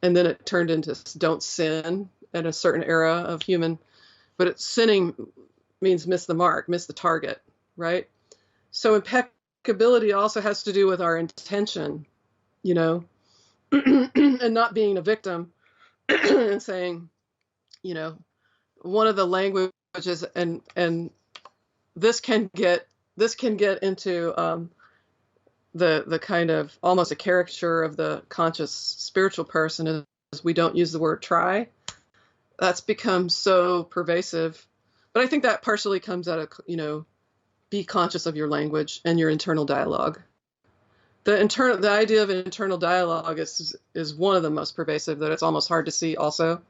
And then it turned into don't sin at a certain era of human, but sinning means miss the mark, miss the target, right? So impeccability also has to do with our intention, and not being a victim and saying, one of the languages, and this can get into the kind of almost a caricature of the conscious spiritual person is we don't use the word try. That's become so pervasive. But I think that partially comes out of, be conscious of your language and your internal dialogue. The idea of internal dialogue is one of the most pervasive, that it's almost hard to see also,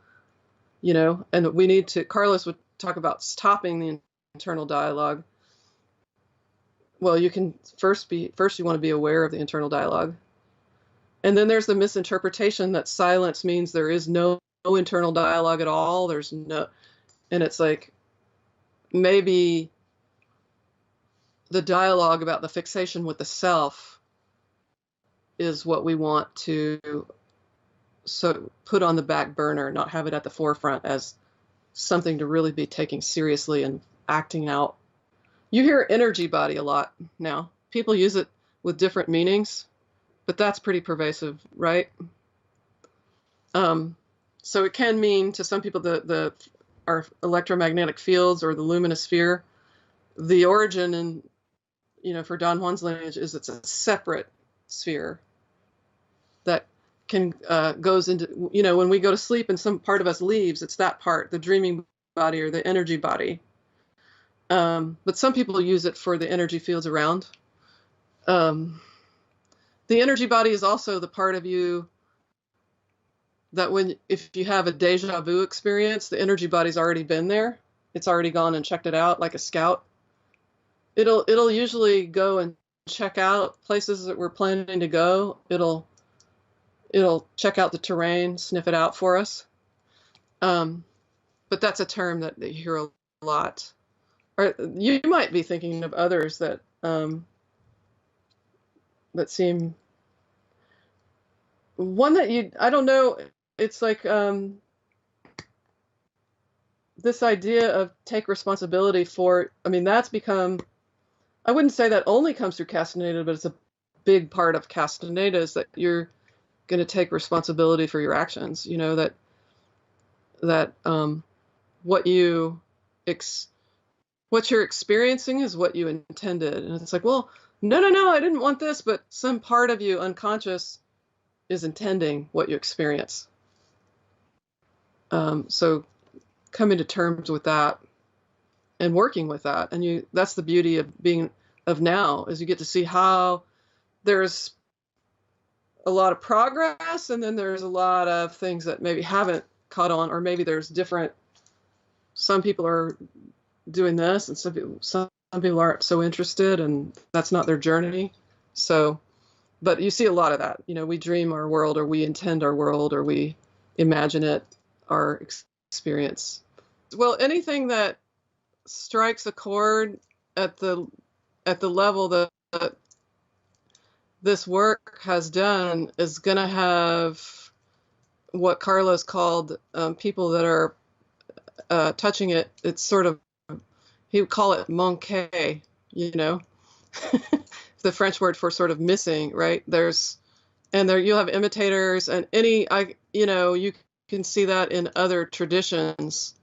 and we need to, Carlos would talk about stopping the internal dialogue. Well, you can first you want to be aware of the internal dialogue. And then there's the misinterpretation that silence means there is no internal dialogue at all. And it's like, maybe the dialogue about the fixation with the self is what we want to put on the back burner, not have it at the forefront as something to really be taking seriously and acting out. You hear energy body a lot now. People use it with different meanings, but that's pretty pervasive, right? So it can mean to some people our electromagnetic fields or the luminous sphere. The origin and for Don Juan's lineage is it's a separate sphere that can goes into when we go to sleep and some part of us leaves, it's that part, the dreaming body or the energy body. But some people use it for the energy fields around. The energy body is also the part of you that if you have a deja vu experience, the energy body's already been there. It's already gone and checked it out like a scout. It'll usually go and check out places that we're planning to go. It'll check out the terrain, sniff it out for us. But that's a term that you hear a lot. Or you might be thinking of others that seem. One that I don't know. It's like this idea of take responsibility for. That's become. I wouldn't say that only comes through Castaneda, but it's a big part of Castaneda is that you're going to take responsibility for your actions. That what you're experiencing is what you intended. And it's like, well, no, I didn't want this, but some part of you unconscious is intending what you experience. So coming to terms with that and working with that. And that's the beauty of now is you get to see how there's a lot of progress and then there's a lot of things that maybe haven't caught on, or maybe there's some people are doing this and some people aren't so interested and that's not their journey. So, but you see a lot of that, we dream our world or we intend our world or we imagine it, our experience. Well, anything that strikes a chord at the level that this work has done is going to have what Carlos called people that are touching it. It's sort of, he would call it manqué, the French word for sort of missing, right? You'll have imitators and you can see that in other traditions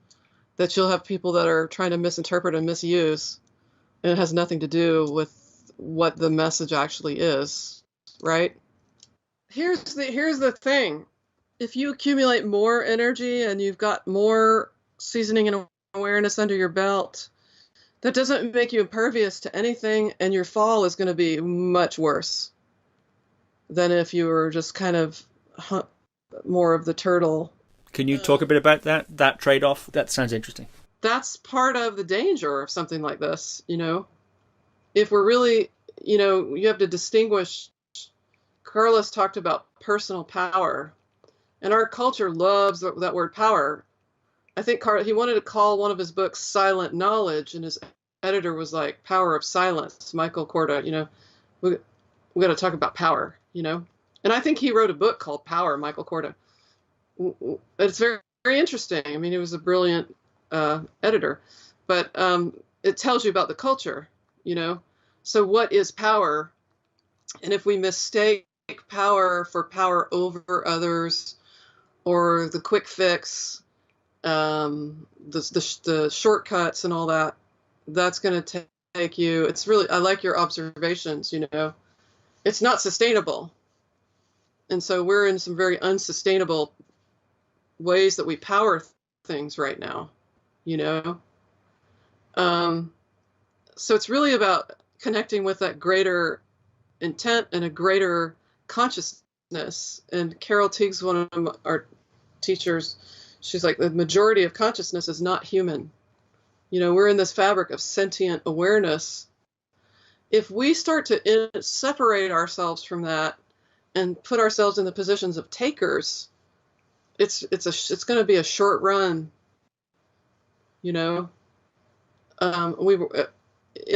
that you'll have people that are trying to misinterpret and misuse, and it has nothing to do with what the message actually is, right? Here's the thing. if you accumulate more energy and you've got more seasoning and awareness under your belt, that doesn't make you impervious to anything, and your fall is going to be much worse than if you were just kind of more of the turtle. Can you talk a bit about that trade-off? That sounds interesting. That's part of the danger of something like this, If we're really, you have to distinguish. Carlos talked about personal power, and our culture loves that word power. I think he wanted to call one of his books Silent Knowledge, and his editor was like, Power of Silence, Michael Korda, we got to talk about power, And I think he wrote a book called Power, Michael Korda. It's very, very interesting. I mean, he was a brilliant editor, but it tells you about the culture, So what is power? And if we mistake power for power over others, or the quick fix, the shortcuts and all that, that's going to take you. It's really, I like your observations, It's not sustainable. And so we're in some very unsustainable ways that we power things right now, So it's really about connecting with that greater intent and a greater consciousness. And Carol Teague's one of our teachers. She's like, the majority of consciousness is not human. We're in this fabric of sentient awareness. If we start to separate ourselves from that and put ourselves in the positions of takers, it's going to be a short run. It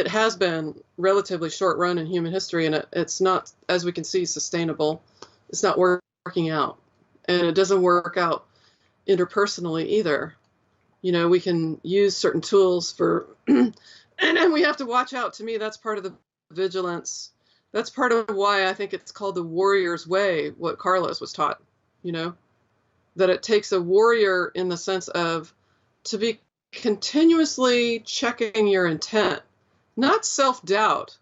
has been relatively short run in human history, and it's not, as we can see, sustainable. It's not working out, and it doesn't work out interpersonally either. We can use certain tools for, and we have to watch out. To me, that's part of the vigilance. That's part of why I think it's called the warrior's way, what Carlos was taught, that it takes a warrior in the sense of to be continuously checking your intent, not self-doubt,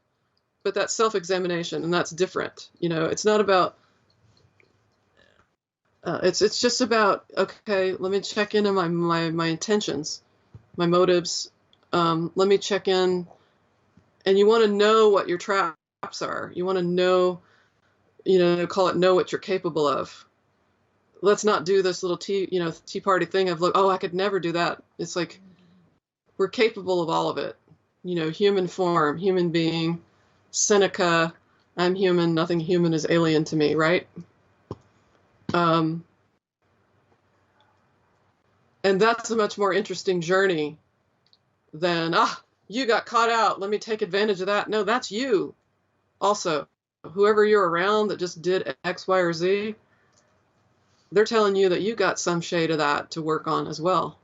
but that self-examination, and that's different. It's not about, it's just about, okay, let me check into my intentions, my motives. Let me check in, and you want to know what your traps are. You want to know, call it know what you're capable of. Let's not do this little tea party thing of, look, I could never do that. It's like, we're capable of all of it. Human form, human being, Seneca, I'm human, nothing human is alien to me, right? And that's a much more interesting journey than, you got caught out, let me take advantage of that. No, that's you also. Whoever you're around that just did X, Y, or Z, they're telling you that you got some shade of that to work on as well,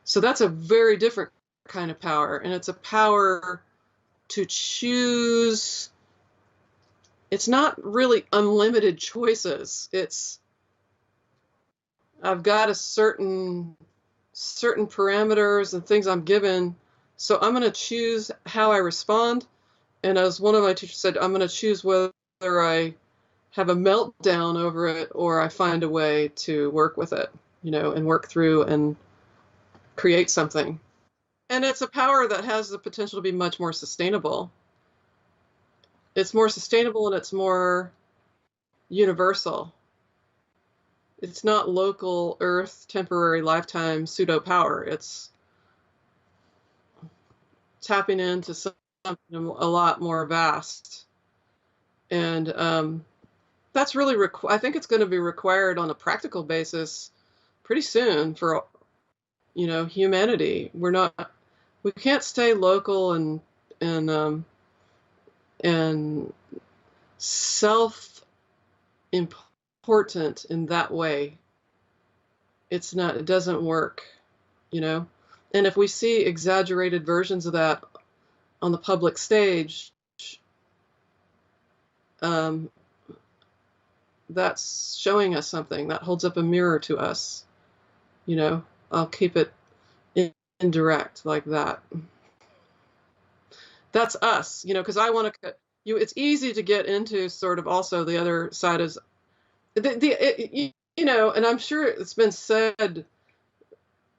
So that's a very different kind of power, and it's a power to choose. It's not really unlimited choices. It's, I've got a certain parameters and things I'm given, so I'm going to choose how I respond. And as one of my teachers said, I'm going to choose whether I have a meltdown over it or I find a way to work with it, and work through and create something. And it's a power that has the potential to be much more sustainable. It's more sustainable, and it's more universal. It's not local earth, temporary lifetime pseudo power. It's tapping into something a lot more vast. And that's really, I think it's going to be required on a practical basis pretty soon for, humanity. We can't stay local and self-important in that way. It doesn't work, And if we see exaggerated versions of that on the public stage, that's showing us something that holds up a mirror to us. I'll keep it indirect like that. That's us, because I want to. It's easy to get into sort of also the other side is And I'm sure it's been said,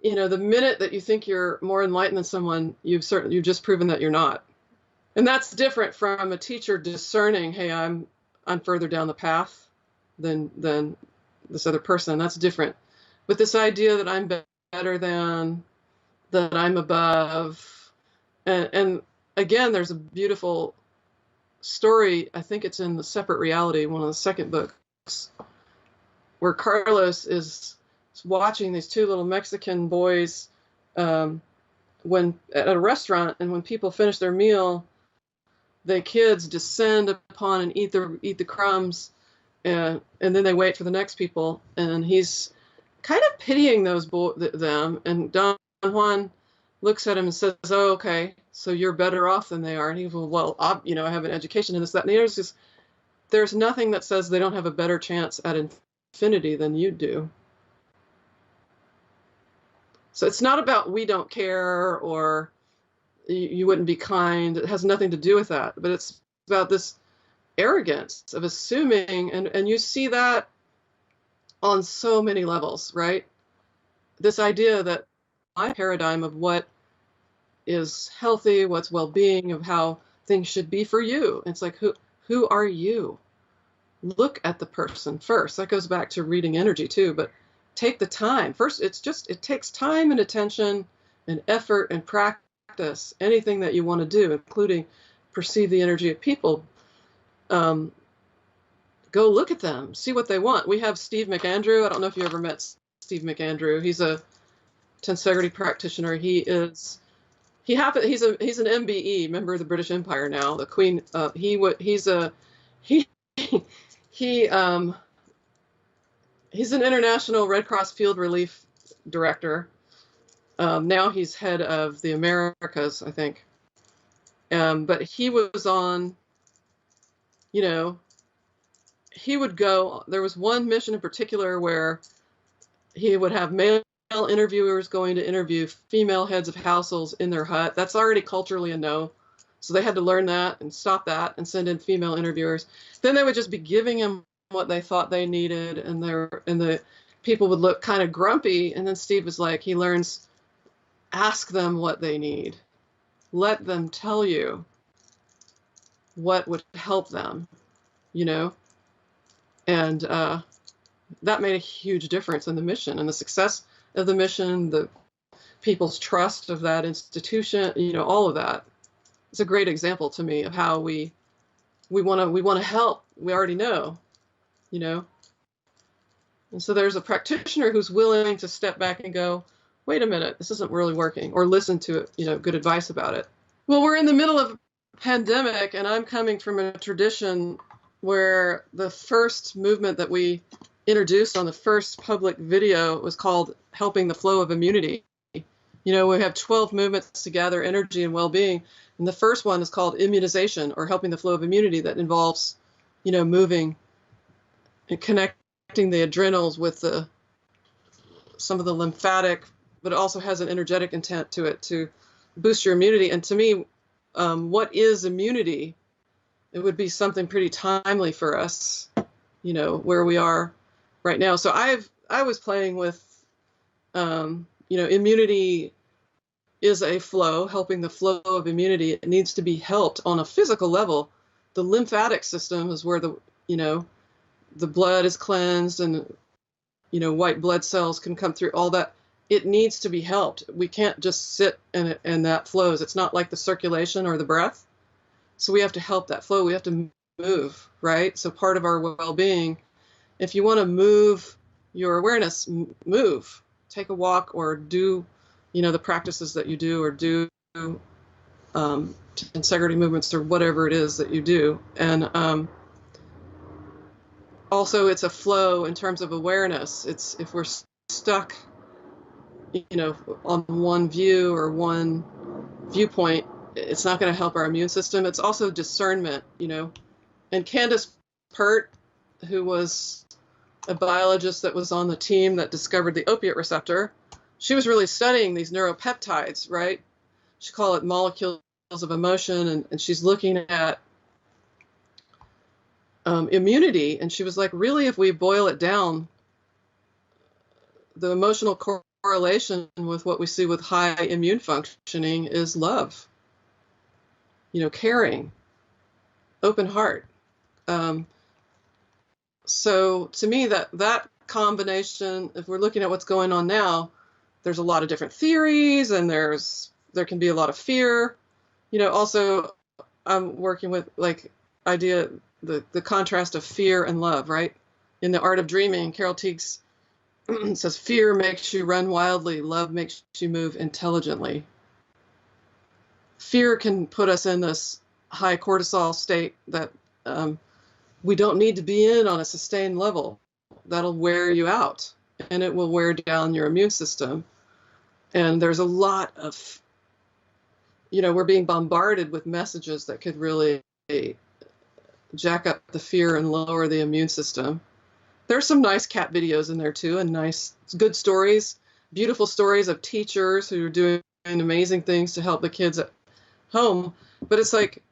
the minute that you think you're more enlightened than someone, you've just proven that you're not. And that's different from a teacher discerning, hey, I'm further down the path than this other person. That's different. But this idea that I'm better than, that I'm above, and again, there's a beautiful story, I think it's in The Separate Reality, one of the second books, where Carlos is watching these two little Mexican boys when at a restaurant, and when people finish their meal, the kids descend upon and eat the crumbs, and then they wait for the next people, and he's kind of pitying them, and Don Juan looks at him and says, "Oh, okay, so you're better off than they are." And he goes, "Well, I have an education in this, that, and the other." There's nothing that says they don't have a better chance at infinity than you do. So it's not about we don't care or you wouldn't be kind. It has nothing to do with that. But it's about this arrogance of assuming, and you see that on so many levels, right? This idea that my paradigm of what is healthy, what's well-being, of how things should be for you. It's like, who are you? Look at the person first. That goes back to reading energy too, but take the time. First, it takes time and attention and effort and practice, anything that you want to do, including perceive the energy of people. Go look at them, see what they want. We have Steve McAndrew. I don't know if you ever met Steve McAndrew. He's a tensegrity practitioner. He's an MBE, member of the British Empire now. The Queen. He's an international Red Cross field relief director. Now he's head of the Americas, I think. But he was on, he would go, there was one mission in particular where he would have male interviewers going to interview female heads of households in their hut. That's already culturally a no. So they had to learn that and stop that and send in female interviewers. Then they would just be giving him what they thought they needed, and the people would look kind of grumpy. And then Steve was like, he learns, ask them what they need. Let them tell you what would help them, And that made a huge difference in the mission and the success of the mission, the people's trust of that institution, all of that. It's a great example to me of how we want to help. We already know, And so there's a practitioner who's willing to step back and go, wait a minute, this isn't really working, or listen to good advice about it. Well, we're in the middle of a pandemic, and I'm coming from a tradition where the first movement that we introduced on the first public video was called Helping the Flow of Immunity. We have 12 movements to gather energy and well-being, and the first one is called immunization, or helping the flow of immunity, that involves, moving and connecting the adrenals with some of the lymphatic, but it also has an energetic intent to it to boost your immunity. And to me, what is immunity? It would be something pretty timely for us, where we are right now. So I was playing with, immunity is a flow, helping the flow of immunity. It needs to be helped on a physical level. The lymphatic system is where the blood is cleansed, and, white blood cells can come through, all that. It needs to be helped. We can't just sit and that flows. It's not like the circulation or the breath. So we have to help that flow. We have to move, right? So part of our well-being, if you want to move your awareness, move. Take a walk, or do, the practices that you do, or do tensegrity movements, or whatever it is that you do. And also, it's a flow in terms of awareness. It's if we're stuck, on one view or one viewpoint, it's not going to help our immune system. It's also discernment, And Candace Pert, who was a biologist that was on the team that discovered the opiate receptor, she was really studying these neuropeptides, right? She called it molecules of emotion, and she's looking at immunity. And she was like, really, if we boil it down, the emotional correlation with what we see with high immune functioning is love, caring, open heart. So to me, that combination, if we're looking at what's going on now, there's a lot of different theories, and there can be a lot of fear. Also, I'm working with the contrast of fear and love, right? In The Art of Dreaming, Carol Teagues says, fear makes you run wildly, love makes you move intelligently. Fear can put us in this high cortisol state that we don't need to be in on a sustained level. That'll wear you out, and it will wear down your immune system. And there's a lot of, we're being bombarded with messages that could really jack up the fear and lower the immune system. There's some nice cat videos in there too, and nice, good stories, beautiful stories of teachers who are doing amazing things to help the kids at home. But it's like,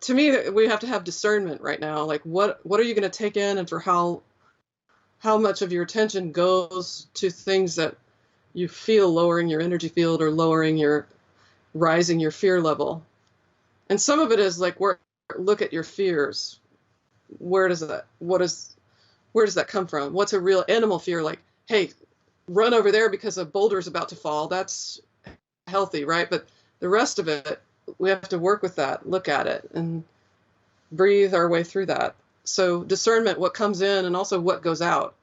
to me, we have to have discernment right now. Like, what are you going to take in, and for how much of your attention goes to things that you feel lowering your energy field or rising your fear level. And some of it is like, look at your fears. Where does that come from? What's a real animal fear? Like, hey, run over there because a boulder is about to fall. That's healthy, right? But the rest of it, we have to work with that, look at it, and breathe our way through that. So discernment, what comes in and also what goes out.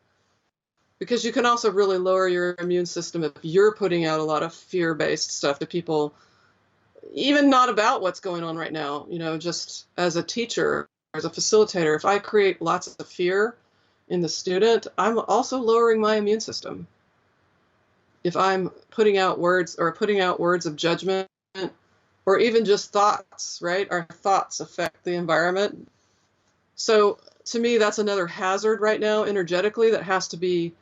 Because you can also really lower your immune system if you're putting out a lot of fear-based stuff to people, even not about what's going on right now. Just as a teacher, as a facilitator, if I create lots of fear in the student, I'm also lowering my immune system. If I'm putting out words of judgment, or even just thoughts, right? Our thoughts affect the environment. So to me, that's another hazard right now, energetically, that has to be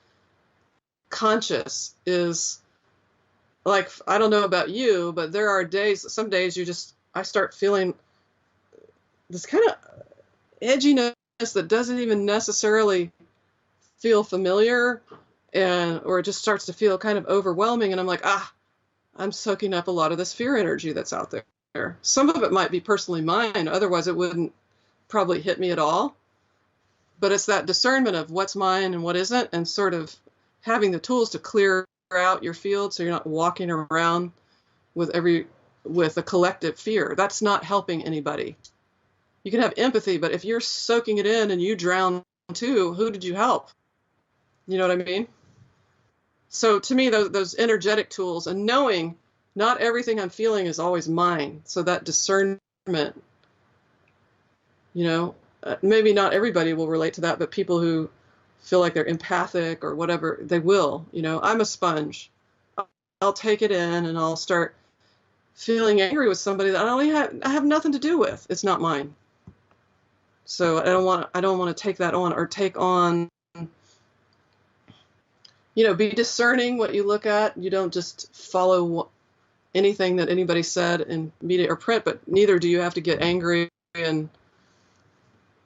conscious. Is like, I don't know about you, but there are some days I start feeling this kind of edginess that doesn't even necessarily feel familiar, or it just starts to feel kind of overwhelming. And I'm like, I'm soaking up a lot of this fear energy that's out there. Some of it might be personally mine, otherwise it wouldn't probably hit me at all. But it's that discernment of what's mine and what isn't, and sort of having the tools to clear out your field so you're not walking around with a collective fear. That's not helping anybody. You can have empathy, but if you're soaking it in and you drown too, who did you help? You know what I mean? So to me, those energetic tools, and knowing not everything I'm feeling is always mine. So that discernment, maybe not everybody will relate to that, but people who feel like they're empathic or whatever, they will. I'm a sponge. I'll take it in, and I'll start feeling angry with somebody that I have nothing to do with. It's not mine. So I don't want to take that on, or take on, be discerning what you look at. You don't just follow anything that anybody said in media or print, but neither do you have to get angry and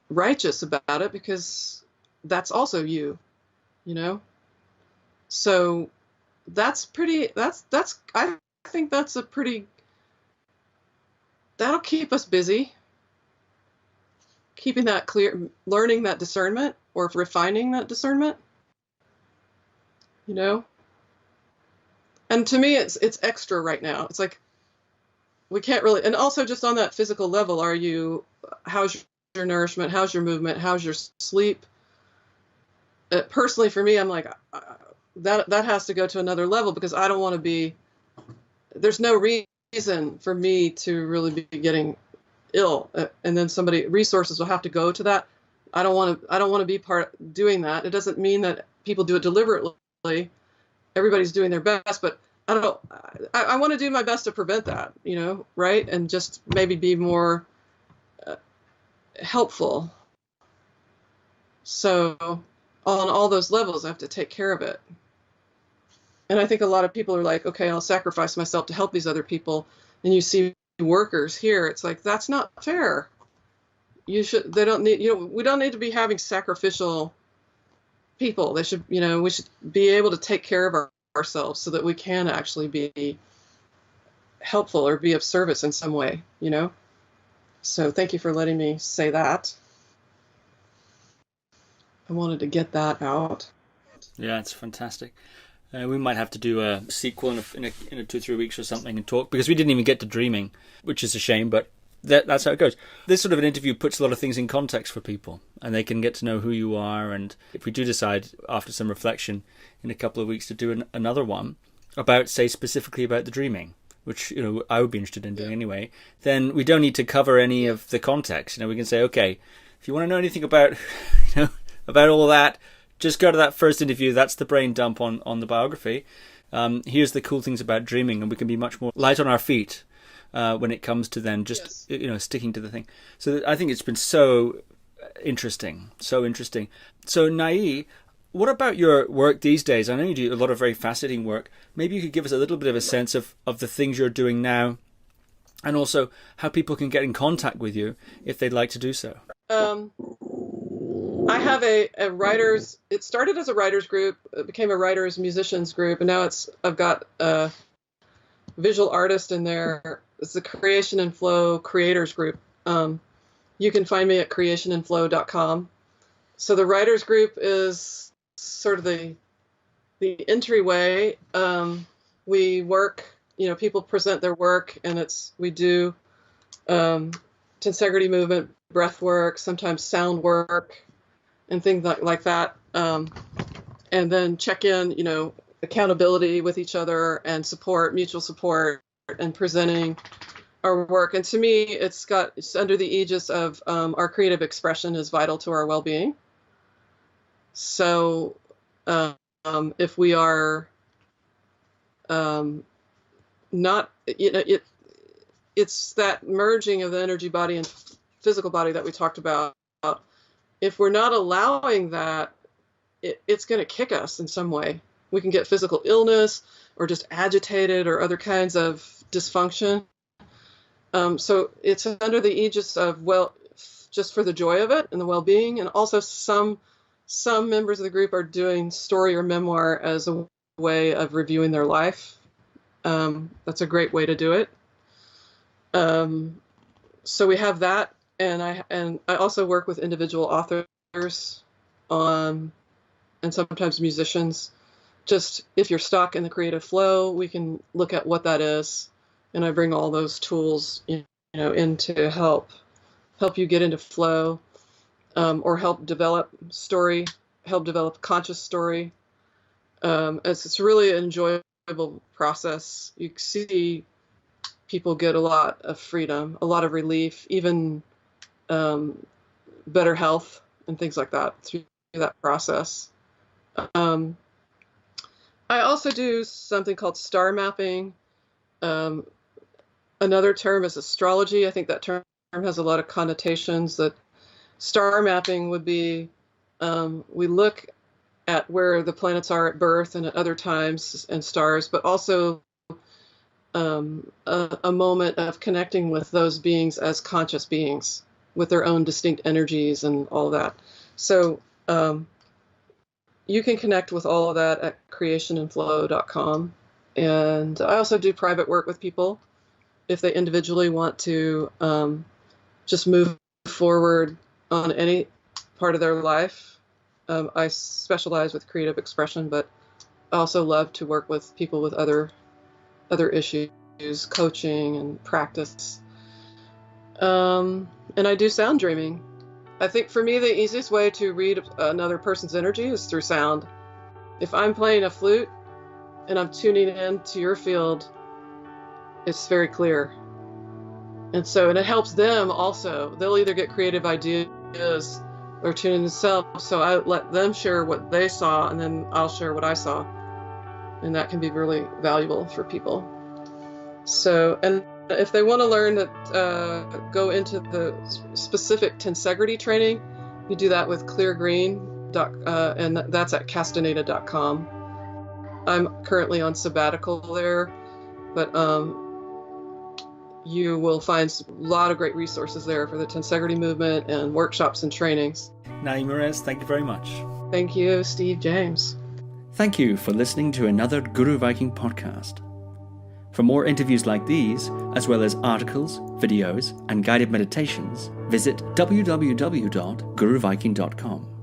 righteous about it, because that's also you. So I think that's that'll keep us busy, keeping that clear, learning that discernment, or refining that discernment, And to me, it's extra right now. It's like, we can't really, and also just on that physical level, how's your nourishment? How's your movement? How's your sleep? Personally, for me, I'm like, that has to go to another level, because I don't want to be, there's no reason for me to really be getting ill. And then resources will have to go to that. I don't want to be doing that. It doesn't mean that people do it deliberately. Everybody's doing their best, but I want to do my best to prevent that, right? And just maybe be more helpful. So on all those levels, I have to take care of it. And I think a lot of people are like, okay, I'll sacrifice myself to help these other people. And you see workers here, it's like, that's not fair. they don't need, we don't need to be having sacrificial people. They should, we should be able to take care of ourselves so that we can actually be helpful or be of service in some way, So thank you for letting me say that. I wanted to get that out. Yeah, it's fantastic. We might have to do a sequel in a 2-3 weeks or something and talk, because we didn't even get to dreaming, which is a shame, but that's how it goes. This sort of an interview puts a lot of things in context for people, and they can get to know who you are. And if we do decide after some reflection in a couple of weeks to do another one about, say, specifically about the dreaming, which I would be interested in doing anyway, then we don't need to cover any of the context. We can say, okay, if you want to know anything about about all that, just go to that first interview. That's the brain dump on the biography. Here's the cool things about dreaming, and we can be much more light on our feet when it comes to then just sticking to the thing. So I think it's been so interesting. So Nyei, what about your work these days? I know you do a lot of very fascinating work. Maybe you could give us a little bit of a sense of the things you're doing now, and also how people can get in contact with you if they'd like to do so. I have a writers. It started as a writers group. It became a writers musicians group, and now I've got a visual artist in there. It's the Creation and Flow Creators Group. You can find me at creationandflow.com. So the writers group is sort of the entryway. We work. People present their work, and we do tensegrity movement, breath work, sometimes sound work, and things like that. And then check in, accountability with each other and mutual support, and presenting our work. And to me, it's under the aegis of our creative expression is vital to our well-being. So if we are not, it's that merging of the energy body and physical body that we talked about. If we're not allowing that, it's going to kick us in some way. We can get physical illness or just agitated or other kinds of dysfunction. So it's under the aegis of, just for the joy of it and the well-being. And also some members of the group are doing story or memoir as a way of reviewing their life. That's a great way to do it. So we have that. And I also work with individual authors and sometimes musicians. Just if you're stuck in the creative flow, we can look at what that is, and I bring all those tools, in to help you get into flow, or help develop conscious story. It's really an enjoyable process. You see people get a lot of freedom, a lot of relief, even better health and things like that through that process. I also do something called star mapping. Another term is astrology. I think that term has a lot of connotations. That star mapping would be, we look at where the planets are at birth and at other times and stars, but also a moment of connecting with those beings as conscious beings with their own distinct energies and all that. So you can connect with all of that at creationandflow.com. And I also do private work with people if they individually want to just move forward on any part of their life. I specialize with creative expression, but I also love to work with people with other issues, coaching and practice. And I do sound dreaming. I think for me, the easiest way to read another person's energy is through sound. If I'm playing a flute and I'm tuning in to your field, it's very clear. And it helps them also. They'll either get creative ideas or tune in themselves. So I let them share what they saw, and then I'll share what I saw. And that can be really valuable for people. So, and if they want to learn that, go into the specific tensegrity training, you do that with Clear Green, and that's at Castaneda.com. I'm currently on sabbatical there, but you will find a lot of great resources there for the tensegrity movement and workshops and trainings. Nyei Murez, thank you very much. Thank you, Steve James. Thank you for listening to another Guru Viking podcast. For more interviews like these, as well as articles, videos, and guided meditations, visit www.guruviking.com.